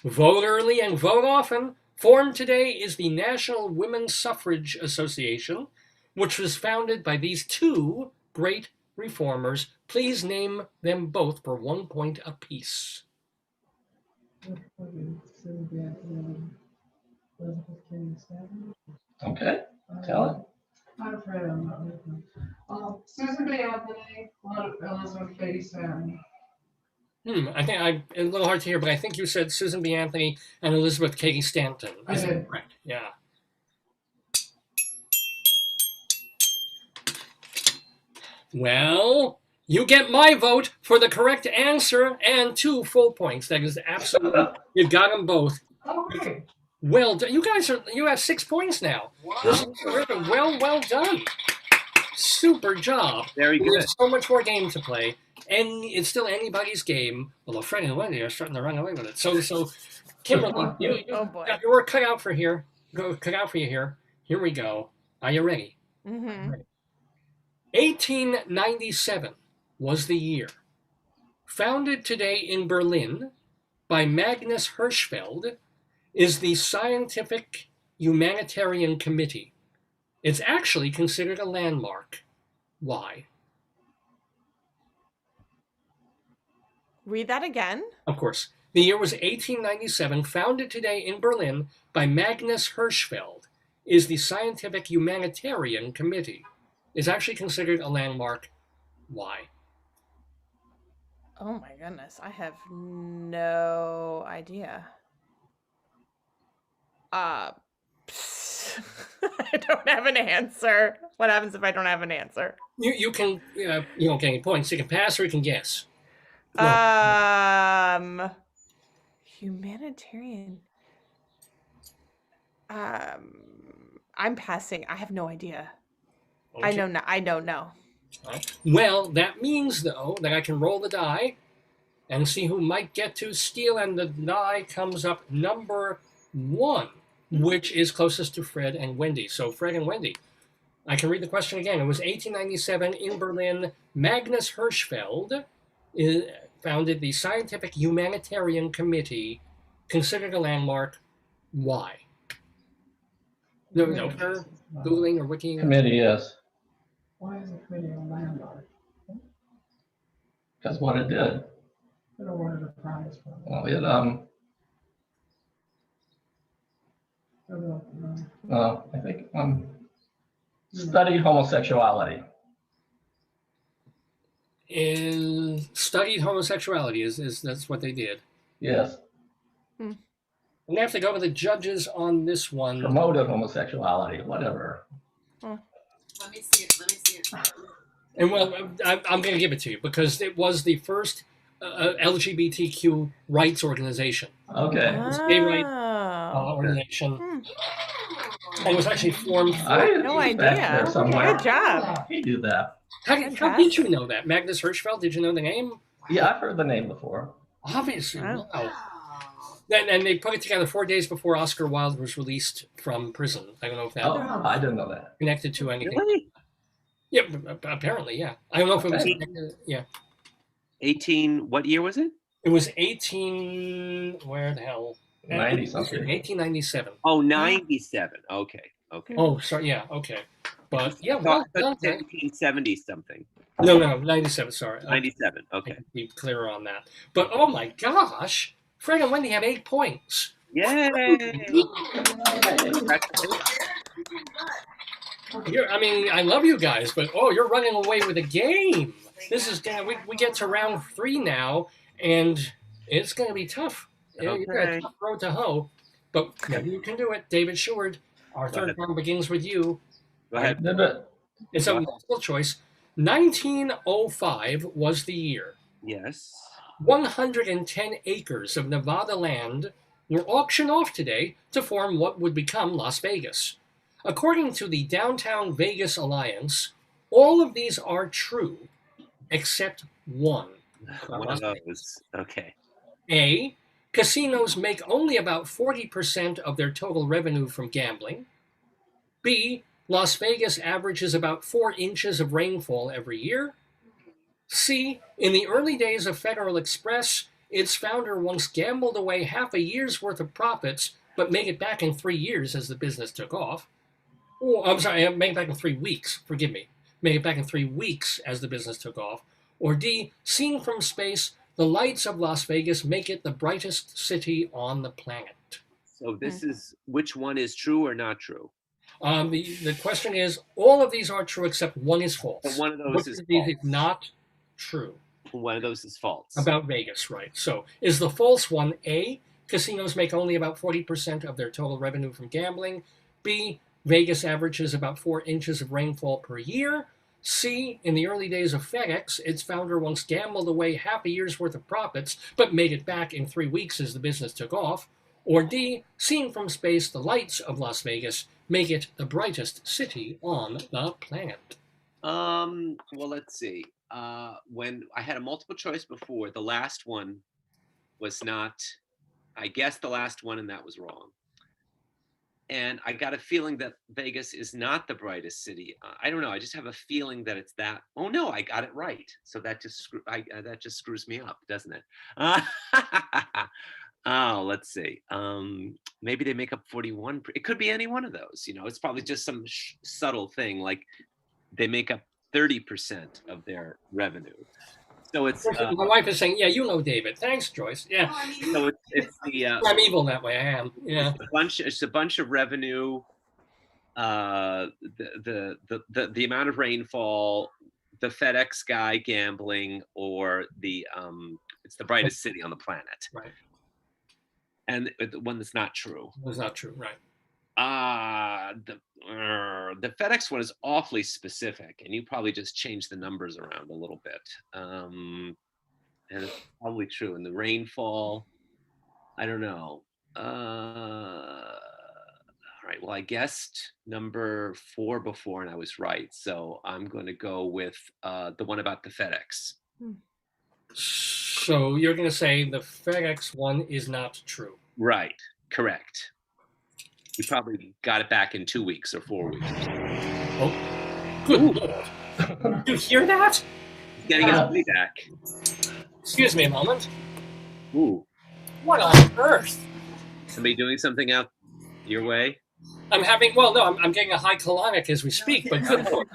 Vote early and vote often. Formed today is the National Women's Suffrage Association, which was founded by these 2 great reformers. Please name them both for 1 point apiece. Okay, tell it. I'm afraid I'm not with them. Susan B. Anthony, Elizabeth Cady Stanton. I think a little hard to hear, but I think you said Susan B. Anthony and Elizabeth Cady Stanton. I Is that did. correct? Yeah. Well, you get my vote for the correct answer and 2 full points. That is absolutely, you got them both. Okay. Well done. You have 6 points now. This is terrific. Well done. Super job. Very We good. have so much more game to play, and it's still anybody's game. Although Freddy and Wendy are starting to run away with it. So Kimberly, you Oh, boy. got your work cut out for here. Cut out for you here. Here we go. Are you ready? Mm-hmm. 1897 was the year. Founded today in Berlin by Magnus Hirschfeld, is the Scientific Humanitarian Committee. It's actually considered a landmark. Why? Read that again. Of course. The year was 1897, founded today in Berlin by Magnus Hirschfeld, is the Scientific Humanitarian Committee. It's actually considered a landmark. Why? Oh my goodness, I have no idea. I don't have an answer. What happens if I don't have an answer? You can you don't get any points. You can pass or you can guess. Humanitarian. I'm passing. I have no idea. Okay. I don't know. Well, that means, though, that I can roll the die and see who might get to steal, and the die comes up number 1, which is closest to Fred and Wendy. So, Fred and Wendy, I can read the question again. It was 1897 in Berlin. Magnus Hirschfeld founded the Scientific Humanitarian Committee, considered a landmark. Why? No, for Googling or Wikiing. Committee, yes, Why is the committee a landmark? that's what it did. They awarded a prize for it. Well, I don't know. I think studied homosexuality. Studied homosexuality is that's what they did. Yes, I'm gonna have to go with the judges on this one. promoted homosexuality, whatever. Let me see it. And well, I'm going to give it to you because it was the first LGBTQ rights organization. Okay. It's a gay rights Oh. organization. Hmm. And it was actually formed. I No back there idea. somewhere. Good job. He do that. How did you know that? Magnus Hirschfeld, did you know the name? Yeah, I've heard the name before. Obviously. Wow. Wow. And they put it together 4 days before Oscar Wilde was released from prison. I don't know if that Oh, I didn't know that. connected to anything. Really? Yeah, apparently, yeah. I don't know if it was. Okay. Yeah. 18, what year was it? It was 18. Where the hell? 90 something. 1897. Oh, 97. Okay. Oh, sorry. Yeah. Okay. But yeah, I well thought done. 1970 something. No, 97. Sorry. 97. I Okay. can be clearer on that. But oh my gosh, Fred and Wendy have 8 points. Yay! I mean, I love you guys, but you're running away with the game. This is we get to round 3 now, and it's gonna be tough. You got a Okay. tough road to hoe, but maybe you can do it. David Sheward, our Go third ahead. round begins with you. Go ahead. Did it? It's a multiple choice. 1905 was the year. Yes. 110 acres of Nevada land were auctioned off today to form what would become Las Vegas. According to the Downtown Vegas Alliance, all of these are true, except one. One of those. Okay. A, casinos make only about 40% of their total revenue from gambling. B, Las Vegas averages about 4 inches of rainfall every year. C, in the early days of Federal Express, its founder once gambled away half a year's worth of profits, but made it back in 3 years as the business took off. Oh, I'm sorry, made it back in 3 weeks, forgive me. Made it back in 3 weeks as the business took off. Or D, seen from space, The lights of Las Vegas make it the brightest city on the planet. So this is, which one is true or not true? The question is, all of these are true except one is false. But one of those Which is of these false. is not true? One of those is false. About Vegas, right. So is the false one A, casinos make only about 40% of their total revenue from gambling? B, Vegas averages about 4 inches of rainfall per year? C, in the early days of FedEx, its founder once gambled away half a year's worth of profits, but made it back in 3 weeks as the business took off? Or D, seen from space, the lights of Las Vegas make it the brightest city on the planet? Well, let's see. When I had a multiple choice before, the last one was not, I guessed the last one and that was wrong. And I got a feeling that Vegas is not the brightest city. I don't know. I just have a feeling that it's that. Oh no, I got it right. So that just that just screws me up, doesn't it? Oh, let's see. Maybe they make up 41. It could be any one of those. You know, it's probably just some subtle thing, like they make up 30% of their revenue. So it's my wife is saying, "Yeah, you know David." Thanks, Joyce. Yeah. Well, I mean, so it's the I'm evil that way. I am. Yeah. it's a bunch of revenue. The amount of rainfall, the FedEx guy gambling, or the it's the brightest city on the planet. Right. And the one that's not true. That's not true. Right. The FedEx one is awfully specific, and you probably just changed the numbers around a little bit. And it's probably true. And the rainfall, I don't know. All right. Well, I guessed number 4 before, and I was right. So I'm going to go with the one about the FedEx. So you're going to say the FedEx one is not true. Right. Correct. You probably got it back in 2 weeks or 4 weeks. Oh, good Lord. Did you hear that? He's getting his money back. Excuse me a moment. Ooh. What on earth? Somebody doing something out your way? I'm having, well, no, I'm getting a high colonic as we speak, but good Lord.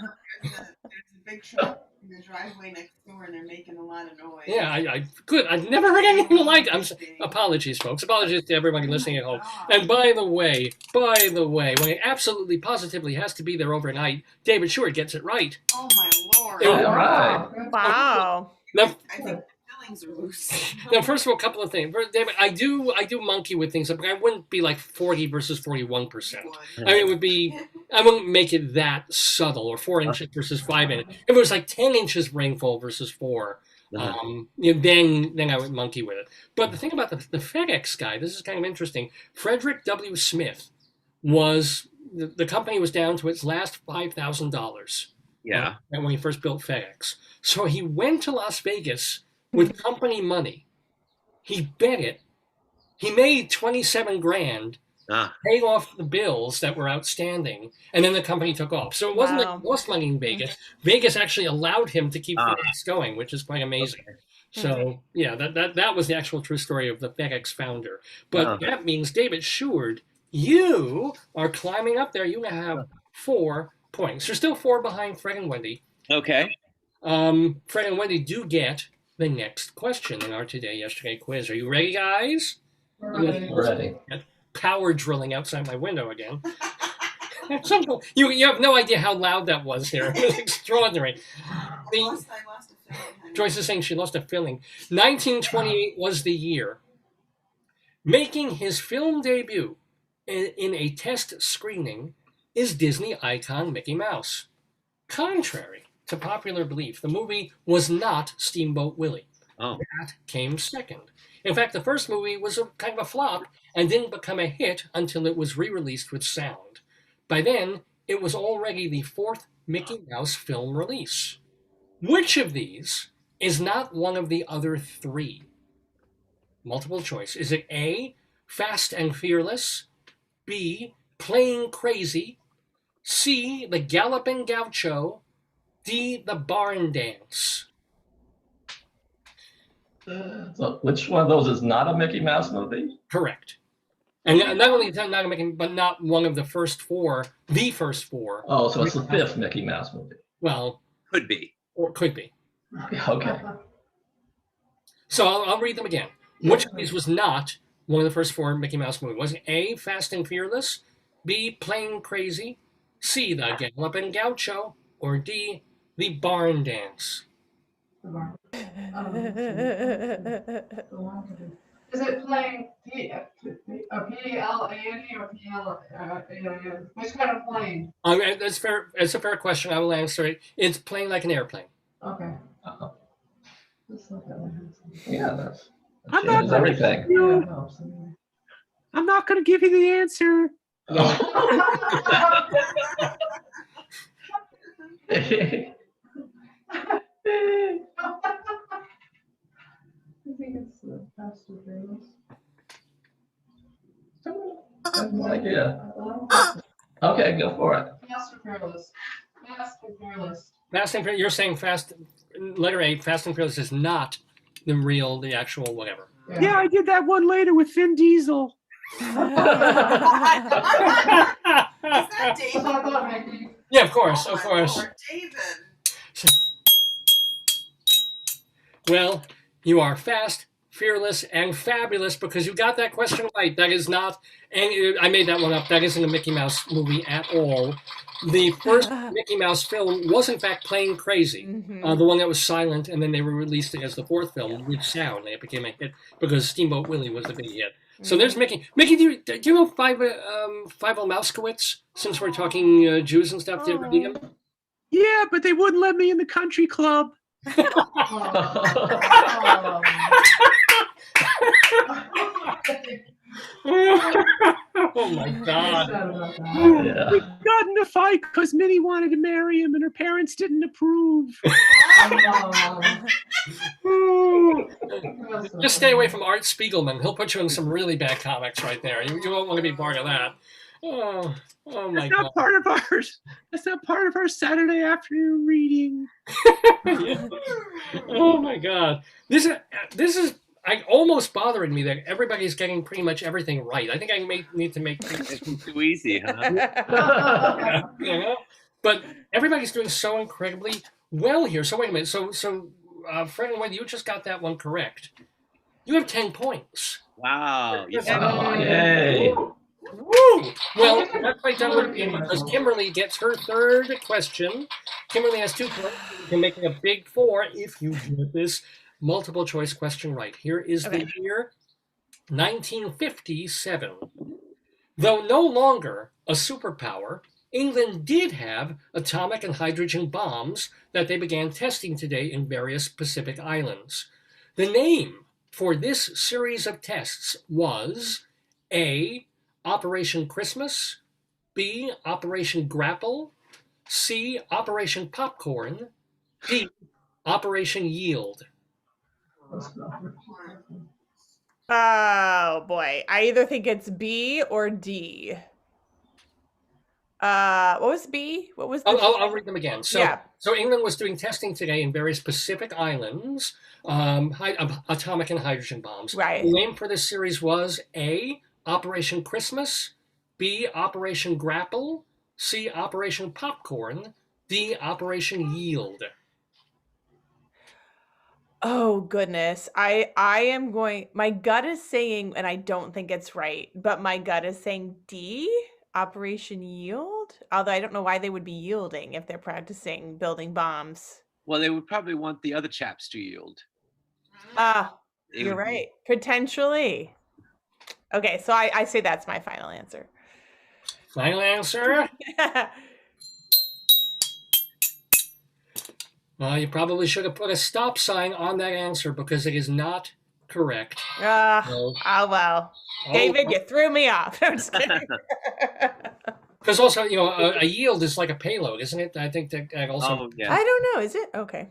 There's a big truck in the driveway next door, and they're making a lot of noise. Yeah, good. I've never heard anything like it. Apologies, folks. Apologies to everybody listening at home. And by the way, when it absolutely positively has to be there overnight, David Sheward gets it right. Oh my Lord! All right. Wow. Now, I think the fillings are loose. now, first of all, a couple of things. David, I do monkey with things, but I wouldn't be like 40 versus 41%. I mean, it would be, I wouldn't make it that subtle, or 4 inches versus 5 inches. If it was like 10 inches rainfall versus 4, then I would monkey with it. But the thing about the FedEx guy, this is kind of interesting. Frederick W. Smith was, the company was down to its last $5,000. Yeah. When he first built FedEx. So he went to Las Vegas with company money. He bet it. He made 27 grand, paid off the bills that were outstanding, and then the company took off. So it wasn't like he lost money in Vegas. Vegas actually allowed him to keep FedEx going, which is quite amazing. Okay. So yeah, that was the actual true story of the FedEx founder. But that means, David Sheward, you are climbing up there. You have 4 points. You're still 4 behind Fred and Wendy. Okay. Fred and Wendy do get the next question in our Today-Yesterday quiz. Are you ready, guys? Ready. Power drilling outside my window again. You have no idea how loud that was here. It was extraordinary. I lost a feeling. Joyce is saying she lost a feeling. 1928 was the year. Making his film debut in a test screening is Disney icon Mickey Mouse. Contrary to popular belief, the movie was not Steamboat Willie. That came second. In fact, the first movie was kind of a flop and didn't become a hit until it was re-released with sound. By then, it was already the 4th Mickey Mouse film release. Which of these is not one of the other 3? Multiple choice. Is it A, Fast and Fearless, B, Playing Crazy, C, The Galloping Gaucho, D, The Barn Dance? So which one of those is not a Mickey Mouse movie? Correct. And not only not a Mickey, but not one of the first 4, the first 4. Oh, so it's the 5th Mickey Mouse movie. Well, could be. Or could be. Okay. So I'll read them again. Which of these was not one of the first 4 Mickey Mouse movies? Was it A, Fast and Fearless, B, Plain Crazy, C, The Gallopin' Gaucho, or D, The Barn Dance? The barn. Is it playing P-L-A-N-E or P-L-A-N? Which kind of plane? That's fair. It's a fair question. I will answer it. It's playing like an airplane. Okay. Uh-oh. Let's look at it. Yeah, that's I'm that changes not- everything. Yeah, it helps anyway. I'm not going to give you the answer. I think it's Fast and Fearless. Yeah. Okay, go for it. Fast and Fearless. Fast and Fearless. Fast and Fearless. You're saying Fast. Letter A. Fast and Fearless is not the actual whatever. Yeah, I did that one later with Vin Diesel. Is that David? Yeah, of course, Oh of my course. Lord, David. Well, you are fast, fearless, and fabulous because you got that question right. That is not, and I made that one up. That isn't a Mickey Mouse movie at all. The first Mickey Mouse film was, in fact, Plain Crazy, the one that was silent, and then they released it as the 4th film with sound. And it became a hit because Steamboat Willie was the big hit. So there's Mickey. Mickey, do you know Five-O Mousekewitz? Since we're talking Jews and stuff, do you ever meet him? Yeah, but they wouldn't let me in the country club. Oh my God. Yeah. We got in a fight because Minnie wanted to marry him and her parents didn't approve. Just stay away from Art Spiegelman. He'll put you in some really bad comics right there. You won't want to be part of that. Oh my That's not God. part of ours. That's not part of our Saturday afternoon reading. Oh my God. This is almost bothering me that everybody's getting pretty much everything right. I think I need to make It's too easy, huh? you know? But everybody's doing so incredibly well here. So wait a minute. So Fred and Wendy, you just got that one correct. You have 10 points. Wow. Oh, yay. Woo! Well, not quite done with it because Kimberly gets her 3rd question. Kimberly has 2 points. You can make it a big 4 if you get this multiple choice question right. Here is the year 1957. Though no longer a superpower, England did have atomic and hydrogen bombs that they began testing today in various Pacific islands. The name for this series of tests was A, Operation Christmas, B, Operation Grapple, C, Operation Popcorn, D, Operation Yield. Oh boy. I either think it's B or D. What was B? What was the I'll read them again. So, Yeah. so England was doing testing today in various Pacific islands, atomic and hydrogen bombs. Right. The name for this series was A, Operation Christmas, B, Operation Grapple, C, Operation Popcorn, D, Operation Yield. Oh goodness. I am going, my gut is saying, and I don't think it's right, but my gut is saying D, Operation Yield. Although I don't know why they would be yielding if they're practicing building bombs. Well, they would probably want the other chaps to yield. Ah, It you're would be- right. Potentially. Okay, so I say that's my final answer. Final answer? You probably should have put a stop sign on that answer because it is not correct. No. Oh well. David, you threw me off. I'm just kidding. Because also, a yield is like a payload, isn't it? I think that also. Oh, yeah. I don't know. Is it? Okay.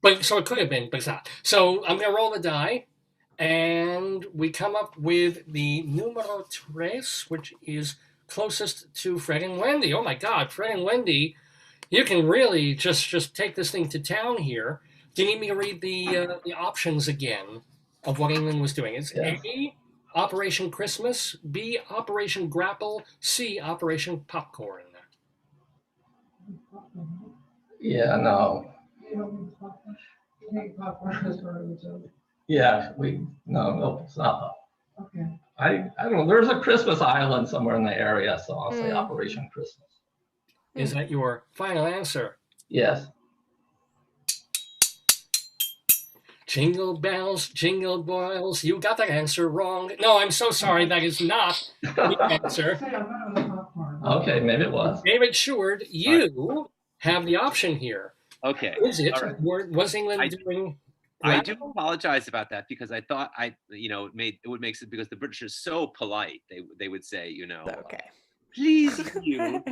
But so it could have been, but it's not. So I'm gonna roll the die, and we come up with the numero tres, which is closest to Fred and Wendy. Oh my God, Fred and Wendy, you can really just take this thing to town here. Do you need me to read the options again of what England was doing? It's A, Operation Christmas, B, Operation Grapple, C, Operation Popcorn. Yeah, no. You think popcorn is part of the joke? Yeah, no, it's not. Okay. I don't know. There's a Christmas island somewhere in the area, so I'll say Hmm. Operation Christmas. Is that your final answer? Yes. Jingle bells, jingle bells, you got that answer wrong. No, I'm so sorry, that is not the answer. Say, I went on the popcorn. Okay, maybe it was. David Sheward, you have the option here. Okay. Is it, All right. was England I- doing I do apologize about that because I thought it would make sense because the British are so polite. They would say, Okay. please you,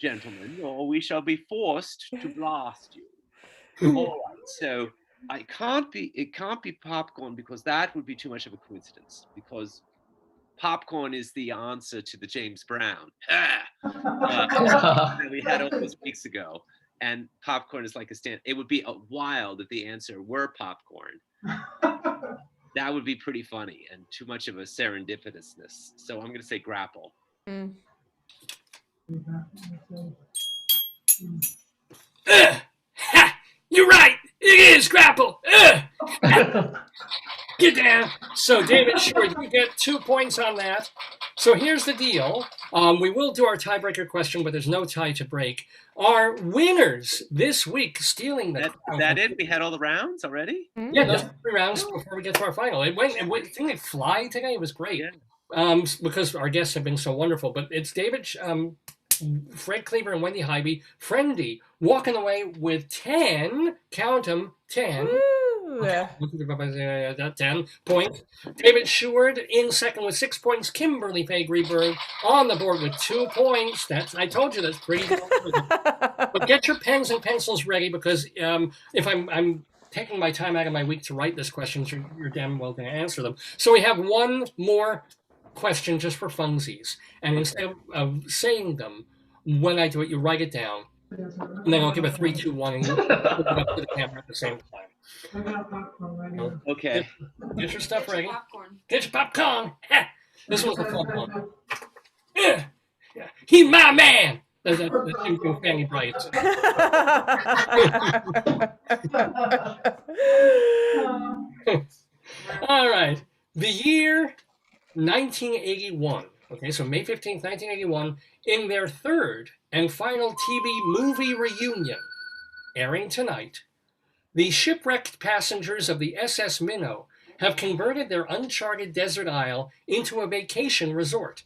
gentlemen, or we shall be forced to blast you. All right, so it can't be popcorn because that would be too much of a coincidence because popcorn is the answer to the James Brown that we had all those weeks ago. And popcorn is like a stand. It would be wild if the answer were popcorn. That would be pretty funny and too much of a serendipitousness. So I'm going to say grapple. Mm. Ha! You're right. It is grapple. Get down. So, David Sheward, you get 2 points on that. So here's the deal. We will do our tiebreaker question, but there's no tie to break. Our winners this week stealing the crown. That it? We had all the rounds already? Yeah, those 3 rounds before we get to our final. It went didn't it fly today? It was great. Yeah. Because our guests have been so wonderful. But it's David, Fred Cleaver and Wendy Highby, Frendy, walking away with 10, count them, 10. Woo. 10 points. David Sheward in second with 6 points. Kimberly Faye Greenberg on the board with 2 points. I told you that's pretty good. But get your pens and pencils ready because if I'm taking my time out of my week to write this question, you're damn well going to answer them. So we have one more question just for funsies. And instead of saying them, when I do it, you write it down. And then I'll give a 3, 2, 1 and put it up to the camera at the same time. I got popcorn right here. Okay. Get your stuff ready. Popcorn. Get your popcorn. Ha! This was a fun one. Yeah. He's my man. That's him from Fanny Bright. All right. The year 1981. Okay, so May 15th, 1981, in their third and final TV movie reunion, airing tonight, the shipwrecked passengers of the SS Minnow have converted their uncharted desert isle into a vacation resort.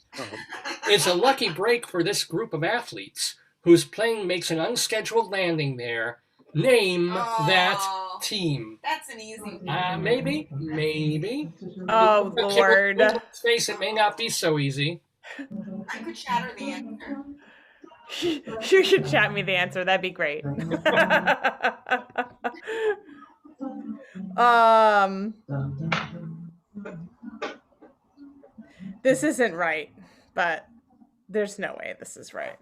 It's a lucky break for this group of athletes whose plane makes an unscheduled landing there. Name that team. That's an easy one. Maybe. Oh, Lord. Let's face it, may not be so easy. I could shatter the answer. You should chat me the answer. That'd be great. This isn't right, but there's no way this is right.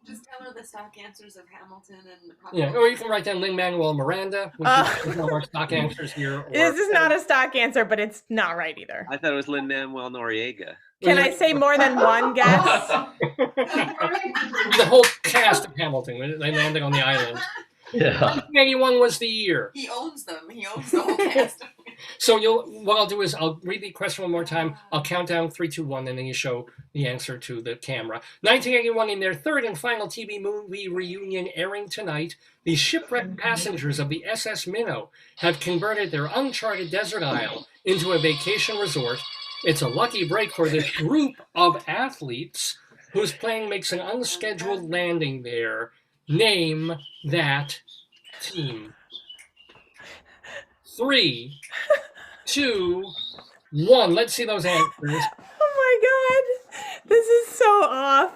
Just tell her the stock answers of Hamilton and the Yeah, or you can write down Lin-Manuel Miranda, which is one of our stock answers here. This is not a stock answer, but it's not right either. I thought it was Lin-Manuel Noriega. Can I say more than one guess? The whole cast of Hamilton, they landing on the island. Yeah. 1981 was the year. He owns them. He owns the whole cast. So what I'll do is I'll read the question one more time. I'll count down 3, 2, 1, and then you show the answer to the camera. 1981, in their third and final TV movie reunion airing tonight, the shipwrecked passengers of the SS Minnow have converted their uncharted desert isle into a vacation resort. It's a lucky break for this group of athletes whose plane makes an unscheduled landing there. Name that team. 3, 2, 1. Let's see those answers. Oh my God. This is so off.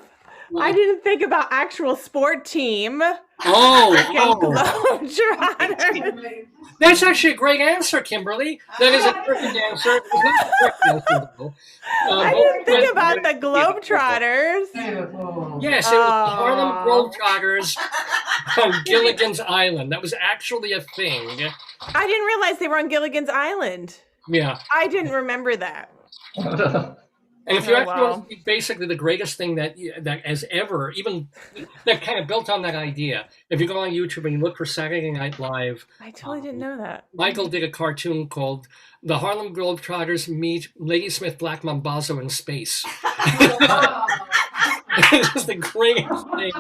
I didn't think about actual sport team. Globetrotters. That's actually a great answer, Kimberly. That is a perfect answer. It was not a correct answer, though. I didn't think about the Globetrotters. Yes, it was the Harlem Globetrotters on Gilligan's Island. That was actually a thing. I didn't realize they were on Gilligan's Island. Yeah. I didn't remember that. And if you Oh, actually want wow. to see basically the greatest thing that has ever, even that kind of built on that idea, if you go on YouTube and you look for Saturday Night Live, I totally didn't know that. Michael did a cartoon called "The Harlem Globetrotters Meet Ladysmith Black Mambazo in Space." It's just the greatest thing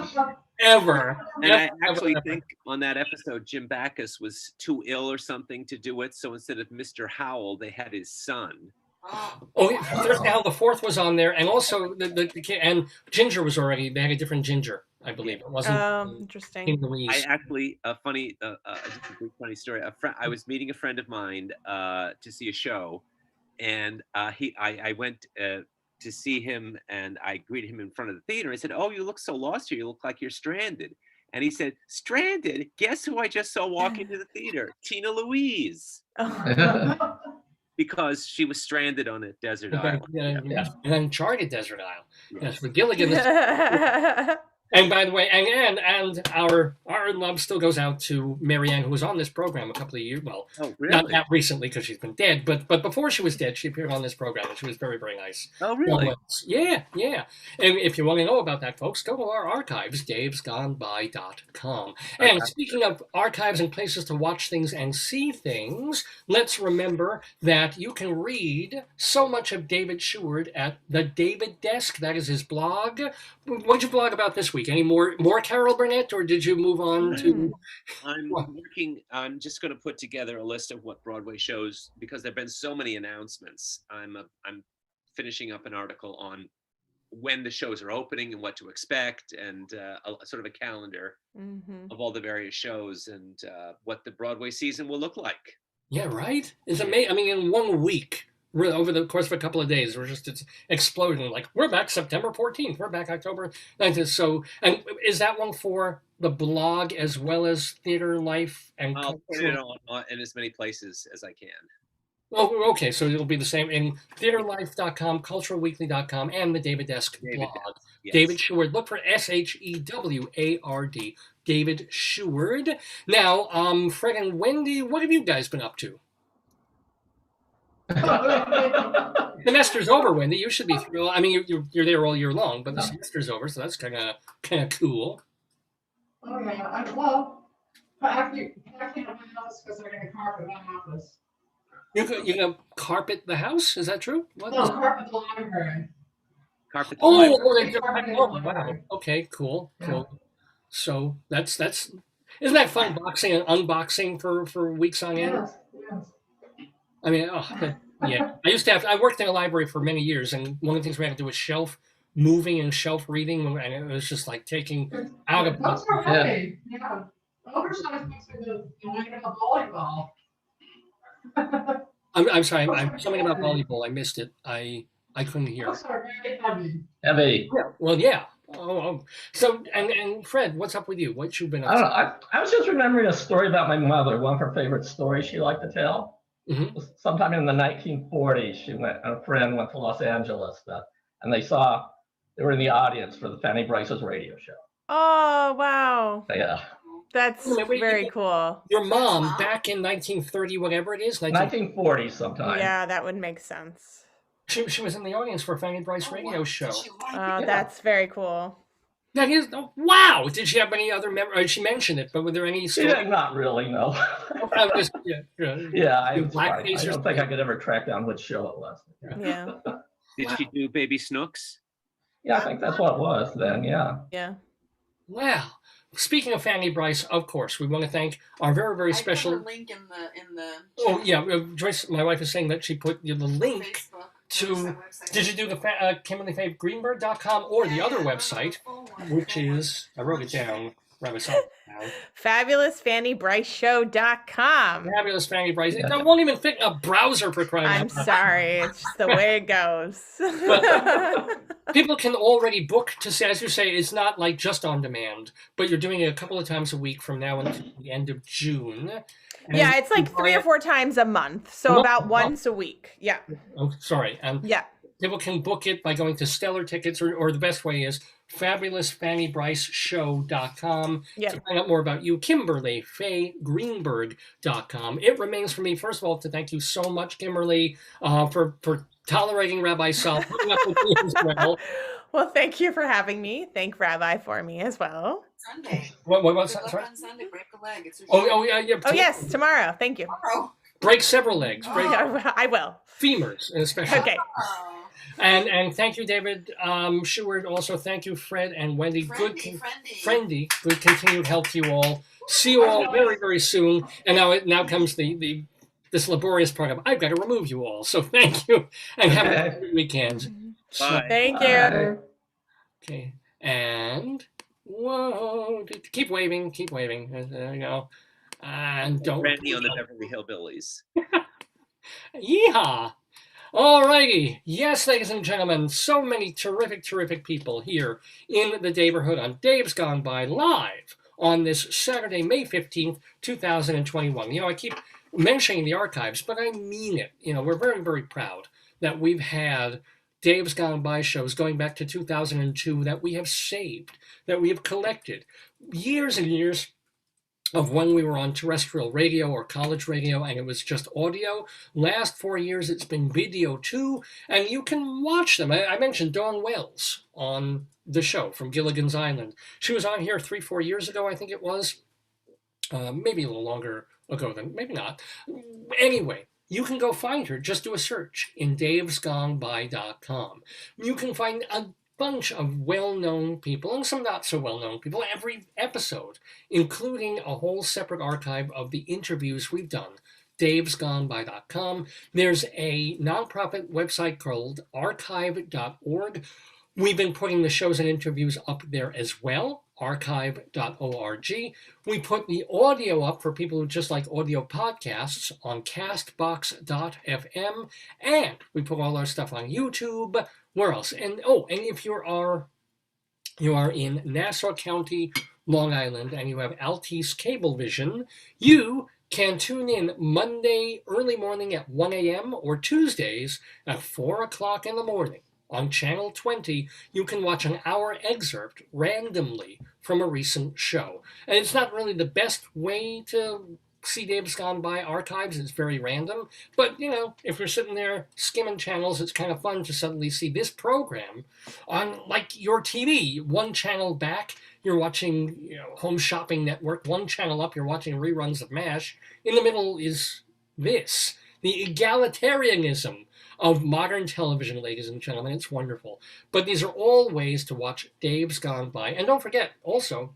ever. And I Ever, actually ever. think on that episode, Jim Backus was too ill or something to do it. So instead of Mr. Howell, they had his son. Oh, Thursday Howell the Fourth was on there, and also the kid, and Ginger was already. They had a different Ginger, I believe. It wasn't Interesting. King Louise. I actually just a brief funny story. I was meeting a friend of mine to see a show, and I went to see him, and I greeted him in front of the theater. I said, "Oh, you look so lost here. You look like you're stranded." And he said, "Stranded? Guess who I just saw walk into the theater? Tina Louise." Oh. Because she was stranded on a desert island. An uncharted desert isle. Yes. Yes, for Gilligan. And by the way, and our love still goes out to Marianne, who was on this program a couple of years. Well, Oh, really? not that recently because she's been dead, but before she was dead, she appeared on this program, and she was very, very nice. Oh, really? Yeah. And if you want to know about that, folks, go to our archives, davesgoneby.com. And speaking of archives and places to watch things and see things, let's remember that you can read so much of David Sheward at the David Desk. That is his blog. What did you blog about this week? Any more Carol Burnett, or did you move on to? I'm just going to put together a list of what Broadway shows, because there've been so many announcements. I'm finishing up an article on when the shows are opening and what to expect, and sort of a calendar of all the various shows and what the Broadway season will look like. Yeah, right. It's amazing. I mean, in 1 week, over the course of a couple of days, it's exploding. Like, we're back September 14th. We're back October 9th. So, and is that one for the blog as well as Theater Life? And I'll put it on in as many places as I can. Oh, okay. So it'll be the same in theaterlife.com, culturalweekly.com, and the David Desk blog. Yes. David Sheward. Look for Sheward. David Sheward. Now, Fred and Wendy, what have you guys been up to? The semester's over, Wendy. You should be thrilled. I mean, you're there all year long, but the semester's over, so that's kind of cool. Oh yeah, I love packing up my house because they're going to carpet my office. You're gonna carpet the house? Is that true? What? No, carpet the library. Carpet. Wow. Okay, cool. So that's isn't that fun, boxing and unboxing for weeks on end? Yes. I mean, yeah. I worked in a library for many years, and one of the things we had to do was shelf moving and shelf reading, and it was just like taking out of. Books are heavy. Yeah. Oversized books are the weight of a volleyball. I'm sorry. Something about volleyball. I missed it. I couldn't hear. Books are very heavy. Heavy. Yeah. Well, yeah. Oh. So, and Fred, what's up with you? What you been up I don't to? know. I was just remembering a story about my mother. One of her favorite stories she liked to tell. Mm-hmm. Sometime in the 1940s, a friend went to Los Angeles, and they were in the audience for the Fanny Bryce's radio show. Oh, wow. Yeah. That's very cool. Your mom, back in 1930, whatever it is, 1940 sometime. Yeah, that would make sense. She was in the audience for a Fanny Bryce radio show. That's very cool. That is, wow. Did she have any other memories? She mentioned it, but were there any stories? Yeah, not really, no. I don't think I could ever track down which show it was. Yeah. Did she do Baby Snooks? Yeah, I think that's what it was then, yeah. Yeah. Wow. Speaking of Fanny Bryce, of course, we want to thank our very, very special. I put a link in the. Oh yeah, Joyce, my wife is saying that she put the link to. Did you do the Kimberly Faye Greenberg.com or the other website, which is I wrote it down. FabulousFannyBryceShow.com. Fabulous Fanny Bryce. It won't even fit in a browser for crying I'm out loud. sorry. It's just the way it goes. People can already book to say, as you say, it's not like just on demand, but you're doing it a couple of times a week from now until the end of June. And yeah, it's like 3 or 4 times a month. So about once a week. Yeah. Oh, sorry. Yeah. People can book it by going to Stellar Tickets, or the best way is FabulousFannyBryceShow.com to find out more about you. Kimberly Faye Greenberg.com. It remains for me, first of all, to thank you so much, Kimberly, for tolerating Rabbi Sal, putting up with me as well. Well, thank you for having me. Thank Rabbi for me as well. Sunday. What's Good that? luck Sorry? on Sunday. Break a leg. It's your Oh, yeah. Oh, yes, tomorrow. Thank you. tomorrow. Break several legs. Break I will. femurs, especially. Okay. Oh. And thank you, David Sheward. Also, thank you, Fred and Wendy. Frendy. Good continued health to you all. See you all very, very soon. And now comes this laborious part of I've got to remove you all. So thank you, and have a good weekend. Bye. Thank you. Okay, and whoa, keep waving. There you go. And don't. Frendy on the Beverly Hillbillies. Yeehaw! Alrighty. Yes, ladies and gentlemen, so many terrific people here in the Daverhood on Dave's Gone By live on this Saturday, May 15th, 2021. I keep mentioning the archives, but I mean it. We're very, very proud that we've had Dave's Gone By shows going back to 2002 that we have saved, that we have collected. Years and years of when we were on terrestrial radio or college radio and it was just audio. Last 4 years it's been video too, and you can watch them. I mentioned Dawn Wells on the show from Gilligan's Island. She was on here 3-4 years ago, I think it was. Maybe a little longer ago than, maybe not. Anyway, you can go find her. Just do a search in davesgoneby.com. You can find a bunch of well-known people and some not so well-known people every episode, including a whole separate archive of the interviews we've done. davesgoneby.com. There's a nonprofit website called archive.org. We've been putting the shows and interviews up there as well, archive.org. We put the audio up for people who just like audio podcasts on castbox.fm, and we put all our stuff on YouTube. Where else? And if you are in Nassau County, Long Island, and you have Altice Cablevision, you can tune in Monday early morning at 1 a.m. or Tuesdays at 4 o'clock in the morning. On Channel 20, you can watch an hour excerpt randomly from a recent show. And it's not really the best way to see Dave's Gone By archives. It's very random. But, if you're sitting there skimming channels, it's kind of fun to suddenly see this program on, like, your TV. One channel back, you're watching Home Shopping Network. One channel up, you're watching reruns of MASH. In the middle is this. The egalitarianism of modern television, ladies and gentlemen. It's wonderful. But these are all ways to watch Dave's Gone By. And don't forget, also,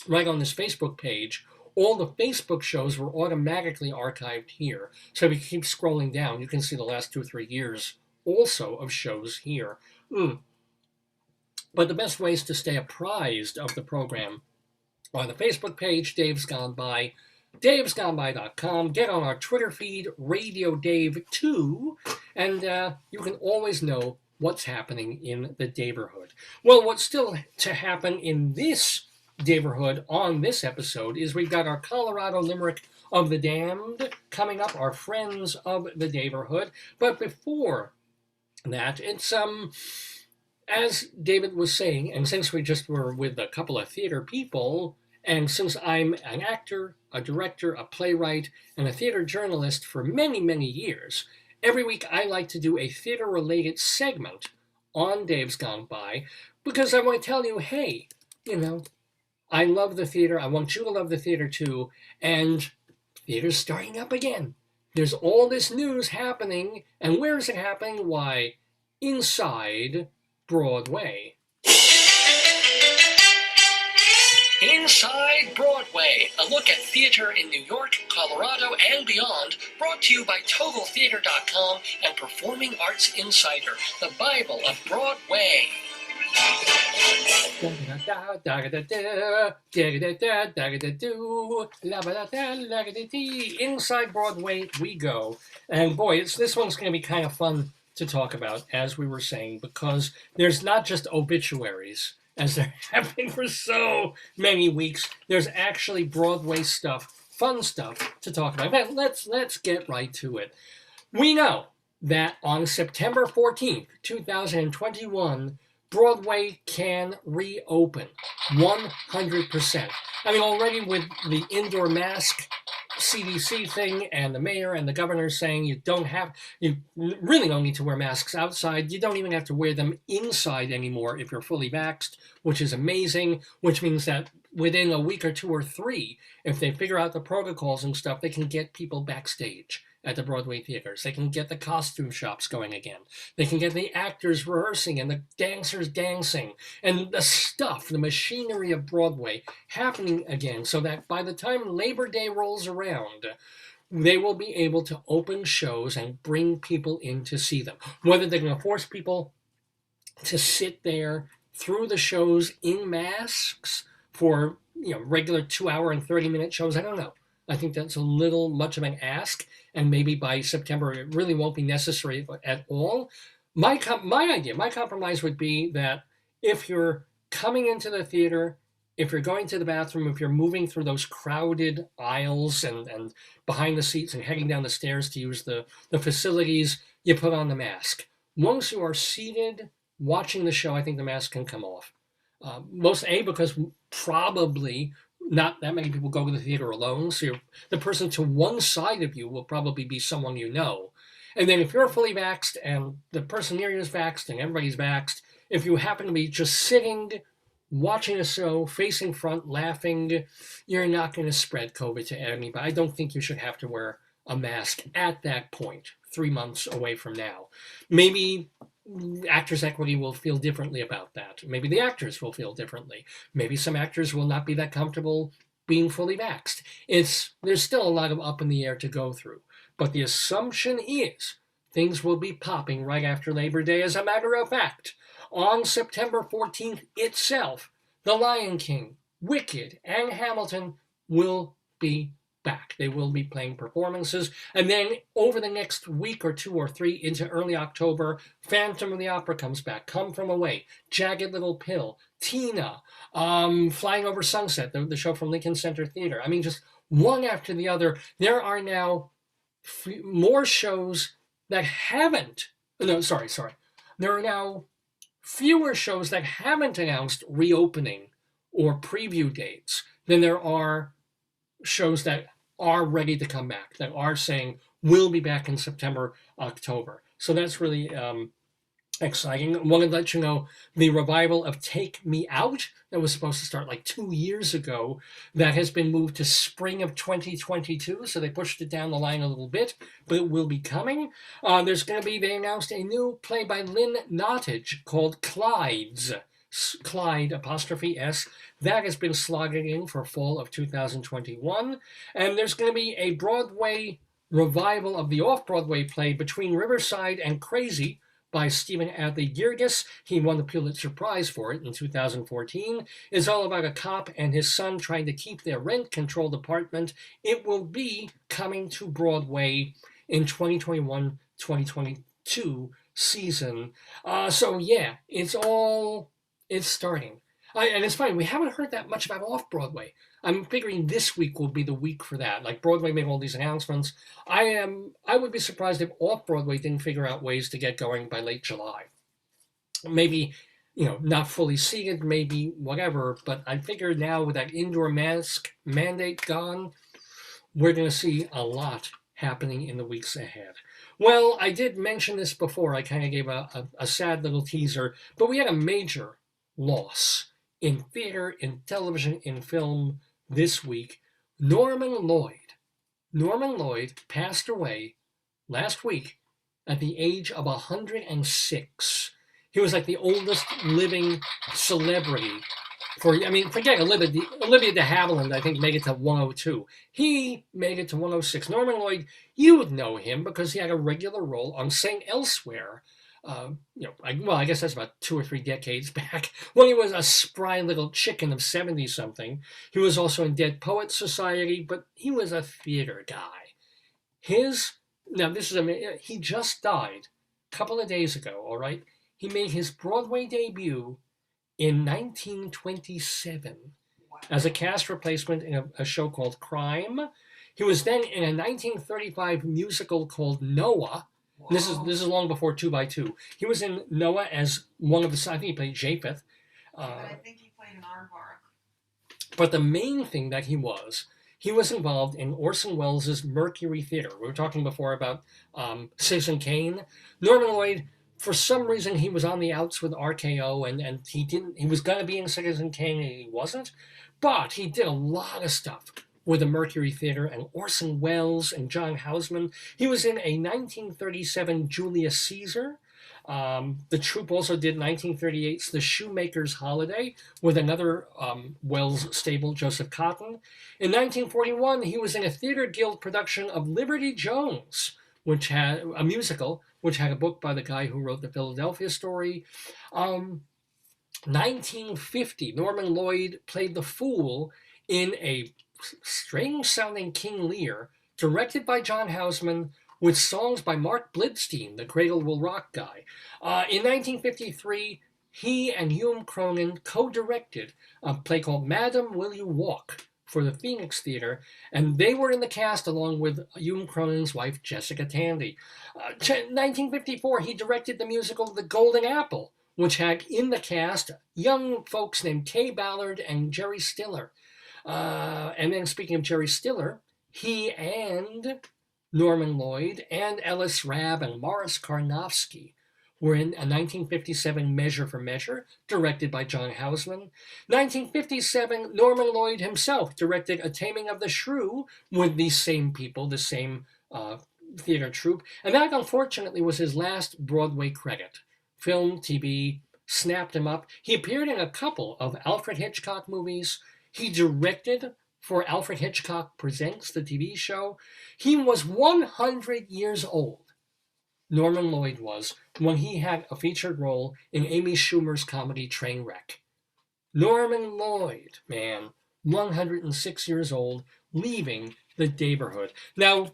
right on this Facebook page, all the Facebook shows were automatically archived here. So if you keep scrolling down, you can see the last 2 or 3 years also of shows here. But the best ways to stay apprised of the program are the Facebook page, Dave's Gone By, davesgoneby.com. Get on our Twitter feed, Radio Dave 2, and you can always know what's happening in the Daverhood. Well, what's still to happen in this Daverhood on this episode is we've got our Colorado Limerick of the Damned coming up, our friends of the Daverhood. But before that, it's as David was saying, and since we just were with a couple of theater people, and since I'm an actor, a director, a playwright, and a theater journalist for many, many years, every week I like to do a theater-related segment on Dave's Gone By, because I want to tell you, hey, I love the theater. I want you to love the theater too. And theater's starting up again. There's all this news happening. And where is it happening? Why, inside Broadway. Inside Broadway, a look at theater in New York, Colorado, and beyond, brought to you by TotalTheater.com and Performing Arts Insider, the Bible of Broadway. Inside Broadway we go. And boy, this one's going to be kind of fun to talk about, as we were saying, because there's not just obituaries, as there have been for so many weeks. There's actually Broadway stuff, fun stuff to talk about. But let's get right to it. We know that on September 14th, 2021, Broadway can reopen 100%. I mean, already with the indoor mask CDC thing and the mayor and the governor saying you really don't need to wear masks outside. You don't even have to wear them inside anymore if you're fully vaxxed, which is amazing, which means that within a week or 2 or 3, if they figure out the protocols and stuff, they can get people backstage at the Broadway theaters. They can get the costume shops going again. They can get the actors rehearsing and the dancers dancing and the stuff, the machinery of Broadway happening again, so that by the time Labor Day rolls around, they will be able to open shows and bring people in to see them. Whether they're going to force people to sit there through the shows in masks for regular 2-hour and 30-minute shows, I don't know. I think that's a little much of an ask, and maybe by September it really won't be necessary at all. My compromise would be that if you're coming into the theater, if you're going to the bathroom, if you're moving through those crowded aisles and behind the seats and heading down the stairs to use the facilities, you put on the mask. Once you are seated watching the show, I think the mask can come off. Because probably not that many people go to the theater alone, so the person to one side of you will probably be someone you know. And then if you're fully vaxxed and the person near you is vaxxed and everybody's vaxxed, if you happen to be just sitting, watching a show, facing front, laughing, you're not going to spread COVID to anybody. I don't think you should have to wear a mask at that point, 3 months away from now. Maybe Actors Equity will feel differently about that. Maybe the actors will feel differently. Maybe some actors will not be that comfortable being fully vaxxed. There's still a lot of up in the air to go through. But the assumption is things will be popping right after Labor Day. As a matter of fact, on September 14th itself, The Lion King, Wicked, and Hamilton will be back. They will be playing performances. And then over the next week or 2 or 3 into early October, Phantom of the Opera comes back, Come From Away, Jagged Little Pill, Tina, Flying Over Sunset, the show from Lincoln Center Theater. I mean, just one after the other. There are now more shows that haven't, no, sorry. There are now fewer shows that haven't announced reopening or preview dates than there are shows that are ready to come back, that are saying we'll be back in September, October. So that's really exciting. I want to let you know the revival of Take Me Out that was supposed to start like 2 years ago, that has been moved to spring of 2022. So they pushed it down the line a little bit, but it will be coming. They announced a new play by Lynn Nottage called Clyde apostrophe S. That has been slotted in for fall of 2021. And there's going to be a Broadway revival of the off-Broadway play Between Riverside and Crazy by Stephen Adly Girgis. He won the Pulitzer Prize for it in 2014. It's all about a cop and his son trying to keep their rent-controlled apartment. It will be coming to Broadway in 2021-2022 season. So yeah, it's starting. And it's funny, we haven't heard that much about off-Broadway. I'm figuring this week will be the week for that. Like, Broadway made all these announcements. I would be surprised if off-Broadway didn't figure out ways to get going by late July. Maybe, not fully seated, maybe whatever, but I figure now with that indoor mask mandate gone, we're going to see a lot happening in the weeks ahead. Well, I did mention this before. I kind of gave a sad little teaser, but we had a major loss in theater, in television, in film this week. Norman Lloyd passed away last week at the age of 106. He was like the oldest living celebrity. Forget Olivia de Havilland, I think, made it to 102. He made it to 106. Norman Lloyd, you would know him because he had a regular role on St. Elsewhere. I guess that's about 2 or 3 decades back, when he was a spry little chicken of 70-something. He was also in Dead Poets Society, but he was a theater guy. He just died a couple of days ago, all right? He made his Broadway debut in 1927 as a cast replacement in a show called Crime. He was then in a 1935 musical called Noah. This is long before 2 by 2. He was in Noah as one of the, I think he played Japheth. I think he played an aardvark. But the main thing that he he was involved in Orson Welles' Mercury Theater. We were talking before about Citizen Kane. Norman Lloyd, for some reason, he was on the outs with RKO, and he was going to be in Citizen Kane, and he wasn't. But he did a lot of stuff with the Mercury Theater and Orson Welles and John Houseman. He was in a 1937 Julius Caesar. The troupe also did 1938's The Shoemaker's Holiday with another Wells stable, Joseph Cotton. In 1941, he was in a Theater Guild production of Liberty Jones, which had a musical, which had a book by the guy who wrote the Philadelphia Story. 1950, Norman Lloyd played the fool in a strange-sounding King Lear, directed by John Houseman, with songs by Mark Blidstein, the Cradle Will Rock guy. In 1953, he and Hume Cronin co-directed a play called Madam, Will You Walk for the Phoenix Theater, and they were in the cast along with Hume Cronin's wife, Jessica Tandy. 1954, he directed the musical The Golden Apple, which had in the cast young folks named Kay Ballard and Jerry Stiller. And then speaking of Jerry Stiller, he and Norman Lloyd and Ellis Rabb and Morris Karnofsky were in a 1957 Measure for Measure, directed by John Houseman. 1957, Norman Lloyd himself directed A Taming of the Shrew with these same people, the same theater troupe, and that unfortunately was his last Broadway credit. Film, TV, snapped him up. He appeared in a couple of Alfred Hitchcock movies. He directed for Alfred Hitchcock Presents, the TV show. He was 100 years old, Norman Lloyd was, when he had a featured role in Amy Schumer's comedy Trainwreck. Norman Lloyd, man, 106 years old, leaving the Daverhood. Now,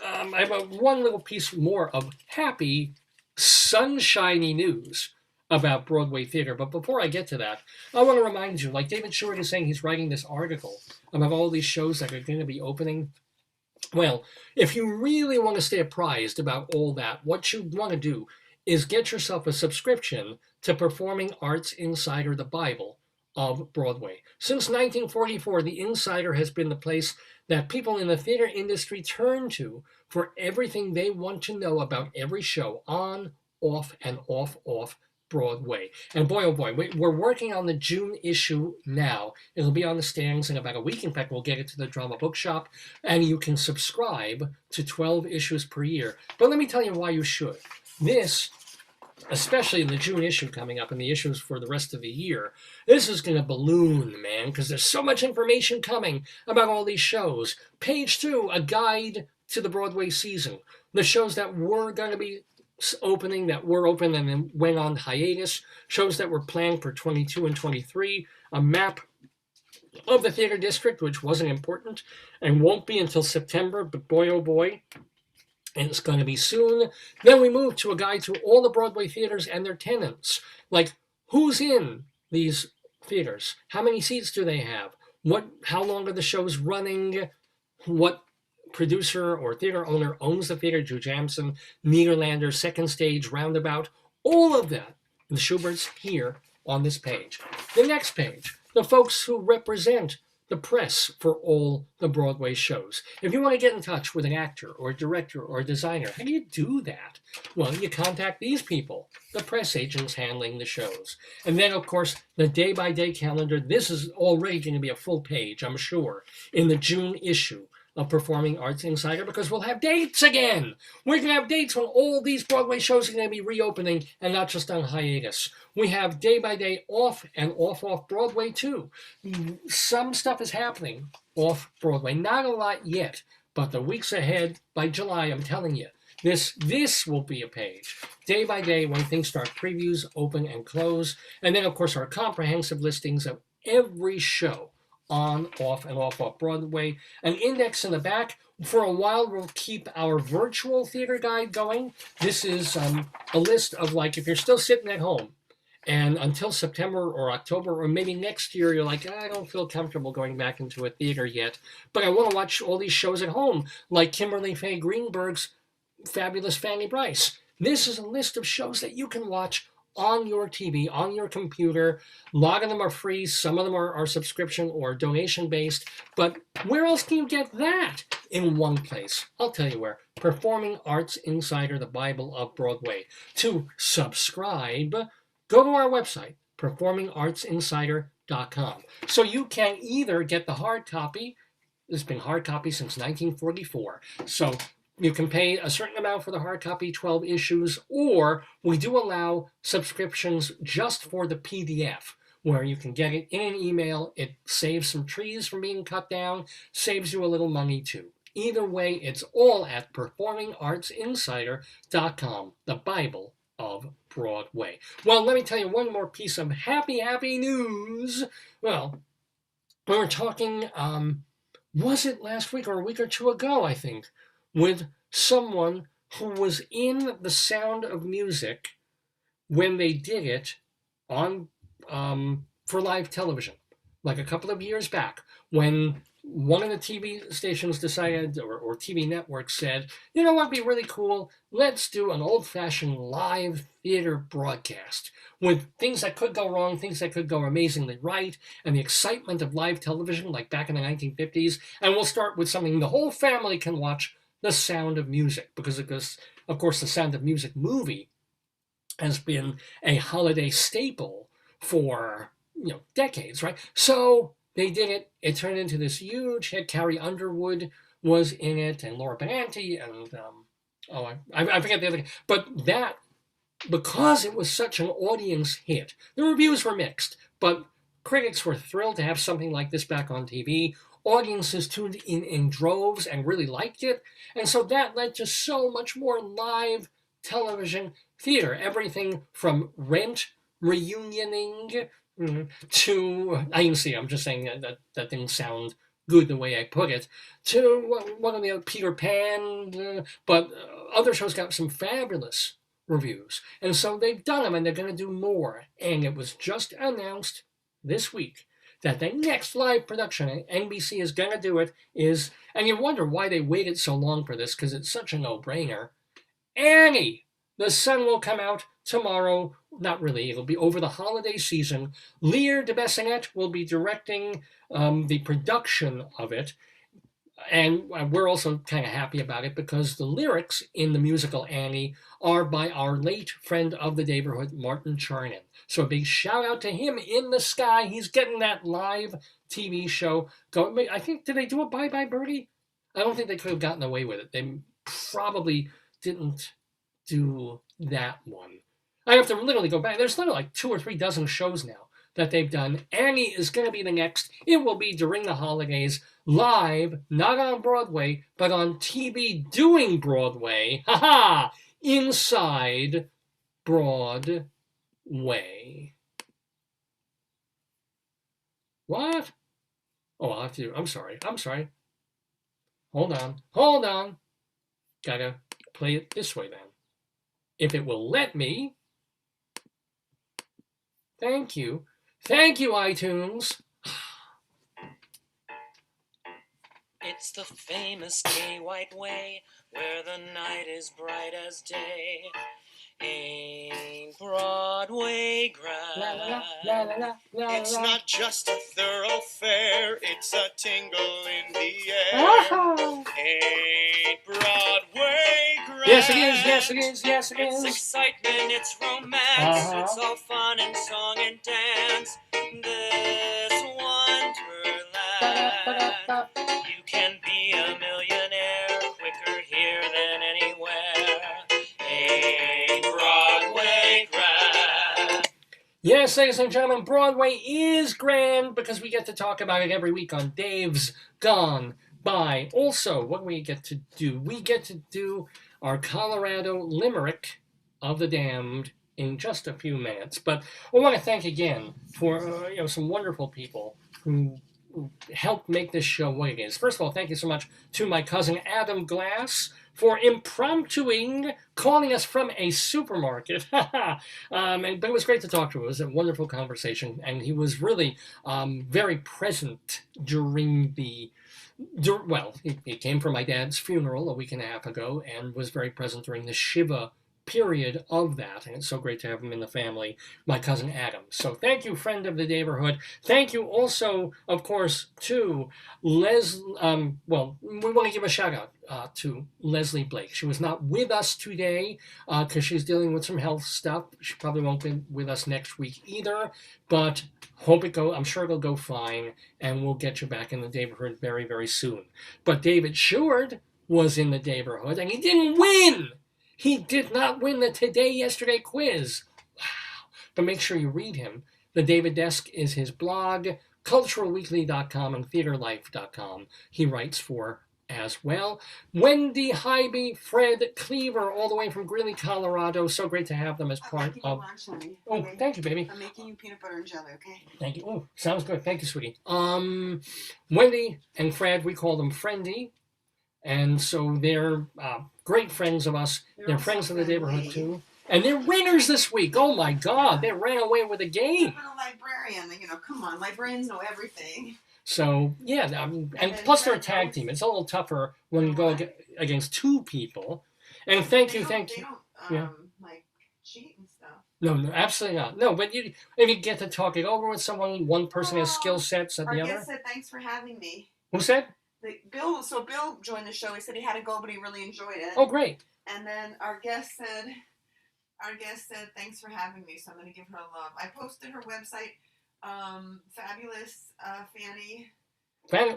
I have one little piece more of happy, sunshiny news about Broadway theater. But before I get to that, I want to remind you, like David Sheward is saying, he's writing this article about all these shows that are going to be opening. Well, if you really want to stay apprised about all that, what you want to do is get yourself a subscription to Performing Arts Insider, the Bible of Broadway. Since 1944, the Insider has been the place that people in the theater industry turn to for everything they want to know about every show on, off, and off Broadway. And boy, oh boy, we're working on the June issue now. It'll be on the stands in about a week. In fact, we'll get it to the Drama Bookshop, and you can subscribe to 12 issues per year. But let me tell you why you should. This, especially in the June issue coming up and the issues for the rest of the year, this is going to balloon, man, because there's so much information coming about all these shows. Page 2, a guide to the Broadway season. The shows that were going to be opening, that were open and then went on hiatus, shows that were planned for 22 and 23, a map of the theater district, which wasn't important and won't be until September, but boy oh boy, and it's going to be soon. Then we move to a guide to all the Broadway theaters and their tenants, like who's in these theaters, how many seats do they have, how long are the shows running, what producer or theater owner owns the theater, Drew Jamson, Nederlander, Second Stage, Roundabout, all of that. The Schubert's here on this page. The next page, the folks who represent the press for all the Broadway shows. If you want to get in touch with an actor or a director or a designer, how do you do that? Well, you contact these people, the press agents handling the shows. And then, of course, the day-by-day calendar. This is already going to be a full page, I'm sure, in the June issue of Performing Arts Insider, because we'll have dates again. We're going to have dates when all these Broadway shows are going to be reopening and not just on hiatus. We have day-by-day off and off Broadway too. Some stuff is happening off Broadway. Not a lot yet, but the weeks ahead, by July, I'm telling you, this will be a page. Day by day when things start, previews, open and close. And then, of course, our comprehensive listings of every show on, off, and off Broadway. An index in the back. For a while, we'll keep our virtual theater guide going. This is a list of, like, if you're still sitting at home, and until September or October, or maybe next year, you're like, I don't feel comfortable going back into a theater yet, but I want to watch all these shows at home, like Kimberly Faye Greenberg's fabulous Fanny BRICE. This is a list of shows that you can watch on your TV, on your computer. A lot of them are free. Some of them are subscription or donation based. But where else can you get that? In one place. I'll tell you where. Performing Arts Insider, the Bible of Broadway. To subscribe, go to our website, performingartsinsider.com. So you can either get the hard copy. It's been hard copy since 1944. So you can pay a certain amount for the hard copy, 12 issues, or we do allow subscriptions just for the PDF, where you can get it in an email. It saves some trees from being cut down, saves you a little money too. Either way, it's all at performingartsinsider.com, the Bible of Broadway. Well, let me tell you one more piece of happy news. Well, we were talking, was it last week or a week or two ago, I think, with someone who was in The Sound of Music when they did it on for live television, like a couple of years back, when one of the TV stations decided, or TV networks said, you know what would be really cool? Let's do an old-fashioned live theater broadcast with things that could go wrong, things that could go amazingly right, and the excitement of live television like back in the 1950s. And we'll start with something the whole family can watch, The Sound of Music, because of course, the Sound of Music movie has been a holiday staple for decades, right? So they did it. It turned into this huge hit. Carrie Underwood was in it, and Laura Benanti, and I forget the other. But that, because it was such an audience hit, the reviews were mixed, but critics were thrilled to have something like this back on TV. Audiences tuned in droves and really liked it, and so that led to so much more live television theater. Everything from Rent reunioning to, I can see, I'm just saying that didn't sound good the way I put it, to one of the other, Peter Pan, but other shows got some fabulous reviews. And so they've done them, and they're going to do more. And it was just announced this week that the next live production, NBC is going to do it, is, and you wonder why they waited so long for this, because it's such a no-brainer, Annie! The sun will come out tomorrow. Not really. It'll be over the holiday season. Lear de Bessenet will be directing the production of it. And we're also kind of happy about it because the lyrics in the musical Annie are by our late friend of the Daverhood, Martin Charnin. So a big shout out to him in the sky. He's getting that live TV show going. I think, did they do a Bye Bye Birdie? I don't think they could have gotten away with it. They probably didn't do that one. I have to literally go back. There's literally like 2 or 3 dozen shows now that they've done. Annie is going to be the next. It will be during the holidays, live, not on Broadway, but on TV doing Broadway. Ha-ha! Inside Broadway. What? Oh, I'll have to. I'm sorry. Hold on. Gotta play it this way then. If it will let me. Thank you. Thank you, iTunes. It's the famous gay white way, where the night is bright as day. Ain't Broadway grand? It's not just a thoroughfare, it's a tingle in the air. Ain't Broadway grand? Yes, it is. Yes, it is. Yes, it It's is. excitement, it's romance, it's all fun and song and dance. This wonderland, you can be a millionaire quicker here than anywhere. Ain't Broadway grand? Yes, ladies and gentlemen, Broadway is grand because we get to talk about it every week on Dave's Gone By. Also, what do we get to do? We get to do our Colorado Limerick of the Damned in just a few minutes. But I want to thank again for some wonderful people who helped make this show what it is. First of all, thank you so much to my cousin Adam Glass for impromptuing, calling us from a supermarket. But it was great to talk to him. It was a wonderful conversation, and he was really very present during the. He came for my dad's funeral a week and a half ago and was very present during the Shiva period of that, and it's so great to have him in the family, my cousin Adam. So thank you, friend of the Daverhood. Thank you also, of course, to well, we want to give a shout out to Leslie Blake. She was not with us today because she's dealing with some health stuff. She probably won't be with us next week either, but I'm sure it'll go fine, and we'll get you back in the Daverhood very, very soon. But David Sheward was in the Daverhood, and he didn't win. He did not win the Today Yesterday quiz. Wow. But make sure you read him. The David Desk is his blog, culturalweekly.com and theaterlife.com. He writes for as well. Wendy, Highby, Fred, Cleaver, all the way from Greeley, Colorado. So great to have them as part of... lunch, honey. Oh, Okay? thank you, baby. I'm making you peanut butter and jelly, okay? Thank you. Oh, sounds good. Thank you, sweetie. Wendy and Fred, we call them Frendy. And so they're great friends of us. They're friends of the Daverhood, too. And they're winners this week. Oh, my God. They ran away with a game. I'm a librarian. Come on. Librarians know everything. So, yeah. And plus they're a tag team. It's a little tougher when you go against two people. And thank you. They don't, cheat and stuff. No, absolutely not. No, but if you get to talk it over with someone, one person has skill sets that the other. Our guest said, thanks for having me. Who said? Bill joined the show. He said he had to go, but he really enjoyed it. Oh, great. And then our guest said, thanks for having me. So I'm going to give her a love. I posted her website,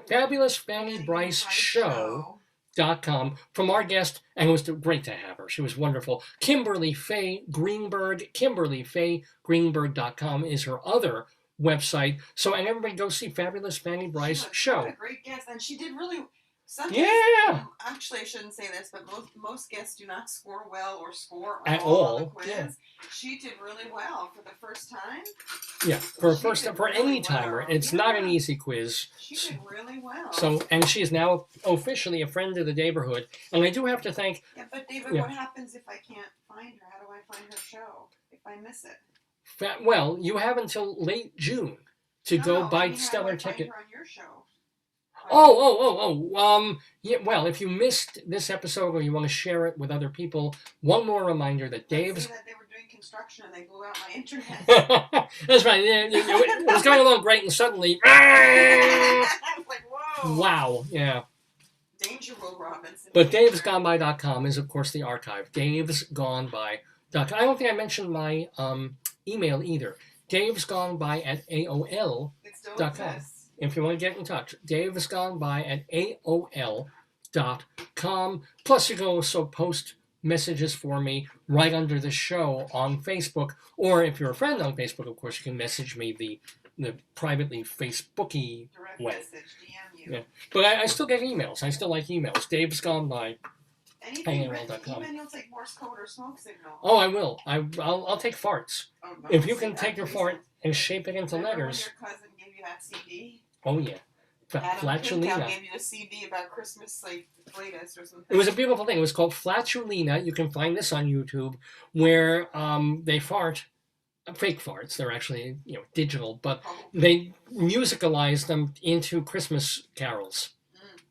Fabulous Fanny Bryce Show.com from our guest, and it was great to have her. She was wonderful. Kimberly Faye Greenberg. KimberlyFayeGreenberg.com is her other website. So, and everybody go see Fabulous Fanny Bryce Show. What a great guest, and she did really. Yeah. Actually, I shouldn't say this, but most guests do not score well or score at all all. On the quiz. Yeah. She did really well for the first time. Yeah, for any timer, it's not an easy quiz. She did really well. So, and she is now officially a friend of the Daverhood, and I do have to thank. Yeah, but David, what happens if I can't find her? How do I find her show if I miss it? Well, you have until late June to go buy Stellar ticket. Find her on your show? Yeah, well, if you missed this episode or you want to share it with other people, one more reminder that Dave's... That they were doing construction and they blew out my internet. That's right. It was going along great and suddenly... I was like, whoa. Wow, yeah. Danger, Will Robinson. But davesgoneby.com is, of course, the archive. davesgoneby.com. I don't think I mentioned my email either. davesgoneby@aol.com. It still exists. If you want to get in touch, davesgoneby@aol.com. Plus, you can also post messages for me right under the show on Facebook. Or if you're a friend on Facebook, of course, you can message me the privately Facebooky direct way. Message, DM you. Yeah. But I still get emails. I still like emails. davesgoneby@aol.com. Anything written, even you'll take Morse code or smoke signal. Oh, I will. I'll take farts. Oh, no, if you can take your fart and shape it into letters. Your cousin gave you that CD? Oh, yeah. Flatulina. Gave you a CD about Christmas, latest or something. It was a beautiful thing. It was called Flatulina. You can find this on YouTube, where they fart, fake farts. They're actually digital, but they musicalize them into Christmas carols.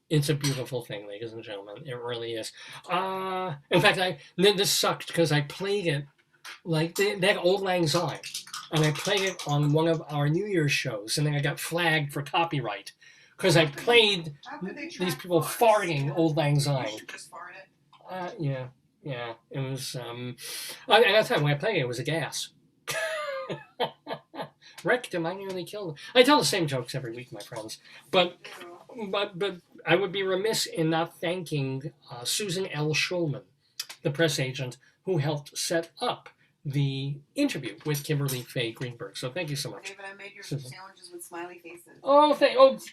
It's a beautiful thing, ladies and gentlemen. It really is. In fact, this sucked because I played it they had Old Lang Syne, and I played it on one of our New Year's shows, and then I got flagged for copyright because I played these people farting Old Lang Syne. You should just fart it. Yeah. It was. And that's time when I played it, it was a gas. Wrecked him. I nearly killed him. I tell the same jokes every week, my friends, but I would be remiss in not thanking Susan L. Schulman, the press agent who helped set up the interview with Kimberly Faye Greenberg. So thank you so much. David, I made your sandwiches with smiley faces.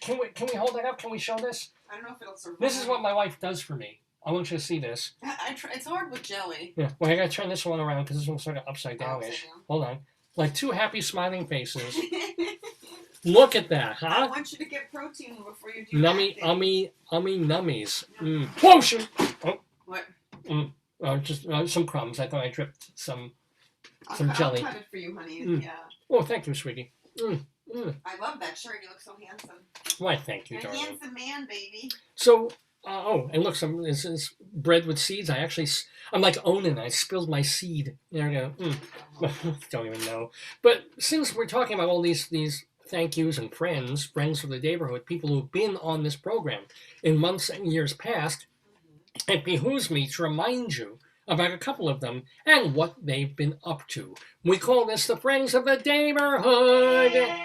Can we hold that up? Can we show this? I don't know if it'll survive. This is what my wife does for me. I want you to see this. It's hard with jelly. Yeah. Well, I gotta turn this one around because this one's sort of upside down-ish. Hold on. Like two happy smiling faces. Look at that, huh? I want you to get protein before you do ummy nummies. Whoa, shoot! Oh. What? Just some crumbs. I thought I dripped some jelly. I'll cut it for you, honey. Yeah. Oh, thank you, sweetie. I love that shirt. You look so handsome. Why, thank you, You're darling. a handsome man, baby. So, And look, it's bread with seeds. I'm like Onan. I spilled my seed. There you go. Don't even know. But since we're talking about all these thank yous and friends of the Daverhood, people who've been on this program in months and years past, it behooves me to remind you about a couple of them and what they've been up to. We call this the Friends of the Daverhood.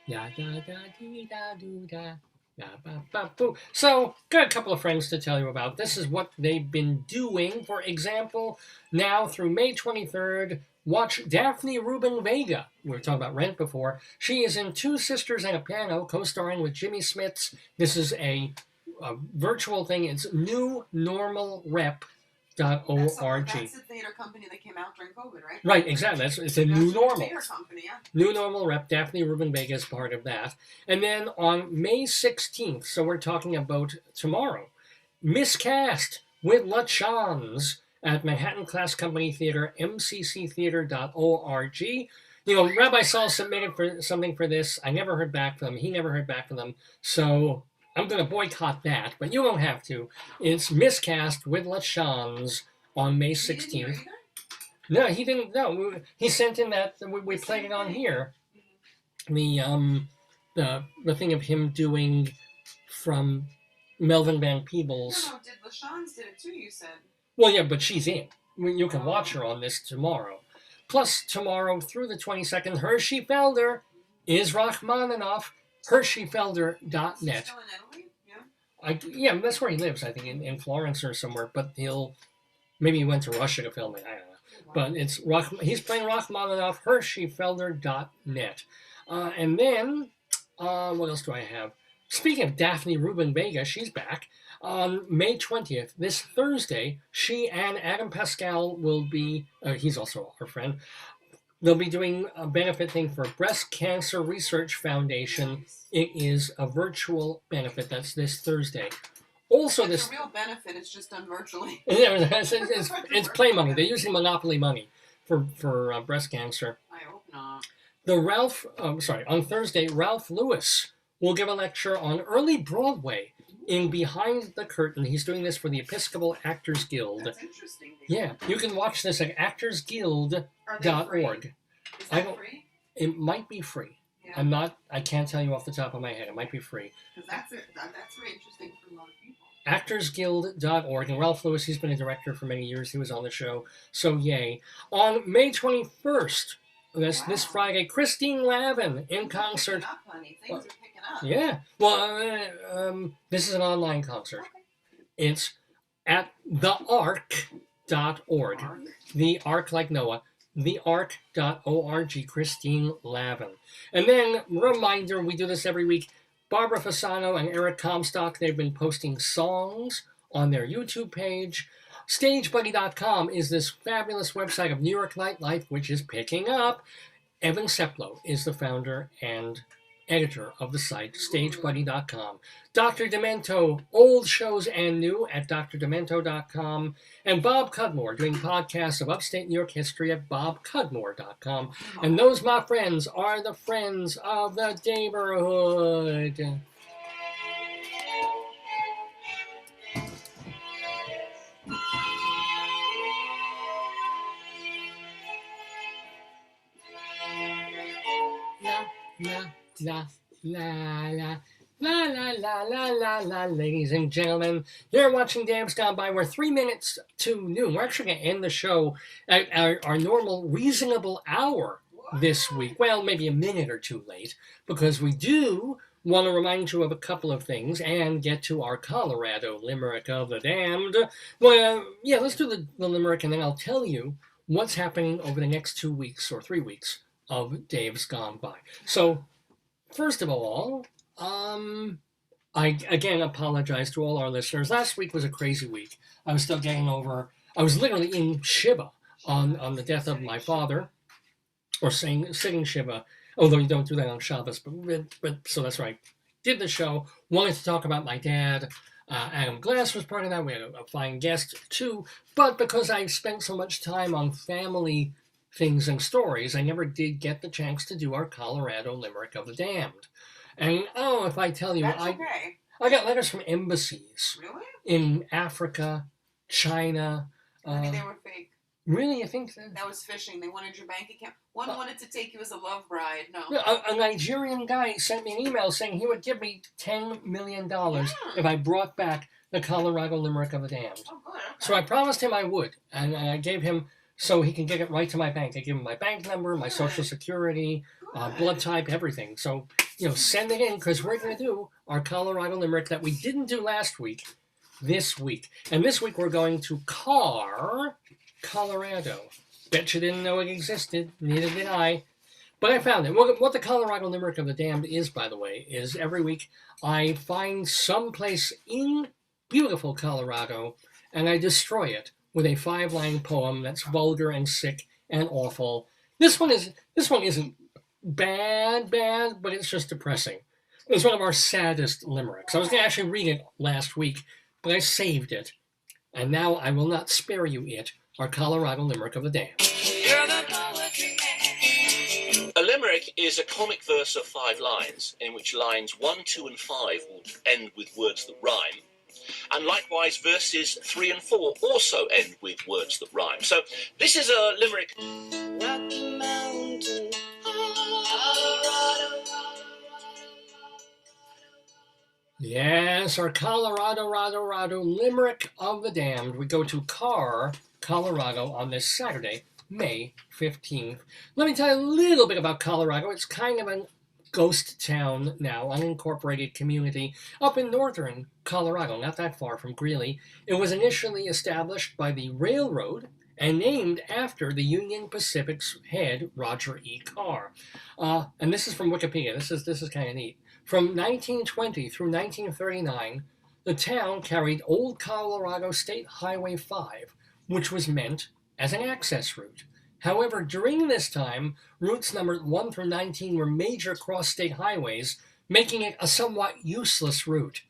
Ya da da dee da doo da. Ya ba ba boo. So, got a couple of friends to tell you about. This is what they've been doing. For example, now through May 23rd, watch Daphne Rubin Vega. We were talking about Rent before. She is in Two Sisters and a Piano, co-starring with Jimmy Smits. This is a virtual thing. It's newnormalrep.org. That's the theater company that came out during COVID, right? Right, exactly. It's a new normal. Theater company, yeah. New Normal rep, Daphne Rubin Vega is part of that. And then on May 16th, so we're talking about tomorrow, Miscast with La Chance at Manhattan Class Company Theater, mcctheater.org. You know, Rabbi Saul submitted for something for this. I never heard back from them. He never heard back from them. So I'm going to boycott that, but you don't have to. It's Miscast with La Chance on May 16th. No, he didn't. No, he sent in that we played it on here. The thing of him doing from Melvin Van Peebles. No, did LaShawne's did it too? You said. Well, yeah, but she's in. You can watch her on this tomorrow. Plus, tomorrow through the 22nd, Hershey Felder is Rachmaninoff. HersheyFelder.net. Still in Italy? Yeah. Yeah, that's where he lives. I think in Florence or somewhere. But maybe he went to Russia to film it. I don't know. But he's playing Rachmaninoff, HersheyFelder.net. And then, what else do I have? Speaking of Daphne Rubin Vega, she's back. On May 20th, this Thursday, she and Adam Pascal will be, he's also our friend, they'll be doing a benefit thing for Breast Cancer Research Foundation. Nice. It is a virtual benefit. That's this Thursday. Also, It's a real benefit. It's just done virtually. it's play money. They're using monopoly money for breast cancer. I hope not. On Thursday, Ralph Lewis will give a lecture on early Broadway in Behind the Curtain. He's doing this for the Episcopal Actors Guild. That's interesting. Yeah, you can watch this at actorsguild.org. Is that free? It might be free. Yeah. I can't tell you off the top of my head. It might be free. Because that's very interesting for a lot of people. actorsguild.org. And Ralph Lewis, he's been a director for many years. He was on the show. So yay. On May 21st, this Friday, Christine Lavin in concert. Picking up, honey. Things are picking up. Yeah. Well, this is an online concert. Okay. It's at theark.org. The Ark like Noah. theark.org, Christine Lavin. And then, reminder, we do this every week. Barbara Fasano and Eric Comstock, they've been posting songs on their YouTube page. StageBuddy.com is this fabulous website of New York nightlife, which is picking up. Evan Seplow is the founder and editor of the site, StageBuddy.com. Dr. Demento, old shows and new at drdemento.com. And Bob Cudmore doing podcasts of upstate New York history at bobcudmore.com. And those, my friends, are the friends of the Daverhood. La, la, la, la, la, la, la, la, la, ladies and gentlemen. You're watching Dave's Gone By. We're 3 minutes to noon. We're actually going to end the show at our normal reasonable hour this week. Well, maybe a minute or two late, because we do want to remind you of a couple of things and get to our Colorado Limerick of the Damned. Well, yeah, let's do the Limerick, and then I'll tell you what's happening over the next 2 weeks or 3 weeks of Dave's Gone By. So, first of all, I again apologize to all our listeners. Last week was a crazy week. I was still getting over. I was literally in Shiva on the death of my father, or singing Shiva. Although you don't do that on Shabbos, but so that's right. Did the show. Wanted to talk about my dad. Adam Glass was part of that. We had a fine guest too. But because I spent so much time on family things and stories, I never did get the chance to do our Colorado Limerick of the Damned. And if I tell you, That's okay. I got letters from embassies Really? in Africa, China. Maybe they were fake. Really, you think that? That was phishing. They wanted your bank account. One wanted to take you as a love bride. No. A Nigerian guy sent me an email saying he would give me $10 million if I brought back the Colorado Limerick of the Damned. Oh, good. Okay. So I promised him I would, and I gave him so he can get it right to my bank. I gave him my bank number, my social security, blood type, everything. So, send it in because we're going to do our Colorado Limerick that we didn't do last week, this week. And this week we're going to Carr, Colorado. Bet you didn't know it existed. Neither did I. But I found it. What the Colorado Limerick of the Damned is, by the way, is every week I find some place in beautiful Colorado and I destroy it with a 5-line poem that's vulgar and sick and awful. This one isn't bad, but it's just depressing. It was one of our saddest limericks. I was going to actually read it last week, but I saved it. And now I will not spare you it, our Colorado Limerick of the Damned. A limerick is a comic verse of 5 lines, in which lines 1, 2, and 5 will end with words that rhyme. And likewise, verses 3 and 4 also end with words that rhyme. So this is a limerick. Rocky Mountain, Colorado. Yes, our Colorado Limerick of the Damned. We go to Carr, Colorado on this Saturday, May 15th. Let me tell you a little bit about Colorado. It's kind of a ghost town now, unincorporated community up in northern Colorado, not that far from Greeley. It was initially established by the railroad and named after the Union Pacific's head, Roger E. Carr. And this is from Wikipedia. This is kind of neat. From 1920 through 1939, the town carried Old Colorado State Highway 5, which was meant as an access route. However, during this time, routes numbered 1 through 19 were major cross-state highways, making it a somewhat useless route.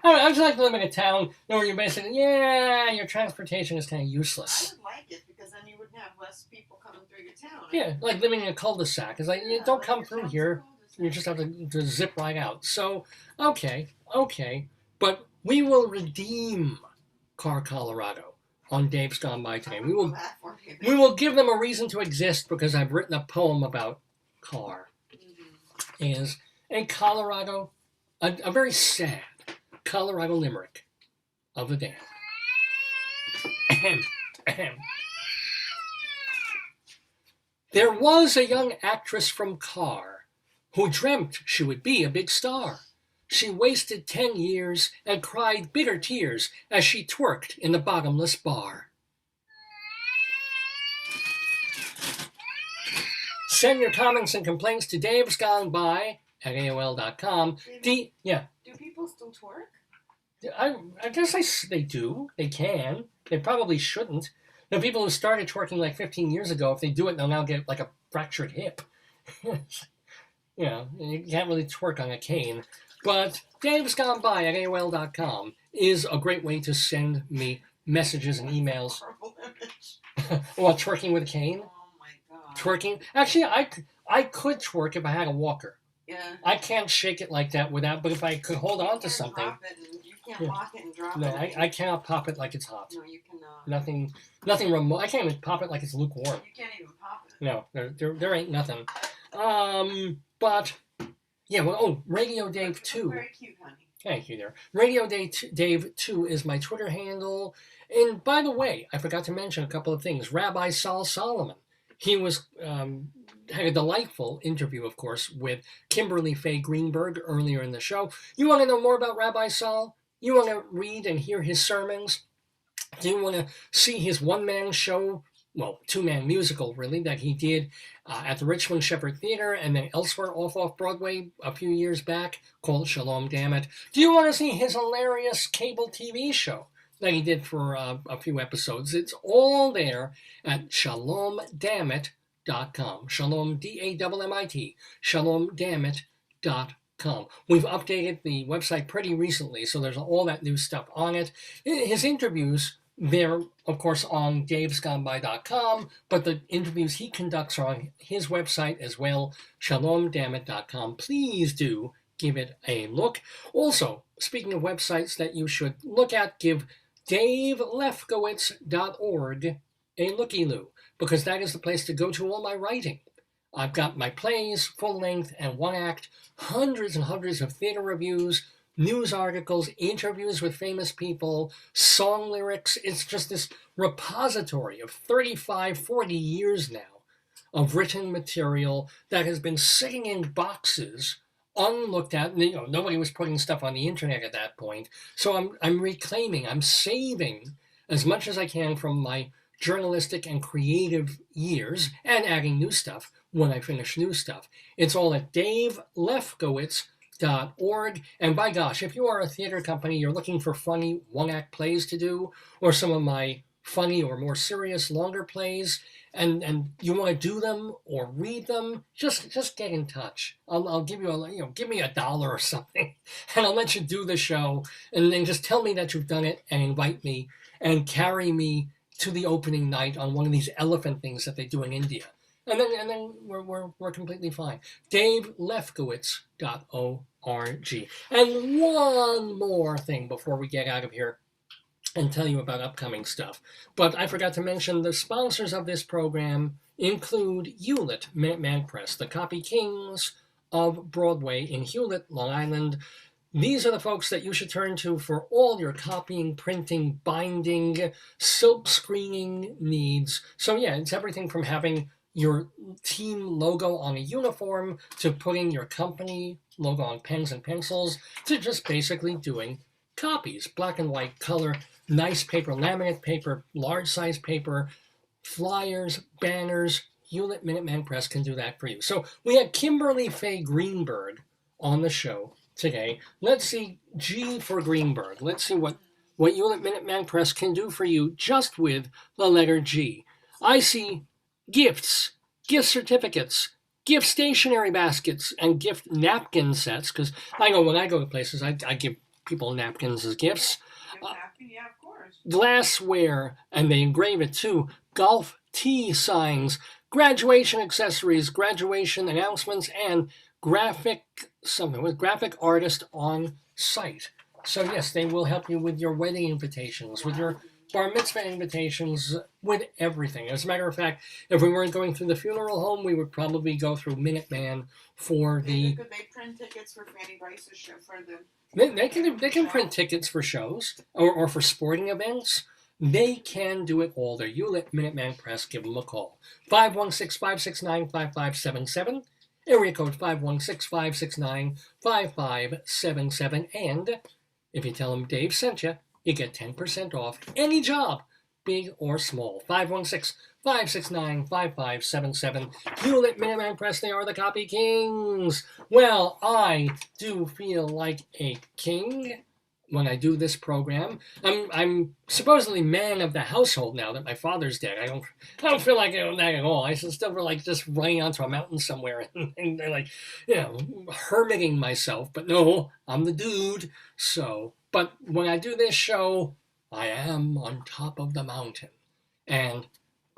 I just like to live in a town where you're basically, your transportation is kind of useless. I would like it because then you wouldn't have less people coming through your town. Yeah, like living in a cul-de-sac. It's like, don't come through here. You just have to zip right out. So, okay. But we will redeem Carr, Colorado on Dave's Gone By today. We will give them a reason to exist because I've written a poem about Carr. Is a Colorado, a very sad Colorado limerick of the damned. There was a young actress from Carr who dreamt she would be a big star. She wasted 10 years and cried bitter tears as she twerked in the bottomless bar. Send your comments and complaints to Dave's Gone By at AOL.com. Do people still twerk? I guess they do. They can. They probably shouldn't. The people who started twerking like 15 years ago, if they do it, they'll now get like a fractured hip. You can't really twerk on a cane. But Dave's Gone By at AOL.com is a great way to send me messages and emails. While twerking with a cane? Oh my god. Twerking? Actually, I could twerk if I had a walker. Yeah. I can't shake it like that without, but if I could hold on to something. You can't lock it and drop No, it. I cannot pop it like it's hot. No, you cannot. Nothing remote. I can't even pop it like it's lukewarm. You can't even pop it. No, there ain't nothing. But Radio Dave 2. Very cute, honey. Thank you there. Radio Dave 2 is my Twitter handle. And by the way, I forgot to mention a couple of things. Rabbi Saul Solomon. He was had a delightful interview, of course, with Kimberly Faye Greenberg earlier in the show. You want to know more about Rabbi Saul? You want to read and hear his sermons? Do you want to see his one-man show? Well, two-man musical, really, that he did at the Richmond Shepherd Theater and then elsewhere off Broadway a few years back called Shalom Dammit. Do you want to see his hilarious cable TV show that he did for a few episodes? It's all there at shalomdammit.com. Shalom, D-A-M-M-I-T, shalomdammit.com. We've updated the website pretty recently, so there's all that new stuff on it. His interviews They're, of course, on davesgoneby.com, but the interviews he conducts are on his website as well, shalomdammit.com. Please do give it a look. Also, speaking of websites that you should look at, give davelefkowitz.org a looky-loo, because that is the place to go to all my writing. I've got my plays, full length and one act, hundreds and hundreds of theater reviews, news articles, interviews with famous people, song lyrics. It's just this repository of 35, 40 years now of written material that has been sitting in boxes unlooked at. You know, nobody was putting stuff on the internet at that point. So I'm reclaiming, I'm saving as much as I can from my journalistic and creative years and adding new stuff when I finish new stuff. It's all at davelefkowitz.org. And by gosh, if you are a theater company, you're looking for funny one-act plays to do, or some of my funny or more serious longer plays, and you want to do them or read them, just get in touch. I'll give you give me $1 or something, and I'll let you do the show, and then just tell me that you've done it and invite me and carry me to the opening night on one of these elephant things that they do in India. And then we're completely fine. davelefkowitz.org. And one more thing before we get out of here and tell you about upcoming stuff. But I forgot to mention the sponsors of this program include Hewlett Minuteman Press, the copy kings of Broadway in Hewlett, Long Island. These are the folks that you should turn to for all your copying, printing, binding, silk screening needs. So yeah, it's everything from having your team logo on a uniform to putting your company logo on pens and pencils to just basically doing copies, black and white, color, nice paper, laminate paper, large size paper, flyers, banners. Hewlett Minuteman Press can do that for you. So we had Kimberly Faye Greenberg on the show today. Let's see, G for Greenberg. Let's see what Hewlett Minuteman Press can do for you just with the letter G. I see gifts, gift certificates, gift stationery baskets, and gift napkin sets, because I know when I go to places, I give people napkins as gifts. Yeah, of course. Glassware, and they engrave it too. Golf tee signs, graduation accessories, graduation announcements, and graphic artist on site. So yes, they will help you with your wedding invitations, with your bar mitzvah invitations, with everything. As a matter of fact, if we weren't going through the funeral home, we would probably go through Minuteman for the... Could they print tickets for Fanny Bryce's show for the... They can print tickets for shows or for sporting events. They can do it all. They're Hewlett Minuteman Press. Give them a call. 516-569-5577. Area code 516-569-5577. And if you tell them Dave sent you, you get 10% off any job, big or small. 516-569-5577. Hewlett Minuteman Press, they are the copy kings. Well, I do feel like a king when I do this program. I'm supposedly man of the household now that my father's dead. I don't feel like that at all. I still feel like just running onto a mountain somewhere and like, hermiting myself. But no, I'm the dude. So, but when I do this show, I am on top of the mountain. And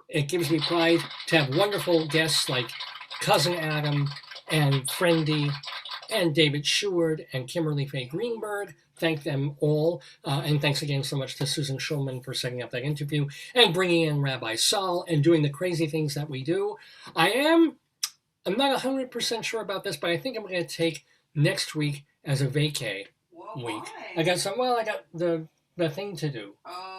it gives me pride to have wonderful guests like Cousin Adam and Frendy and David Sheward and Kimberly Faye Greenberg. Thank them all. And thanks again so much to Susan Schulman for setting up that interview and bringing in Rabbi Saul and doing the crazy things that we do. I'm not 100% sure about this, but I think I'm going to take next week as a vacay week. Why? I got the thing to do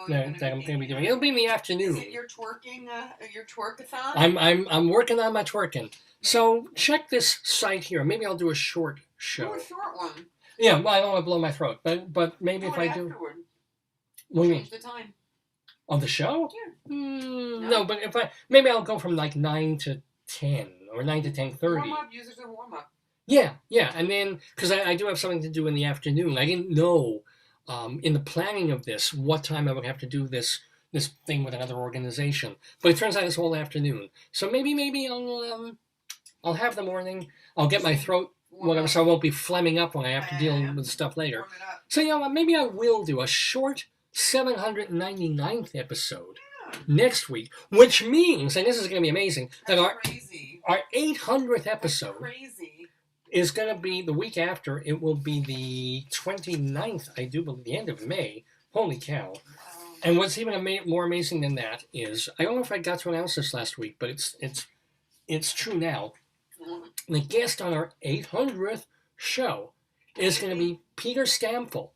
that I'm going to be doing. It'll be in the afternoon. Is it your twerking, your twerkathon? I'm working on my twerking. So check this site here. Maybe I'll do a short show. Do a short one. Yeah, well, I don't want to blow my throat, but maybe if I do. What do you mean? Change the time. Of the show? Yeah. No, but maybe I'll go from like 9 to 10 or 9 to 10:30. Warm up. Use it as a warm up. Yeah, and then because I do have something to do in the afternoon. I didn't know in the planning of this what time I would have to do this thing with another organization, but it turns out it's all afternoon. So maybe I'll have the morning. I'll get my throat whatever, so I won't be phlegming up when I have to deal with stuff later. So maybe I will do a short 799th episode next week, which means, and this is going to be amazing, that our 800th episode is going to be the week after. It will be the 29th, I do believe, the end of May. Holy cow. And what's even more amazing than that is, I don't know if I got to announce this last week, but it's true now. The guest on our 800th show is going to be Peter Stamfel.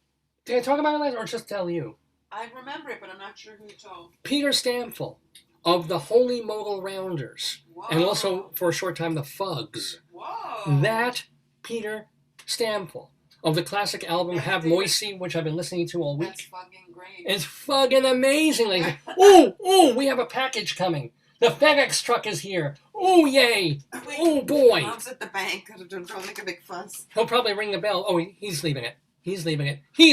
Did I talk about it or just tell you? I remember it, but I'm not sure who you told. Peter Stamfel of the Holy Modal Rounders. Whoa. And also, for a short time, the Fugs. Whoa. That Peter Stamfel of the classic album Have Moisey, which I've been listening to all week. That's fucking great. It's fucking amazing. Like, ooh, we have a package coming. The FedEx truck is here. Oh, yay. Oh, boy. Mom's at the bank. Don't make a big fuss. He'll probably ring the bell. Oh, he's leaving it. He's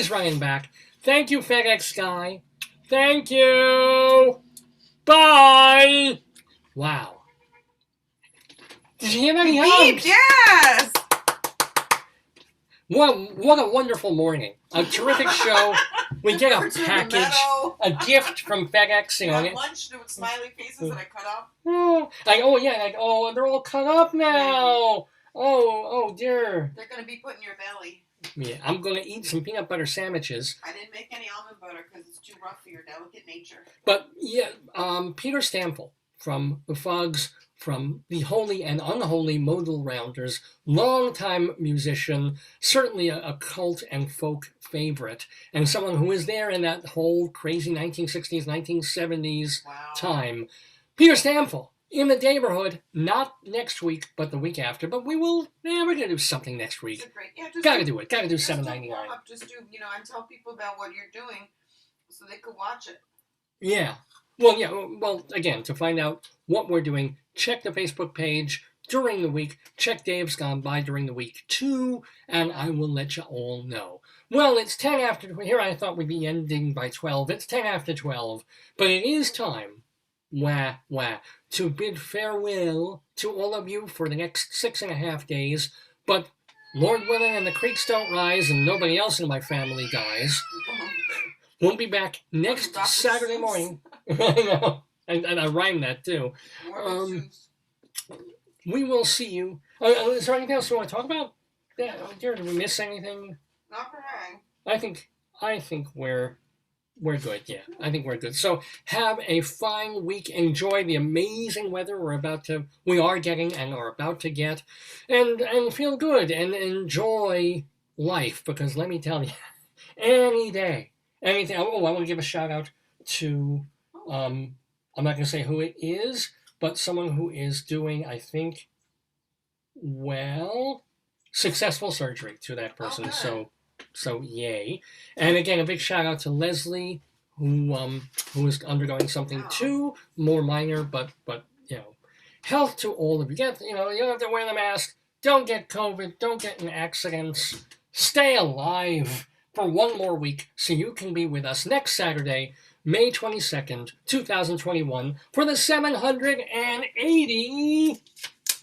running back. Thank you, FedEx guy. Thank you. Bye. Wow. Did you hear that? Beep, yes. What a wonderful morning. A terrific show. We get a package, a gift from FedEx. You know, lunch with smiley faces that I cut off. They're all cut up now. Oh dear. They're going to be put in your belly. Yeah, I'm going to eat some peanut butter sandwiches. I didn't make any almond butter because it's too rough for your delicate nature. But yeah, Peter Stamfel from the Fugs, from the Holy and Unholy Modal Rounders, longtime musician, certainly a cult and folk favorite, and someone who was there in that whole crazy 1960s, 1970s time. Peter Stamfel in the Daverhood, not next week, but the week after. But we're going to do something next week. Gotta do it. Gotta do 799. Just do, and tell people about what you're doing so they could watch it. Yeah. Well, again, to find out what we're doing, check the Facebook page during the week. Check Dave's Gone By during the week, too, and I will let you all know. Well, it's 10 after... Here I thought we'd be ending by 12. It's 10 after 12, but it is time, to bid farewell to all of you for the next 6.5 days, but Lord willing and the creeks don't rise and nobody else in my family dies. We'll be back next Saturday morning. I know. And I rhymed that, too. We will see you. Is there anything else you want to talk about? Did we miss anything? Not for me. I think we're good, yeah. I think we're good. So have a fine week. Enjoy the amazing weather we are getting and are about to get. And feel good and enjoy life, because let me tell you, any day, anything. Oh, I want to give a shout out to, I'm not going to say who it is, but someone who is doing, I think, successful surgery to that person. Okay. So yay. And again, a big shout out to Leslie, who is undergoing something too, more minor, but health to all of you. You don't have to wear the mask. Don't get COVID. Don't get in accidents. Stay alive for one more week so you can be with us next Saturday, May 22nd, 2021, for the 780...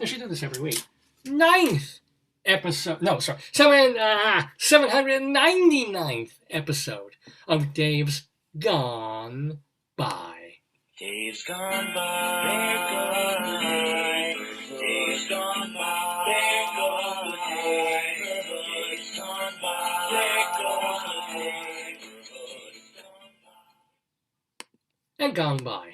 I should do this every week. 9th episode. No, sorry. 799th episode of Dave's Gone By. Dave's gone by. Dave's gone by. Dave's gone by. Dave's gone by. Dave's gone by. And gone by.